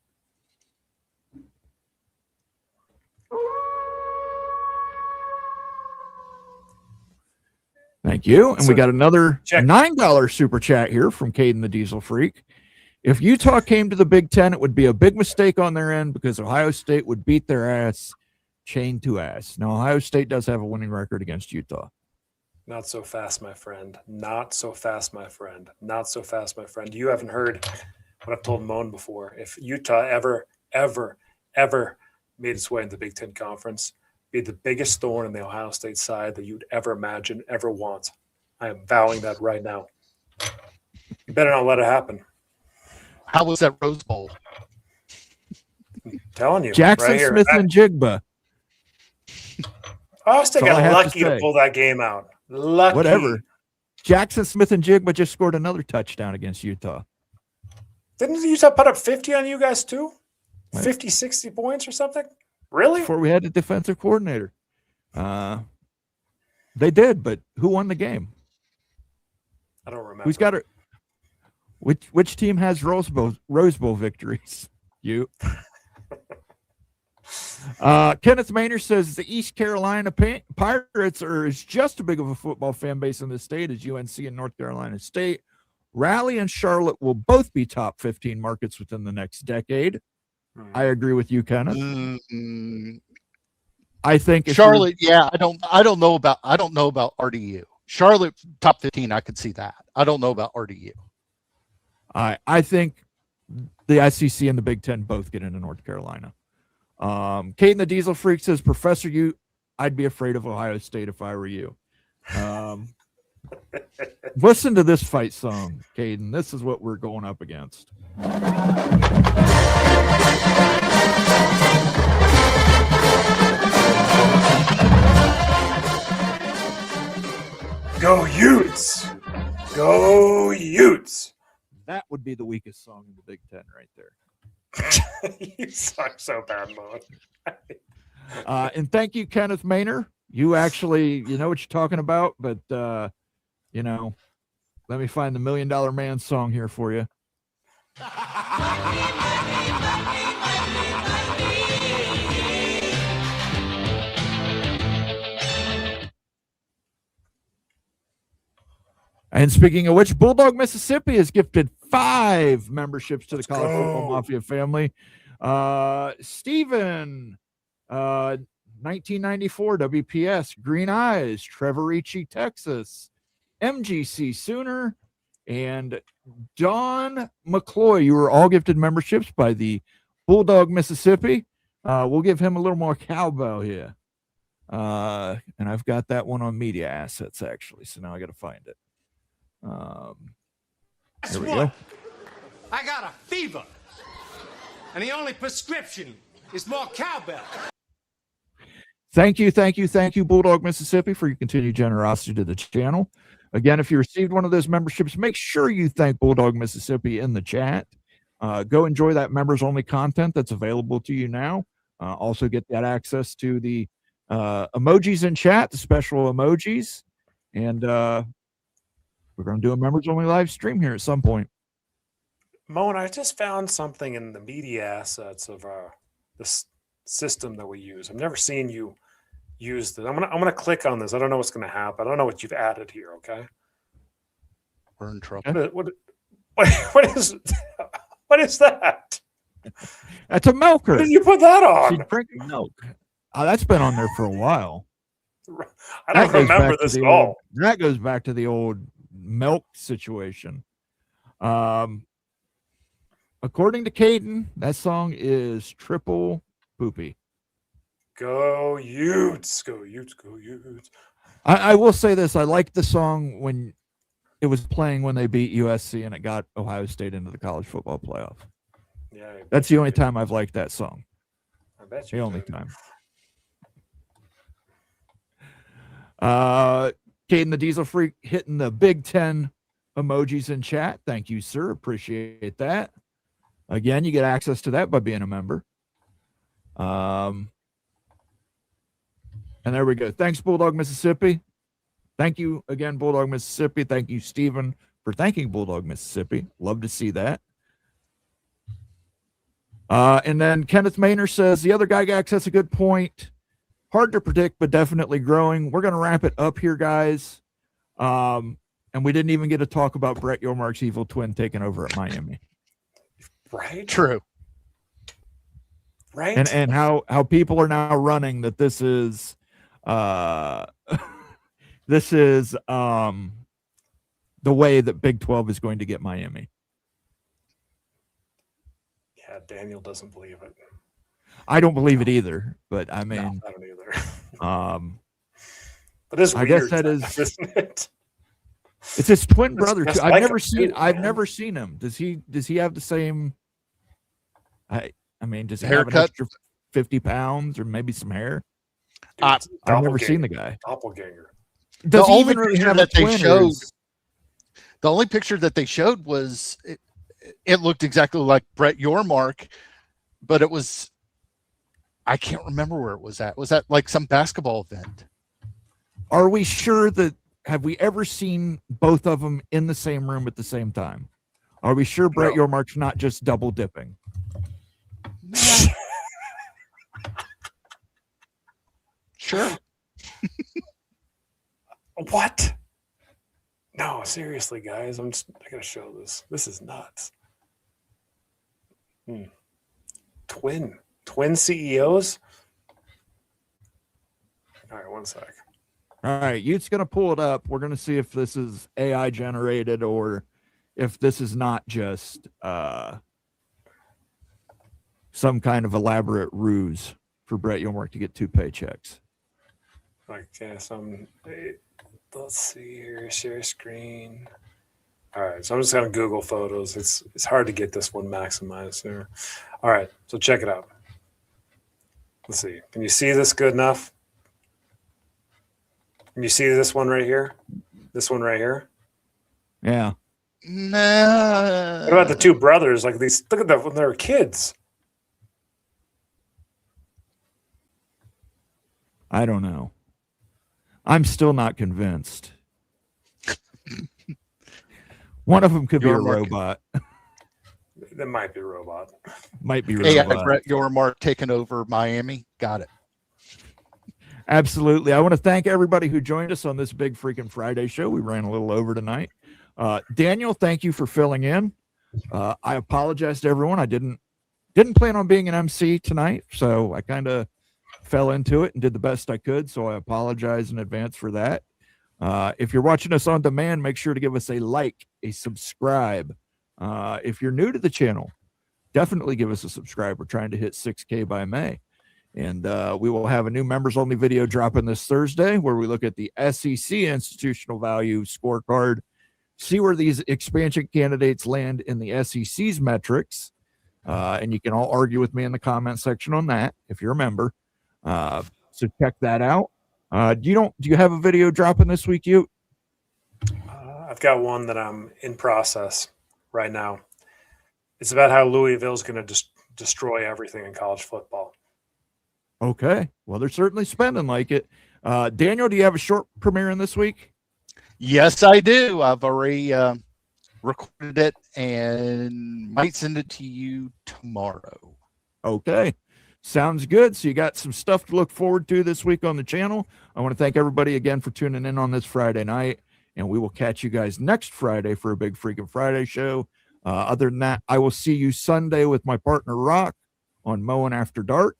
Thank you. And So we got another check. $9 super chat here from Caden the Diesel Freak. If Utah came to the Big Ten, it would be a big mistake on their end because Ohio State would beat their ass chain to ass. Now, Ohio State does have a winning record against Utah. Not so fast, my friend. Not so fast, my friend. Not so fast, my friend. You haven't heard what I've told Moan before. If Utah ever made its way in the Big Ten Conference, be the biggest thorn in the Ohio State side that you'd ever imagine, ever want. I am vowing that right now. You better not let it happen. How was that Rose Bowl? I'm telling you. Jackson right here. Smith and Jigba. Ohio State That's all I got have to lucky to say. pull that game out. Lucky. Whatever. Jackson Smith and Jigba just scored another touchdown against Utah. Didn't Utah put up 50 on you guys too? Right. 50, 60 points or something? Really? Before we had the defensive coordinator. They did, but who won the game? I don't remember. Who's got it? Which team has Rose Bowl victories? You. Kenneth Maynard says the East Carolina Pirates are as just as big of a football fan base in the state as UNC and North Carolina State. Raleigh and Charlotte will both be top 15 markets within the next decade. I agree with you, Kenneth. I think if Charlotte, yeah, I don't know about RDU. Charlotte top 15, I could see that. I don't know about RDU. I think the SEC and the Big Ten both get into North Carolina. Caden the Diesel Freak says, Professor, I'd be afraid of Ohio State if I were you. Listen to this fight song, Caden. This is what we're going up against. Go Utes! Go Utes! That would be the weakest song in the Big Ten right there. You suck so bad, Mo. And thank you, Kenneth Maynard. You actually, you know what you're talking about, but, let me find the $1 Million Man song here for you. And speaking of which, Bulldog Mississippi has gifted 5 memberships to the College Football Mafia family. Steven, 1994 WPS, Green Eyes, Trevor Ricci, Texas, MGC Sooner, and Don McCloy. You were all gifted memberships by the Bulldog Mississippi. We'll give him a little more cowbell here. And I've got that one on media assets, actually. So now I got to find it. There we go. I got a fever, and the only prescription is more cowbell. Thank you, Bulldog Mississippi, for your continued generosity to the channel. Again, if you received one of those memberships, make sure you thank Bulldog Mississippi in the chat. Go enjoy that members-only content that's available to you now. Also get that access to the emojis in chat, the special emojis, and we're going to do a members-only live stream here at some point. Moan, I just found something in the media assets of this system that we use. I've never seen you use this. I'm gonna click on this. I don't know what's gonna happen. I don't know what you've added here. Okay, We're in trouble. What is that? That's a milker. What did you put that She's on? drinking milk. That's been on there for a while. I don't remember this at all. That goes back to the old milk situation. According to Caden, that song is triple poopy. Go Utes, go Utes, go Utes. I will say this. I liked the song when it was playing when they beat USC and it got Ohio State into the college football playoff. Yeah, That's the only time I've liked that song. I bet The you only do. time. Caden the Diesel Freak hitting the Big Ten emojis in chat. Thank you, sir. Appreciate that. Again, you get access to that by being a member. And there we go. Thanks, Bulldog Mississippi. Thank you again, Bulldog Mississippi. Thank you, Stephen, for thanking Bulldog Mississippi. Love to see that. And then Kenneth Maynard says, the other guy has a good point. Hard to predict, but definitely growing. We're going to wrap it up here, guys. And we didn't even get to talk about Brett Yormark's evil twin taking over at Miami. Right. True. Right. And how people are now running that this is this is the way that Big 12 is going to get Miami. Yeah, Daniel doesn't believe it. I don't believe it either, but I mean, No, I don't either. But it's I weird, guess that is, isn't it? it's his twin It's brother. just I've like never him, seen, too, I've man. never seen him. Does he have the same, I mean, does he have an Haircut? extra 50 pounds or maybe some hair? Dude, it's a I've never seen the doppelganger. guy. Doppelganger. Does The he only even really picture have a that they twin or showed, is- the only picture that they showed was it looked exactly like Brett Yormark, but it was, I can't remember where it was at. Was that like some basketball event? Are we sure that, have we ever seen both of them in the same room at the same time? Are we sure Brett No. Yormark's not just double dipping? Sure. What? No, seriously, guys. I gotta show this. This is nuts. Twin CEOs. All right, one sec. All right, Youth's going to pull it up. We're going to see if this is AI generated or if this is not just some kind of elaborate ruse for Brett Yormark to get 2 paychecks. Like, yeah, let's see here. Share screen. All right, so I'm just gonna Google photos. It's hard to get this one maximized here. All right, so check it out. Let's see. Can you see this good enough? Can you see this one right here? This one right here? Yeah. Nah. What about the two brothers? Like these, look at them when they were kids. I don't know. I'm still not convinced. One of them could be a Yormark. robot. That might be a robot. Might be AI robot. Brett Yormark taking over Miami. Got it. Absolutely. I want to thank everybody who joined us on this big freaking Friday show. We ran a little over tonight. Daniel, thank you for filling in. I apologize to everyone. I didn't plan on being an MC tonight, so I kind of fell into it and did the best I could. So I apologize in advance for that. If you're watching us on demand, make sure to give us a like, a subscribe. If you're new to the channel, definitely give us a subscribe. We're trying to hit 6K by May. And we will have a new members only video dropping this Thursday where we look at the SEC institutional value scorecard, see where these expansion candidates land in the SEC's metrics. And you can all argue with me in the comment section on that if you're a member. So check that out. Do you have a video dropping this week, you? I've got one that I'm in process right now. It's about how Louisville's going to destroy everything in college football. Okay. Well, they're certainly spending like it. Daniel, do you have a short premiere in this week? Yes, I do. I've already recorded it and might send it to you tomorrow. Okay. Sounds good. So you got some stuff to look forward to this week on the channel. I want to thank everybody again for tuning in on this Friday night, and we will catch you guys next Friday for a big freaking Friday show. Other than that, I will see you Sunday with my partner Rock on Mowing After Dark.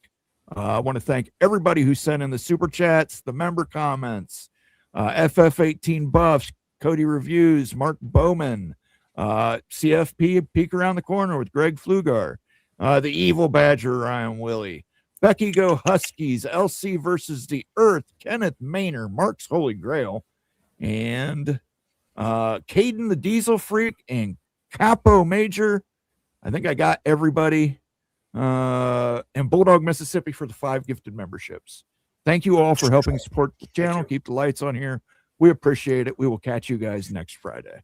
I want to thank everybody who sent in the super chats, the member comments, FF18 Buffs, Cody Reviews, Mark Bowman, CFP Peek Around the Corner with Greg Flugar, the Evil Badger Ryan Willie, Becky Go Huskies, LC versus the Earth, Kenneth Maynor, Mark's Holy Grail, and Caden the Diesel Freak, and Capo Major. I think I got everybody. And Bulldog Mississippi for the 5 gifted memberships. Thank you all for helping support the channel. Keep the lights on here. We appreciate it. We will catch you guys next Friday.